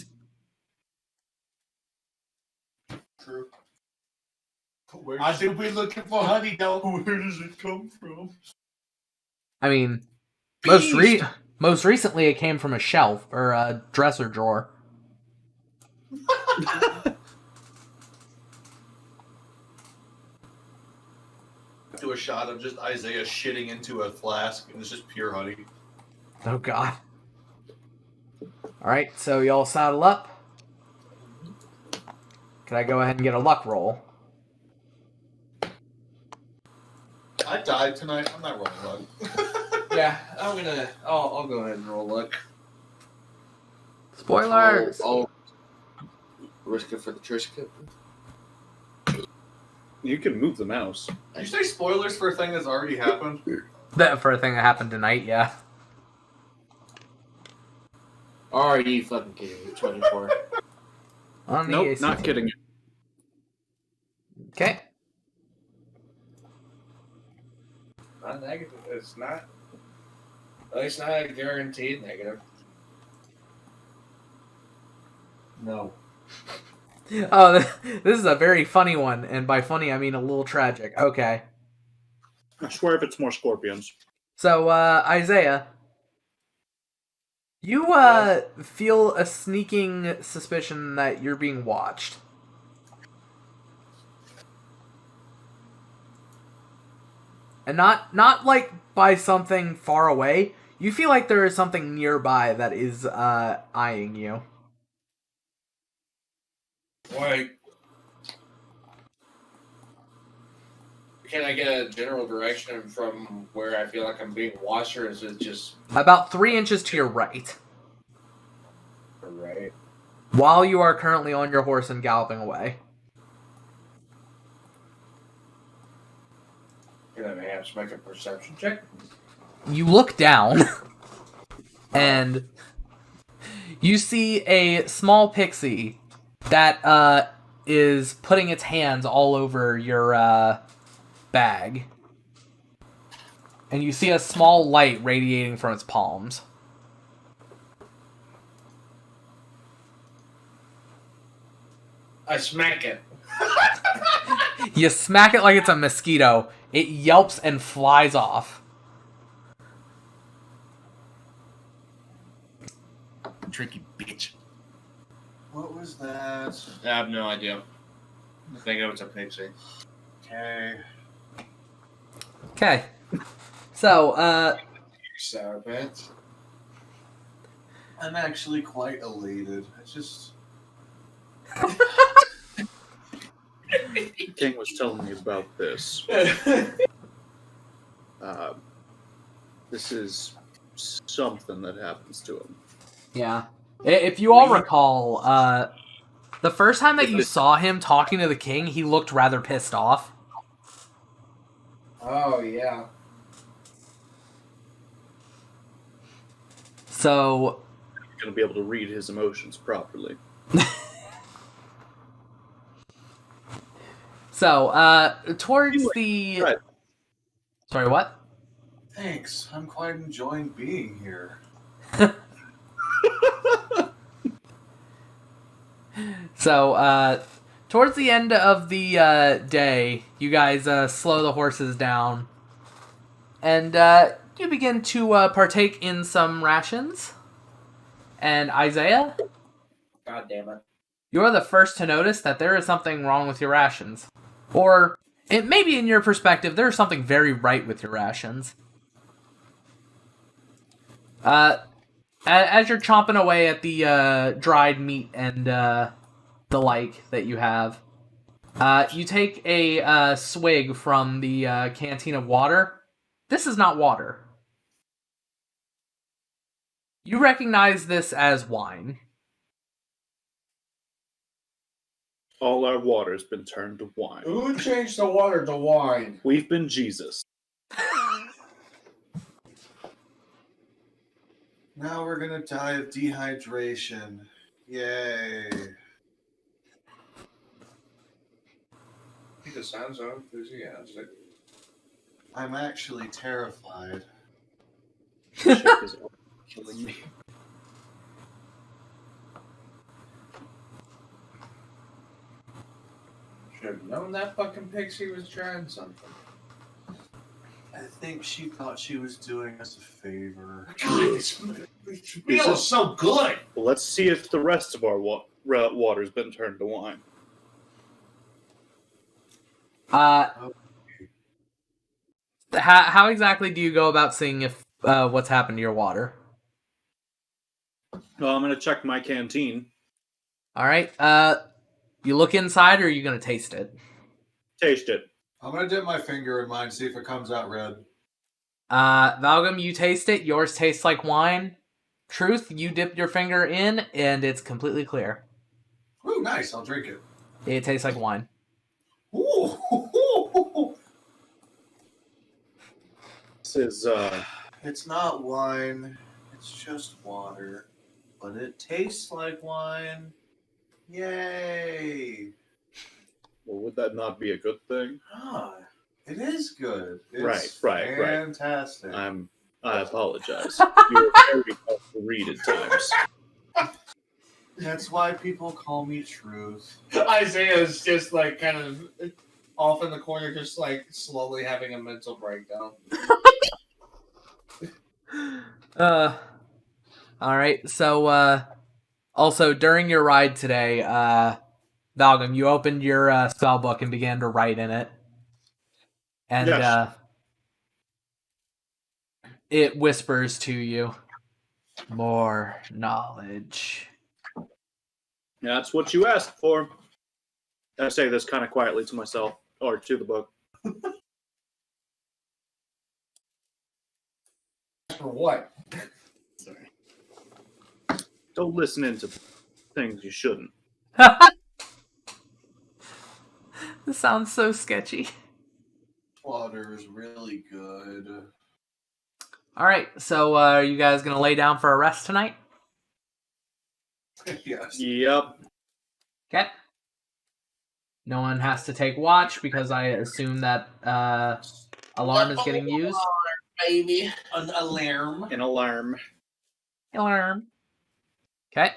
I think we're looking for honey, though. Where does it come from? I mean, Beast! most recently it came from a shelf or a dresser drawer. Do a shot of just Isaiah shitting into a flask, and it's just pure honey. Oh god. Alright, so y'all saddle up. Can I go ahead and get a luck roll? I died tonight. I'm not rolling luck. Yeah, I'll go ahead and roll luck. Spoilers! I'll risk it for the Trisket. You can move the mouse. Did you say spoilers for a thing that's already happened? That for a thing that happened tonight, yeah. Are you fucking kidding me? 24. On the Nope, ACT. not kidding you. Okay. Not negative. It's not. At least not a guaranteed negative. No. Oh, this is a very funny one, and by funny I mean a little tragic. Okay. I swear if it's more scorpions. So, Isaiah, you feel a sneaking suspicion that you're being watched. And not like by something far away. You feel like there is something nearby that is eyeing you. Like, can I get a general direction from where I feel like I'm being watched, or is it just About 3 inches to your right, right? while you are currently on your horse and galloping away. Can I perhaps make a perception check? You look down, and you see a small pixie that is putting its hands all over your bag. And you see a small light radiating from its palms. I smack it. You smack it like it's a mosquito. It yelps and flies off. Tricky bitch. What was that? I have no idea. I think it was a pixie. Okay. Okay. So, Sour pants. I'm actually quite elated. It's just. King was telling me about this. This is something that happens to him. yeah. If you all recall, the first time that you saw him talking to the king, he looked rather pissed off. Oh, yeah. So, You're going to be able to read his emotions properly. towards the... Right. Sorry, what? Thanks. I'm quite enjoying being here. So, towards the end of the day, you guys slow the horses down. And you begin to partake in some rations. And Isaiah, God damn it. you're the first to notice that there is something wrong with your rations. Or, it may be in your perspective, there's something very right with your rations. As you're chomping away at the dried meat and the like that you have, you take a swig from the canteen of water. This is not water. You recognize this as wine. All our water's been turned to wine. Who changed the water to wine? We've been Jesus. Now we're gonna die of dehydration. Yay. He just sounds so enthusiastic. I'm actually terrified. Check is killing me. Should have known that fucking pixie was trying something. I think she thought she was doing us a favor. God, it feels so good. Well, let's see if the rest of our water's been turned to wine. How exactly do you go about seeing if what's happened to your water? Well, I'm gonna check my canteen. All right. You look inside, or are you gonna taste it? Taste it. I'm gonna dip my finger in mine, see if it comes out red. Valgum, you taste it. Yours tastes like wine. Truth, you dip your finger in, and it's completely clear. Ooh, nice. I'll drink it. It tastes like wine. Ooh. This is It's not wine. It's just water. But it tastes like wine. Yay. well, would that not be a good thing? Ah, it is good. It's Right. fantastic. I apologize. You were very tough to read at times. That's why people call me Truth. Isaiah's just like kind of off in the corner, just like slowly having a mental breakdown. All right. So, also during your ride today, Valgum, you opened your spell book and began to write in it, and Yes. It whispers to you, "More knowledge." That's what you asked for. I say this kind of quietly to myself, or to the book. For what? Sorry. Don't listen into things you shouldn't. This sounds so sketchy. Water is really good. All right. So, are you guys gonna lay down for a rest tonight? Yes. Yep. Okay. No one has to take watch because I assume that alarm is getting used. Baby, an alarm. An alarm. Alarm. Okay.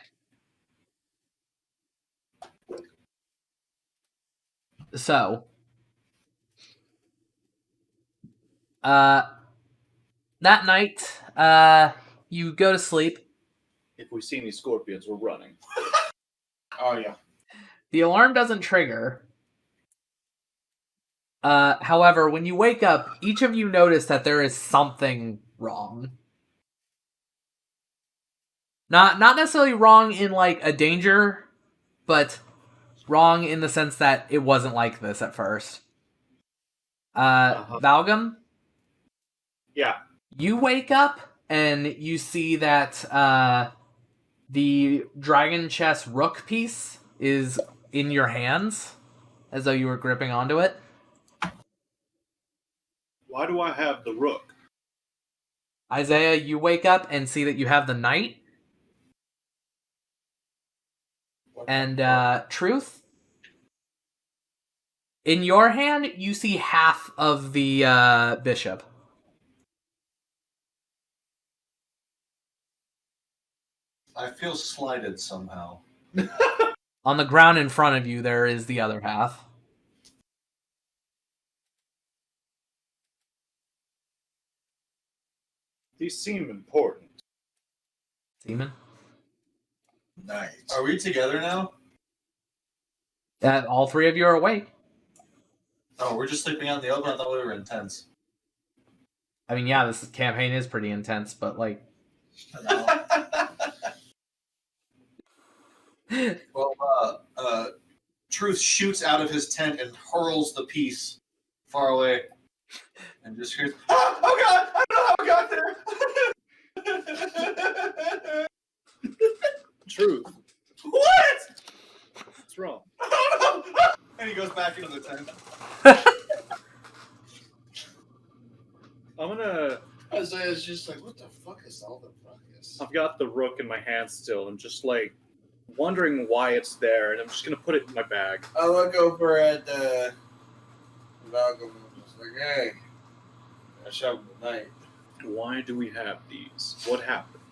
So, that night, you go to sleep. If we see any scorpions, we're running. Oh yeah. The alarm doesn't trigger. However, when you wake up, each of you notice that there is something wrong. Not necessarily wrong in like a danger, but wrong in the sense that it wasn't like this at first. Valgum, Yeah. you wake up and you see that the dragon chest rook piece is in your hands, as though you were gripping onto it. Why do I have the rook? Isaiah, you wake up and see that you have the knight. And Truth, in your hand, you see half of the bishop. I feel slighted somehow. On the ground in front of you, there is the other half. These seem important. Demon? Nice. Are we together now? All three of you are awake. Oh, we're just sleeping out in the open. I thought we were intense. I mean, yeah, this campaign is pretty intense, but like... Well, Truth shoots out of his tent and hurls the piece far away. And just screams, oh god! I don't know how I got there! Truth. What? What's wrong? Oh no! And he goes back into the tent. I'm gonna... Isaiah's just like, what the fuck is all the ruckus? I've got the rook in my hand still. I'm just like wondering why it's there, and I'm just gonna put it in my bag. I look over at Malcolm and just like, hey, I showed him the night. Why do we have these? What happened?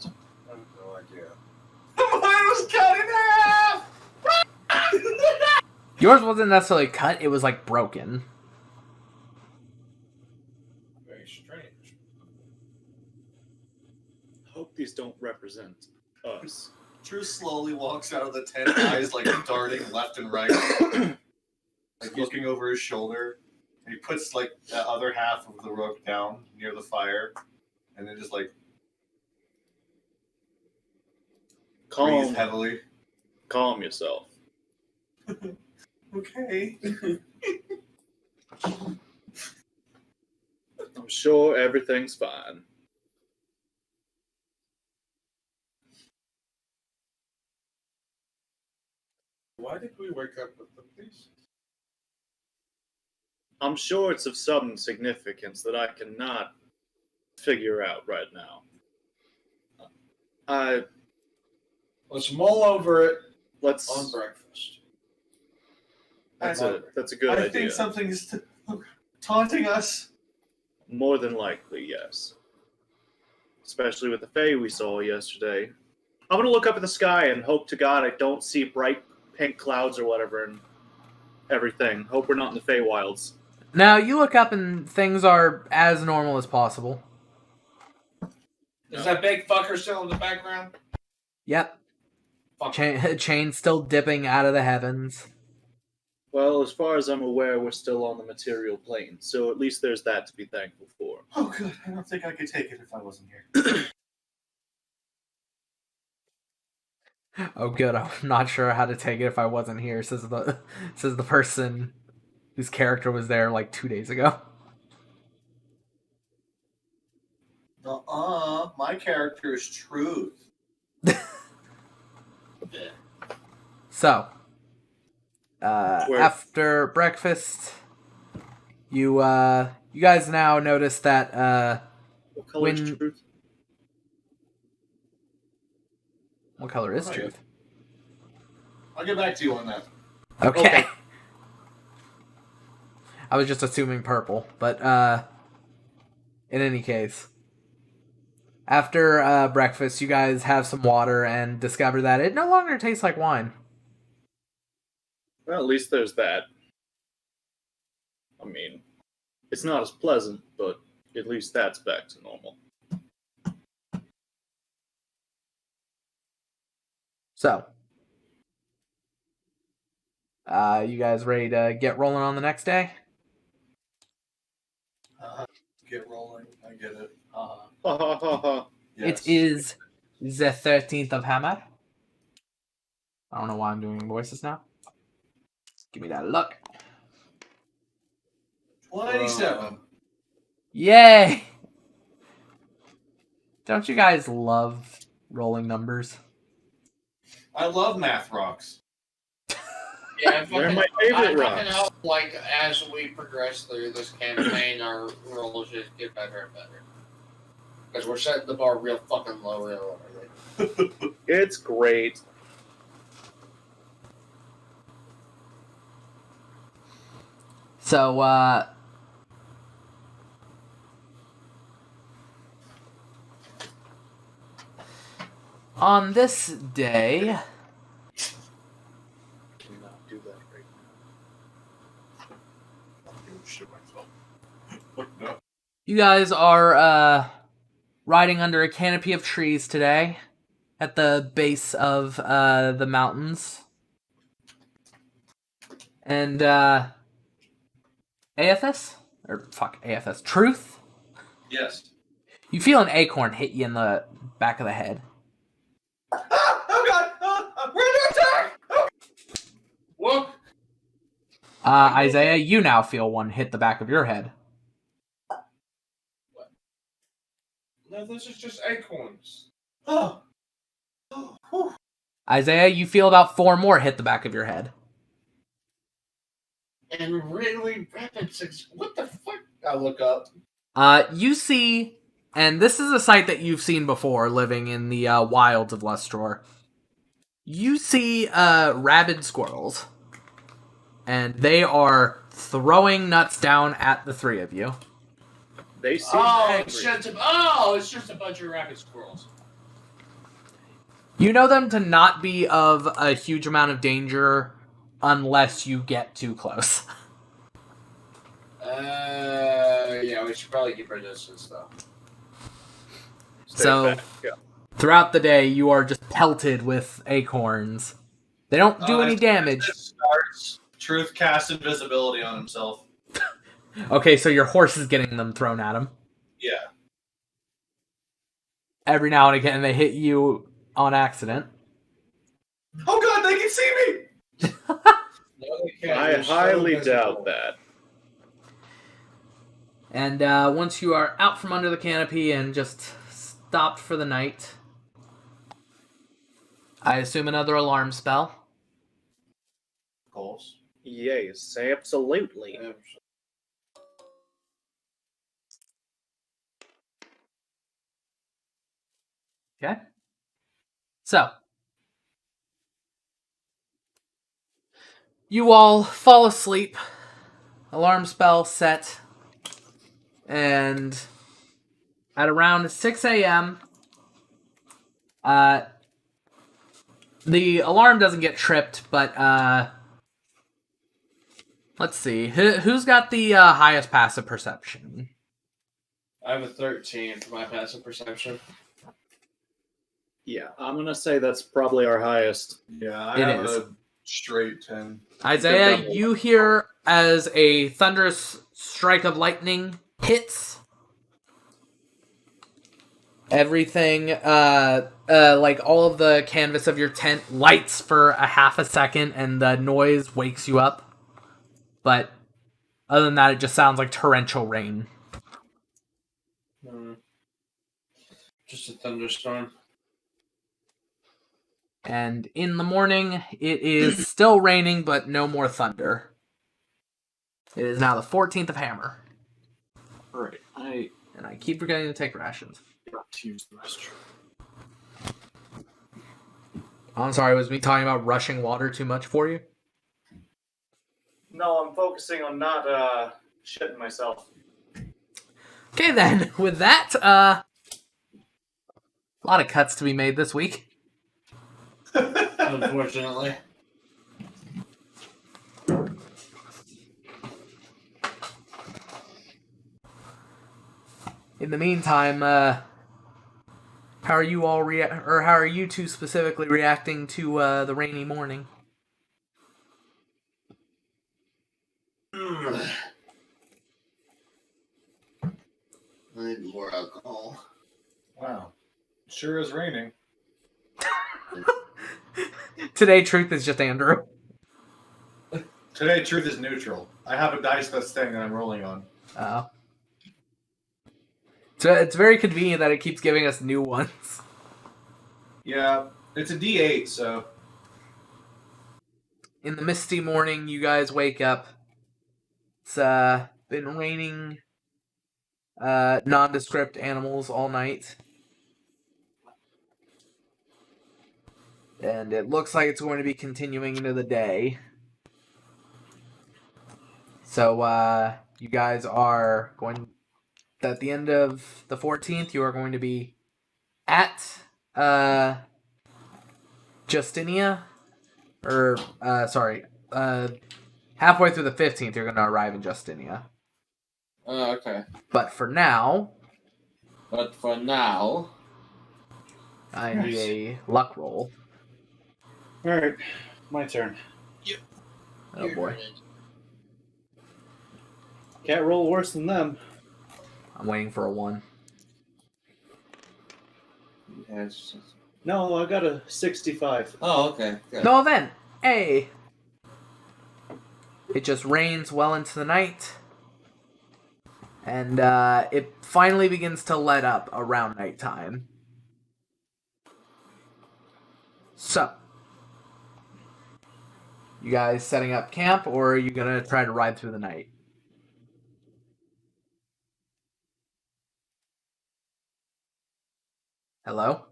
I have no idea. Mine was cut in half! Yours wasn't necessarily cut, it was like broken. Very strange. Hope these don't represent us. Drew slowly walks out of the tent, eyes like darting left and right, like looking over his shoulder. And he puts like the other half of the rope down near the fire, and then just like breathes heavily. Calm yourself. Okay. I'm sure everything's fine. Why did we wake up with the police? I'm sure it's of some significance that I cannot figure out right now. Let's mull over it Let's. on breakfast. That's a good I idea. think something's taunting us. More than likely, yes. Especially with the Fae we saw yesterday. I'm gonna look up at the sky and hope to God I don't see bright pink clouds or whatever and everything. Hope we're not in the Feywilds. Now, you look up and things are as normal as possible. Is that big fucker still in the background? Yep. Fuck. Chain still dipping out of the heavens. Well, as far as I'm aware, we're still on the material plane, so at least there's that to be thankful for. Oh, good. I don't think I could take it if I wasn't here. Oh, good. I'm not sure how to take it if I wasn't here. Says the person whose character was there like 2 days ago. My character is Truth. So, after breakfast, you guys now notice that What color is when- Truth? what color is Oh, yeah. Truth? I'll get back to you on that. Okay. Okay. I was just assuming purple, but in any case, after breakfast, you guys have some water and discover that it no longer tastes like wine. Well, at least there's that. I mean, it's not as pleasant, but at least that's back to normal. So, you guys ready to get rolling on the next day? Get rolling. I get it. Ha ha ha ha. Yes. It is the 13th of Hammer. I don't know why I'm doing voices now. Give me that look. 27. Yay! Don't you guys love rolling numbers? I love math rocks. Yeah, They're my favorite I fucking rocks. hope, like, as we progress through this campaign, our rolls just get better and better. Because we're setting the bar real fucking low, real early. It's great. So, on this day, Cannot do that right Shit myself. No. you guys are riding under a canopy of trees today at the base of the mountains. And AFS? Truth? Yes. You feel an acorn hit you in the back of the head. Oh god! We're under attack! Whoop! Isaiah, you now feel one hit the back of your head. No, this is just acorns. Oh. Whew. Isaiah, you feel about 4 more hit the back of your head. And really rapid six. What the fuck? I look up. You see, and this is a sight that you've seen before living in the wilds of Lestror. You see rabid squirrels, and they are throwing nuts down at the 3 of you. They seem It's angry. just a bunch of rabbit squirrels. You know them to not be of a huge amount of danger unless you get too close. Yeah, we should probably keep our distance though. Stay So- back. Yeah. Throughout the day, you are just pelted with acorns. They don't do any damage. Starts. Truth casts invisibility on himself. Okay, so your horse is getting them thrown at him. Yeah. Every now and again, they hit you on accident. Oh god, they can see me! No, they can't. I They're so highly invisible. doubt that. And once you are out from under the canopy and just stopped for the night, I assume another alarm spell. Of course. Yes, absolutely. Okay. So, you all fall asleep. Alarm spell set. And at around 6 a.m., the alarm doesn't get tripped, but let's see. Who's got the highest passive perception? I have a 13 for my passive perception. Yeah, I'm gonna say that's probably our highest. Yeah, I It have is. a straight 10. Isaiah, double. you hear as a thunderous strike of lightning hits. Everything, like all of the canvas of your tent lights for a half a second and the noise wakes you up. But other than that, it just sounds like torrential rain. Just a thunderstorm. And in the morning, it is still raining, but no more thunder. It is now the 14th of Hammer. Right. I And I keep forgetting to take rations. got to use the restroom. I'm sorry, was me talking about rushing water too much for you? No, I'm focusing on not shitting myself. Okay then, with that, a lot of cuts to be made this week. Unfortunately. In the meantime, how are you all how are you two specifically reacting to the rainy morning? I need more alcohol. Wow. Sure is raining. Today, truth is just Andrew. Today, truth is neutral. I have a dice that's thing that I'm rolling on. So it's very convenient that it keeps giving us new ones. Yeah, it's a D8, so. In the misty morning, you guys wake up. It's been raining nondescript animals all night. And it looks like it's going to be continuing into the day. So, you guys are going... At the end of the 14th, you are going to be at Justinia. Or, halfway through the 15th, you're going to arrive in Justinia. Oh, okay. But for now, But for now, I need a luck roll. Alright, my turn. Oh boy. Can't roll worse than them. I'm waiting for a 1. yeah, it's just... No, I got a 65. Oh, okay. Good. No event! Hey! It just rains well into the night. And it finally begins to let up around nighttime. So, you guys setting up camp, or are you gonna try to ride through the night? Hello?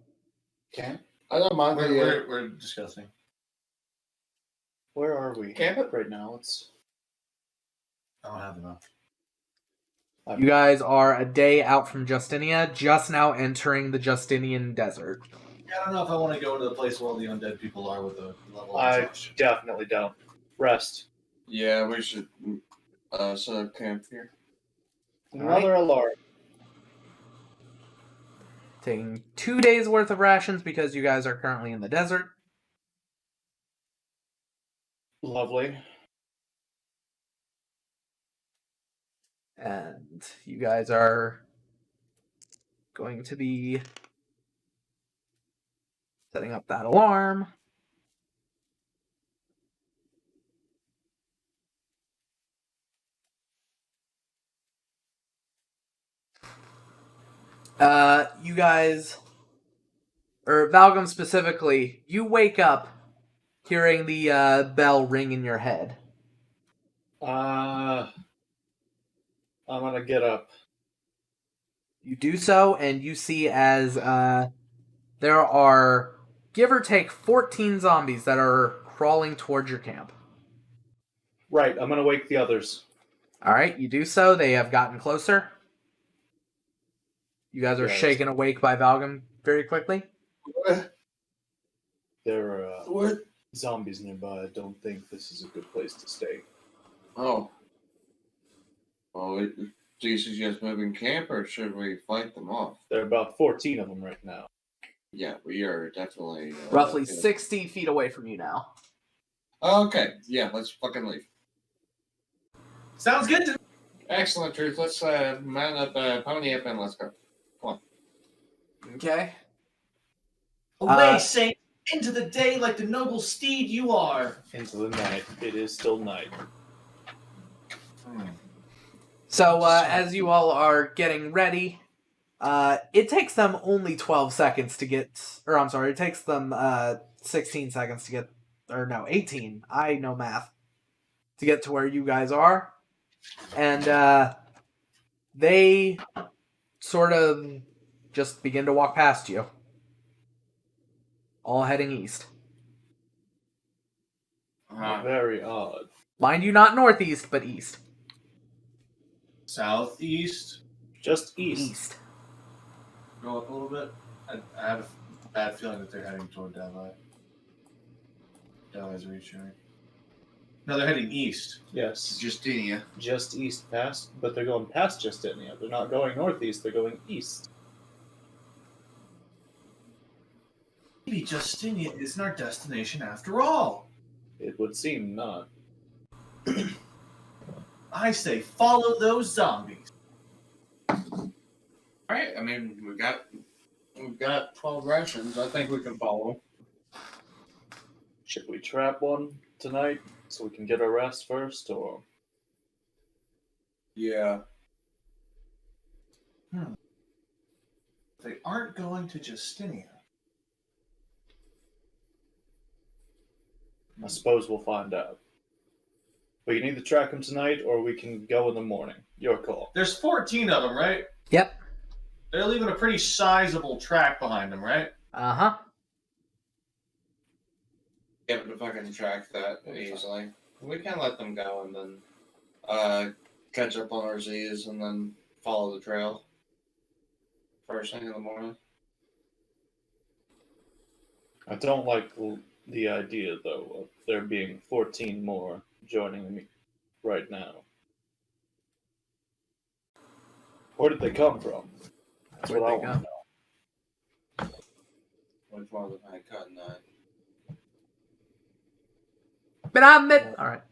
Camp? I don't mind the We're discussing. Where are we? Gambit? Right now, it's... I don't have enough. You guys are a day out from Justinia, just now entering the Justinian desert. I don't know if I want to go to the place where all the undead people are with the level. I definitely don't. Rest. Yeah, we should set up camp here. Another alarm. Taking 2 days worth of rations because you guys are currently in the desert. Lovely. And you guys are going to be setting up that alarm. You guys, or Valgum specifically, you wake up hearing the bell ring in your head. I'm gonna get up. You do so, and you see as there are, give or take, 14 zombies that are crawling towards your camp. Right, I'm gonna wake the others. Alright, you do so. They have gotten closer. You guys are Yes. shaken awake by Valgum very quickly. There are What? zombies nearby. I don't think this is a good place to stay. Oh. Well, do you suggest moving camp, or should we fight them off? There are about 14 of them right now. Yeah, we are definitely... Roughly yeah. 60 feet away from you now. Okay, yeah, let's fucking leave. Sounds good to me. Excellent, Truth. Let's mount up, pony up, and let's go. Okay. Away, Saint, into the day like the noble steed you are. Into the night. It is still night. So, as you all are getting ready, it takes them only 12 seconds to get... Or, I'm sorry, it takes them 16 seconds to get... Or, no, 18. I know math. To get to where you guys are. And they sort of just begin to walk past you. All heading east. Very odd. Mind you, not northeast, but east. Southeast. Just east. East. Go up a little bit. I have a bad feeling that they're heading toward davii. Davi's reaching. No, they're heading east. Yes. Justinia. Just east past, but they're going past Justinia. They're not going northeast, they're going east. Maybe Justinia isn't our destination after all. It would seem not. I say follow those zombies. Alright, I mean, we've got 12 rations. I think we can follow. Should we trap one tonight so we can get a rest first, or? Yeah. They aren't going to Justinia. I suppose we'll find out. We can either track them tonight, or we can go in the morning. Your call. There's 14 of them, right? Yep. They're leaving a pretty sizable track behind them, right? Uh-huh. Yeah, but if I can track that easily, we can let them go and then catch up on our Z's and then follow the trail first thing in the morning. I don't like the idea, though, of there being 14 more joining me right now. Where did they come from? That's Where'd what I they want to know. Which one of them had cut nine? But I'm it. All right.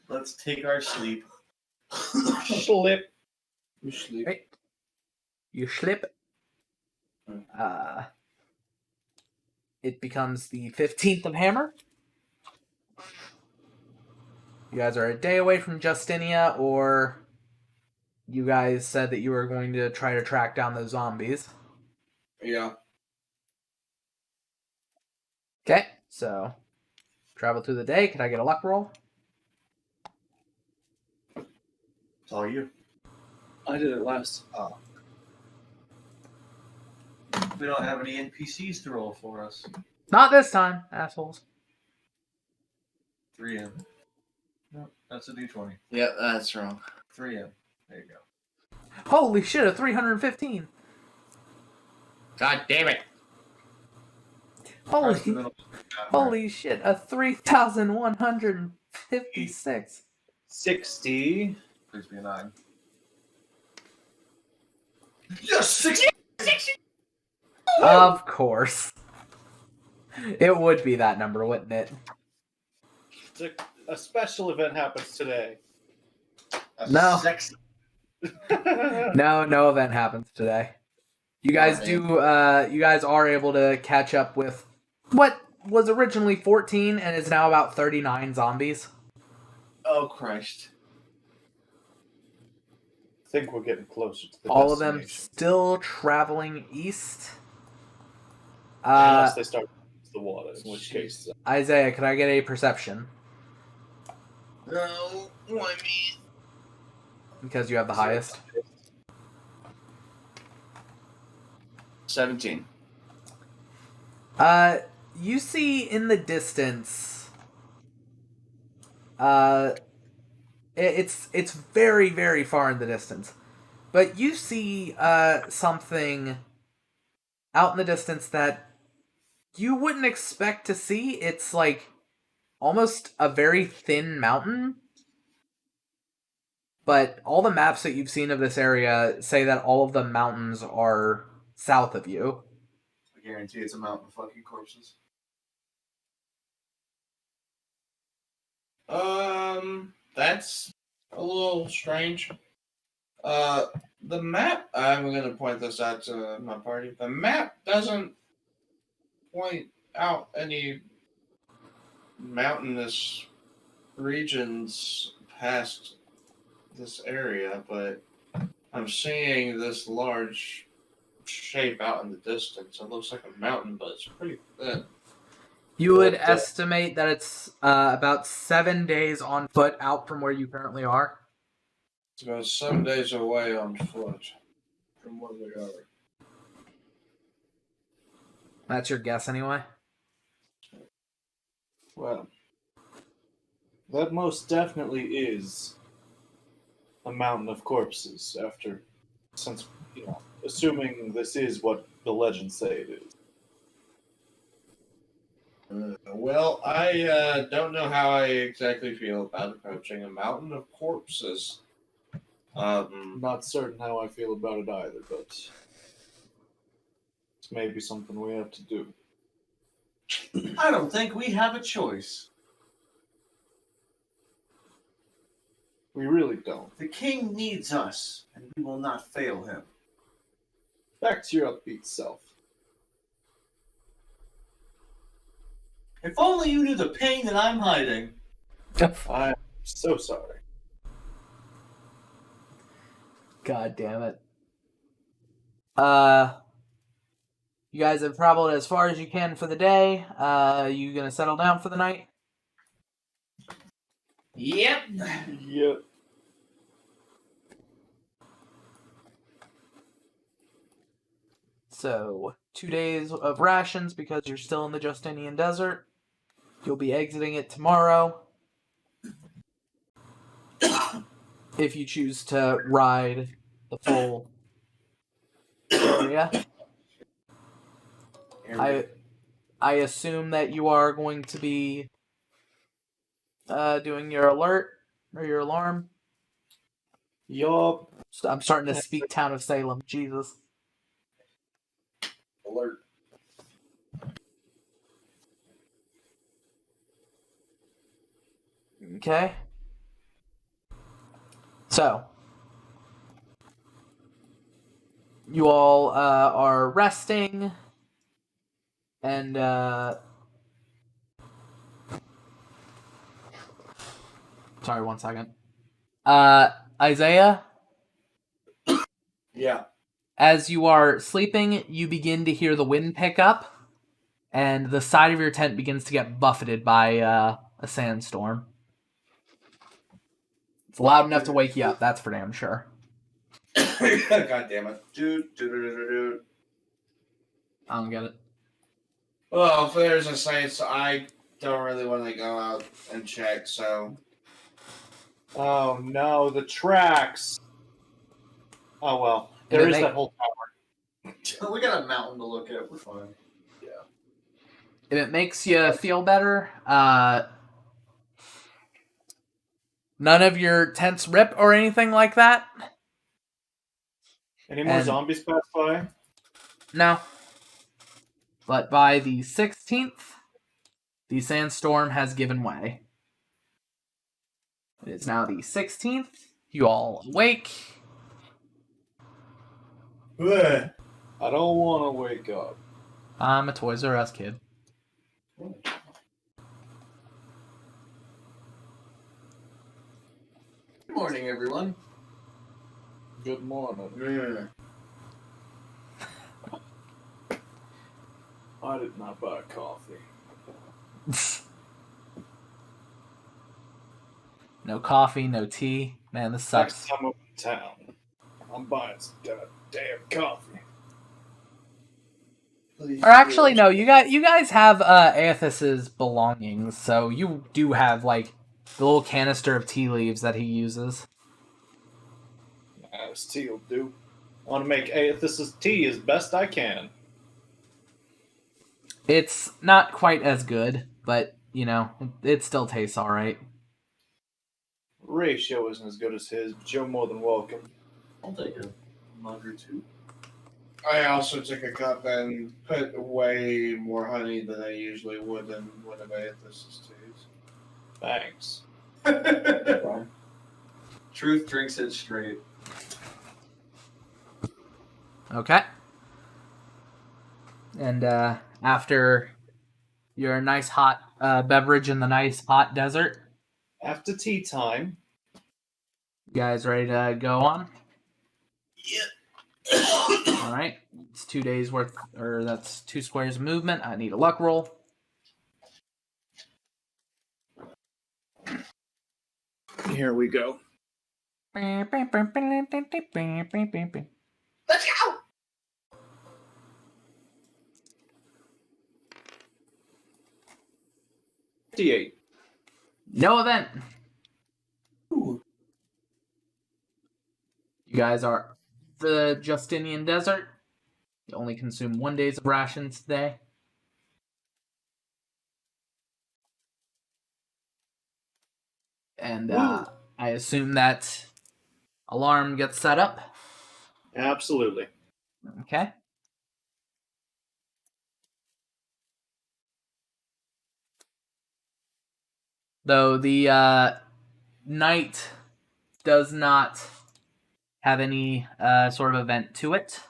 Let's take our sleep. Slip. You sleep. Right. You slip. It becomes the 15th of Hammer. You guys are a day away from Justinia, or you guys said that you were going to try to track down those zombies. Yeah. Okay, so travel through the day. Can I get a luck roll? It's all you. I did it last. Oh. We don't have any NPCs to roll for us. Not this time, assholes. 3M. No, that's a D20. Yeah, that's wrong. 3M. There you go. Holy shit, a 315. God damn it! Press the Holy, middle button. holy shit! A 3,156. 60. Please be a 9. Yes, 60. Of course. It would be that number, wouldn't it? A special event happens today. No. Sexy. No event happens today. You guys you guys are able to catch up with what was originally 14 and is now about 39 zombies. Oh Christ! I think we're getting closer to the All of them destination. still traveling east. Unless they start the water, in which case. Isaiah, can I get a perception? No, why me? Because you have the highest. 17. You see in the distance, it's very, very far in the distance, but you see something out in the distance that you wouldn't expect to see. It's like almost a very thin mountain, but all the maps that you've seen of this area say that all of the mountains are south of you. I guarantee it's a mountain of fucking corpses. That's a little strange. The map, I'm going to point this out to my party. The map doesn't point out any mountainous regions past this area, but I'm seeing this large shape out in the distance. It looks like a mountain, but it's pretty thin. You would estimate that it's about 7 days on foot out from where you currently are. It's about 7 days away on foot from where we are. That's your guess anyway? Well, that most definitely is a mountain of corpses. Since assuming this is what the legends say it is. Well, I don't know how I exactly feel about approaching a mountain of corpses. I'm not certain how I feel about it either, but it's maybe something we have to do. I don't think we have a choice. We really don't. The king needs us, and we will not fail him. Back to your upbeat self. If only you knew the pain that I'm hiding. I'm so sorry. God damn it. You guys have traveled as far as you can for the day. You gonna settle down for the night? Yep. Yep. So, 2 days of rations because you're still in the Justinian Desert. You'll be exiting it tomorrow. If you choose to ride the full area. I assume that you are going to be doing your alert or your alarm. Yup. I'm starting to speak Town of Salem. Jesus. Alert. Okay. So, you all are resting, and sorry, 1 second. Isaiah, Yeah. as you are sleeping, you begin to hear the wind pick up, and the side of your tent begins to get buffeted by a sandstorm. It's loud enough to wake you up, that's for damn sure. God damn it. Dude. I don't get it. Well, if there's a Saints, I don't really want to go out and check, so. Oh no, the tracks. Oh well. There is that whole tower. We got a mountain to look at. We're fine. If it makes you feel better, none of your tents rip or anything like that? Any more And- zombies pass by? No. But by the 16th, the sandstorm has given way. It is now the 16th. You all awake. I don't want to wake up. I'm a Toys R Us kid. Good morning, everyone. Good morning. Yeah. I did not buy coffee. No coffee, no tea. Man, this Next sucks. time I'm in town, I'm buying some goddamn coffee. Or actually, no. You guys have Aethys's belongings, so you do have like the little canister of tea leaves that he uses. This tea will do. I want to make Aethys's tea as best I can. It's not quite as good, but you know, it still tastes all right. Ratio isn't as good as his, but you're more than welcome. I'll take a mug or two. I also took a cup and put way more honey than I usually would in one of Aethys's teas. Thanks. Truth drinks it straight. Okay. And after your nice hot beverage in the nice hot desert, After tea time, you guys ready to go on? Yeah. All right. It's 2 days worth, or that's 2 squares of movement. I need a luck roll. here we go. Let's go. 58. No event. Ooh. You guys are the Justinian Desert. You only consume 1 day's of rations today. And I assume that alarm gets set up. Absolutely. Okay. Though the night does not have any sort of event to it.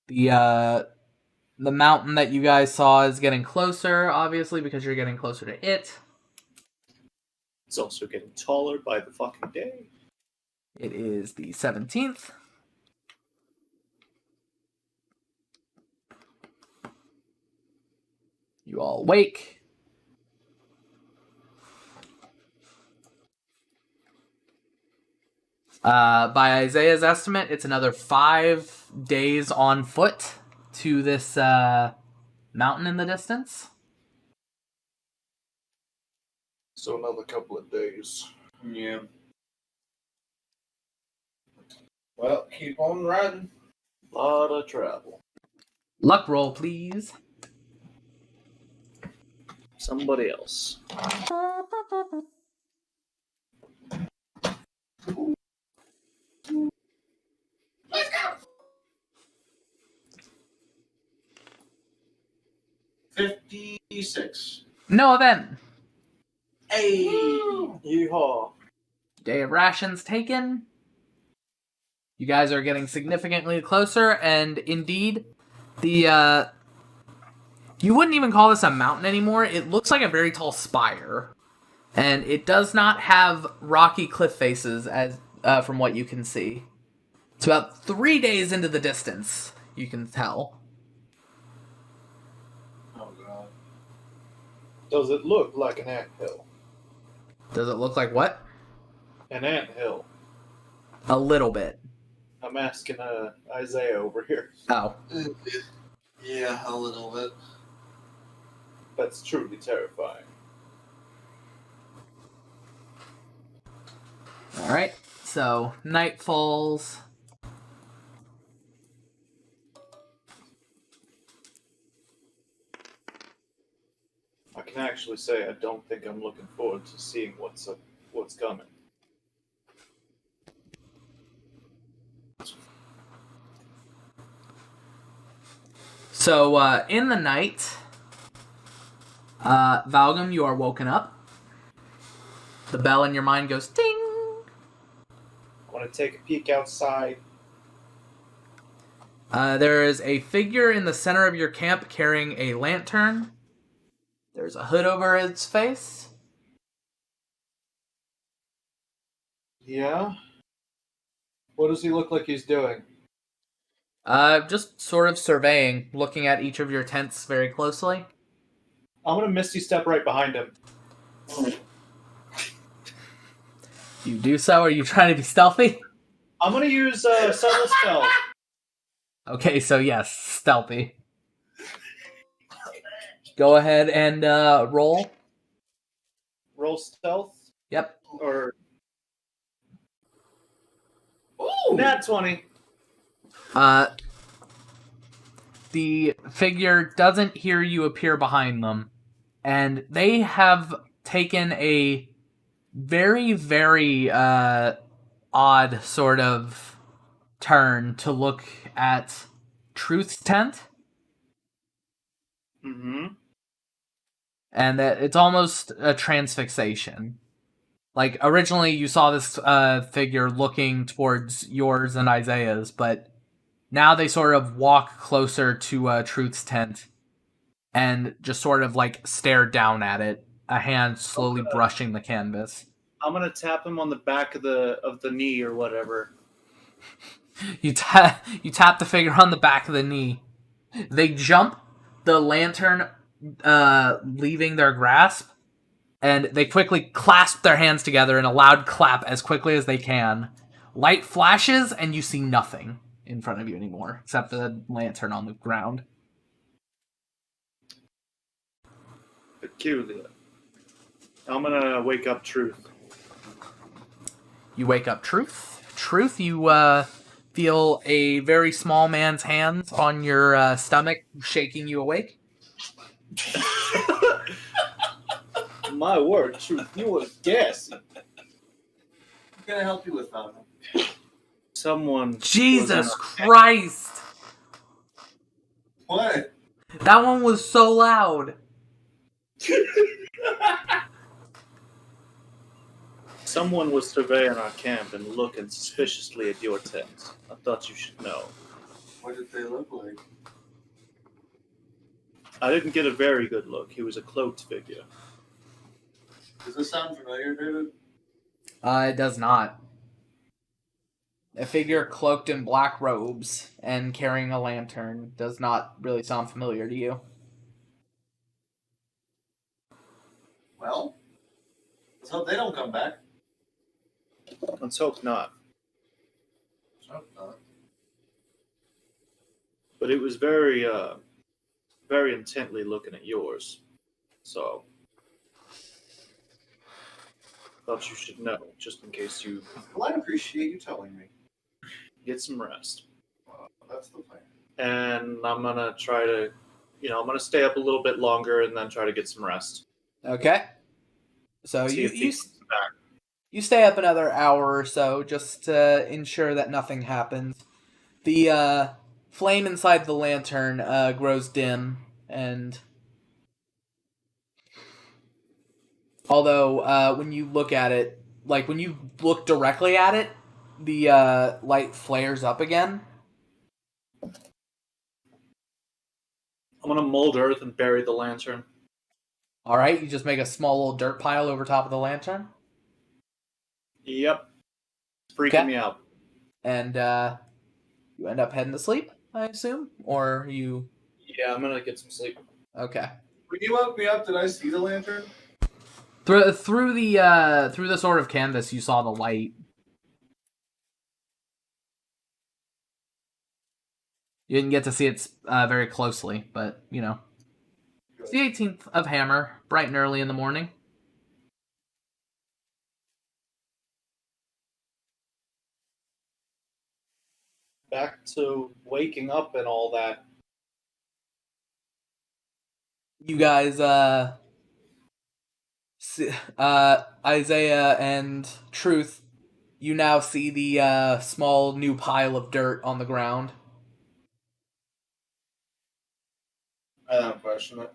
The mountain that you guys saw is getting closer, obviously, because you're getting closer to it. It's also getting taller by the fucking day. It is the 17th. You all wake. By Isaiah's estimate, it's another 5 days on foot to this mountain in the distance. So another couple of days. Yeah. Well, keep on riding. Lot of travel. Luck roll, please. Somebody else. Let's go. 56. No event. Hey. Yeehaw. Day of rations taken. You guys are getting significantly closer, and indeed, the you wouldn't even call this a mountain anymore. It looks like a very tall spire, and it does not have rocky cliff faces as from what you can see. It's about 3 days into the distance. You can tell. Oh god. Does it look like an anthill? Does it look like what? An anthill. A little bit. I'm asking Isaiah over here. Oh. Yeah, a little bit. That's truly terrifying. All right. So night falls. can actually say I don't think I'm looking forward to seeing what's coming. So, in the night, Valgum, you are woken up. The bell in your mind goes ding. I want to take a peek outside. There is a figure in the center of your camp carrying a lantern. There's a hood over its face. Yeah? What does he look like he's doing? Just sort of surveying, looking at each of your tents very closely. I'm going to Misty Step right behind him. You do so? Are you trying to be stealthy? I'm going to use Subtle Spell. Okay, so yes, stealthy. Go ahead and roll. Roll stealth? Yep. Or... Ooh! Nat 20. The figure doesn't hear you appear behind them, and they have taken a very, very odd sort of turn to look at Truth's tent, Mm-hmm. and that it's almost a transfixation. Like, originally you saw this figure looking towards yours and Isaiah's, but now they sort of walk closer to Truth's tent and just sort of like stare down at it, a hand slowly brushing the canvas. I'm going to tap him on the back of the knee or whatever. You tap the figure on the back of the knee. They jump, the lantern leaving their grasp, and they quickly clasp their hands together in a loud clap as quickly as they can. Light flashes, and you see nothing in front of you anymore, except the lantern on the ground. Peculiar. I'm going to wake up Truth. You wake up Truth. Truth, you feel a very small man's hands on your stomach shaking you awake. My word, Truth, you were gassy. What can I help you with, Falcon? Someone... Jesus Christ! What? That one was so loud. Someone was surveying our camp and looking suspiciously at your tent. I thought you should know. What did they look like? I didn't get a very good look. He was a cloaked figure. Does this sound familiar, David? It does not. A figure cloaked in black robes and carrying a lantern does not really sound familiar to you. Well, let's hope they don't come back. Let's hope not. Let's hope not. But it was very, very intently looking at yours. So, thought you should know, just in case you Well, I appreciate you telling me. get some rest. Well, that's the plan. And I'm gonna try to, I'm gonna stay up a little bit longer and then try to get some rest. Okay. So See if he you comes back. you stay up another hour or so just to ensure that nothing happens. The flame inside the lantern grows dim, and although when you look at it, like when you look directly at it, the light flares up again. I'm gonna mold earth and bury the lantern. All right, you just make a small little dirt pile over top of the lantern, Yep. It's freaking Okay. me out. and you end up heading to sleep, I assume, or you? Yeah, I'm gonna get some sleep. Okay. When you woke me up, did I see the lantern? Through the sort of canvas, you saw the light. You didn't get to see it very closely, but you know. It's the 18th of Hammer, bright and early in the morning. Back to waking up and all that. You guys Isaiah and Truth, you now see the small new pile of dirt on the ground. I don't question it.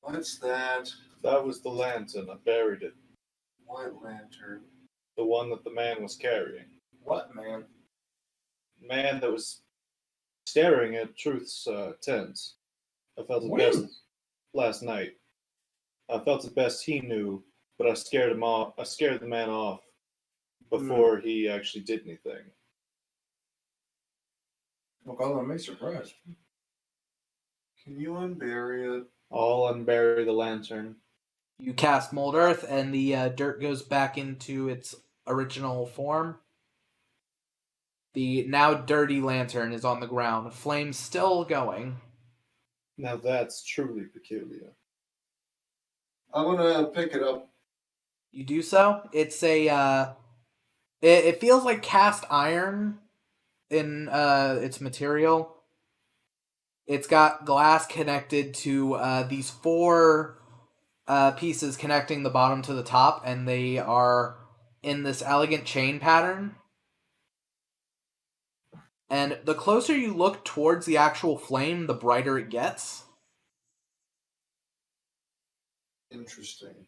What's that? That was the lantern. I buried it. What lantern? The one that the man was carrying. What, man? The man that was staring at Truth's tent. I felt it When? best last night. I felt it best he knew, but I scared him off. I scared the man off before he actually did anything. Well, I'm surprised. Can you unbury it? I'll unbury the lantern. You cast Mold Earth, and the dirt goes back into its original form. The now dirty lantern is on the ground, flames still going. Now that's truly peculiar. I'm gonna pick it up. You do so. It's a. It feels like cast iron in its material. It's got glass connected to these four pieces connecting the bottom to the top, and they are in this elegant chain pattern. And the closer you look towards the actual flame, the brighter it gets. Interesting.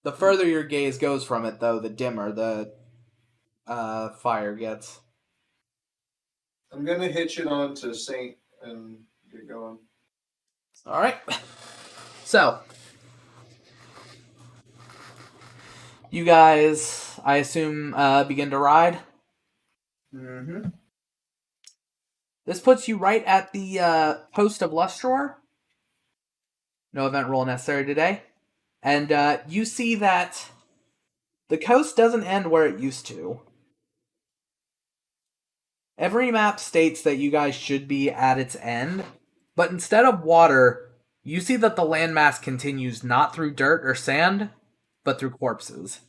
The further your gaze goes from it, though, the dimmer the fire gets. I'm gonna hitch it on to Saint and get going. All right. So, you guys, I assume, begin to ride. Mm-hmm. This puts you right at the post of Lustror. No event roll necessary today. And you see that the coast doesn't end where it used to. Every map states that you guys should be at its end, but instead of water, you see that the landmass continues not through dirt or sand, but through corpses.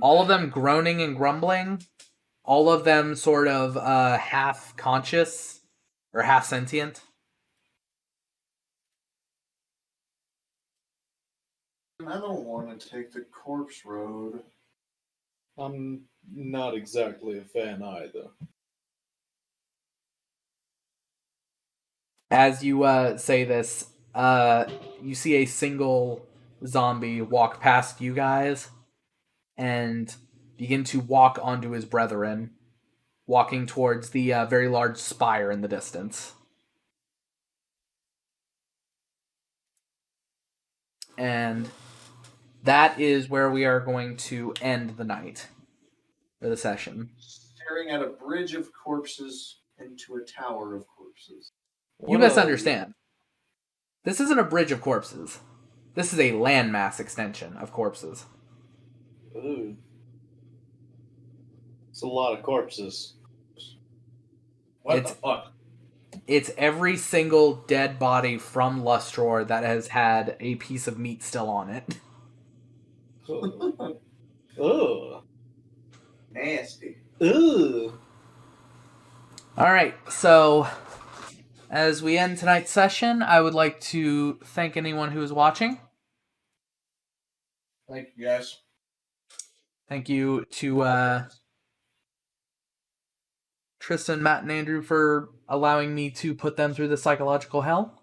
All of them groaning and grumbling, all of them sort of half conscious or half sentient. I don't want to take the corpse road. I'm not exactly a fan either. As you say this, you see a single zombie walk past you guys and begin to walk onto his brethren, walking towards the very large spire in the distance. And that is where we are going to end the night, or the session. Staring at a bridge of corpses into a tower of corpses. You misunderstand. This isn't a bridge of corpses. This is a landmass extension of corpses. Ooh. It's a lot of corpses. What It's- the fuck? It's every single dead body from Lustror that has had a piece of meat still on it. Ugh. Nasty. Ugh. Alright, so as we end tonight's session, I would like to thank anyone who is watching. Thank you, guys. Thank you to Tristan, Matt, and Andrew for allowing me to put them through the psychological hell.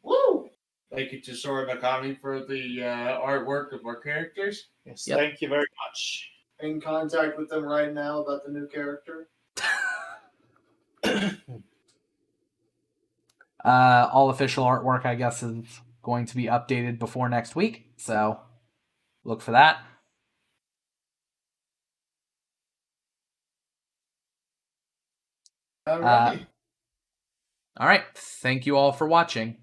Woo! Thank you to Sora Makami for the artwork of our characters. Yes, Yep. Thank you very much. In contact with them right now about the new character. All official artwork, I guess, is going to be updated before next week, so look for that. Alright. All right, thank you all for watching.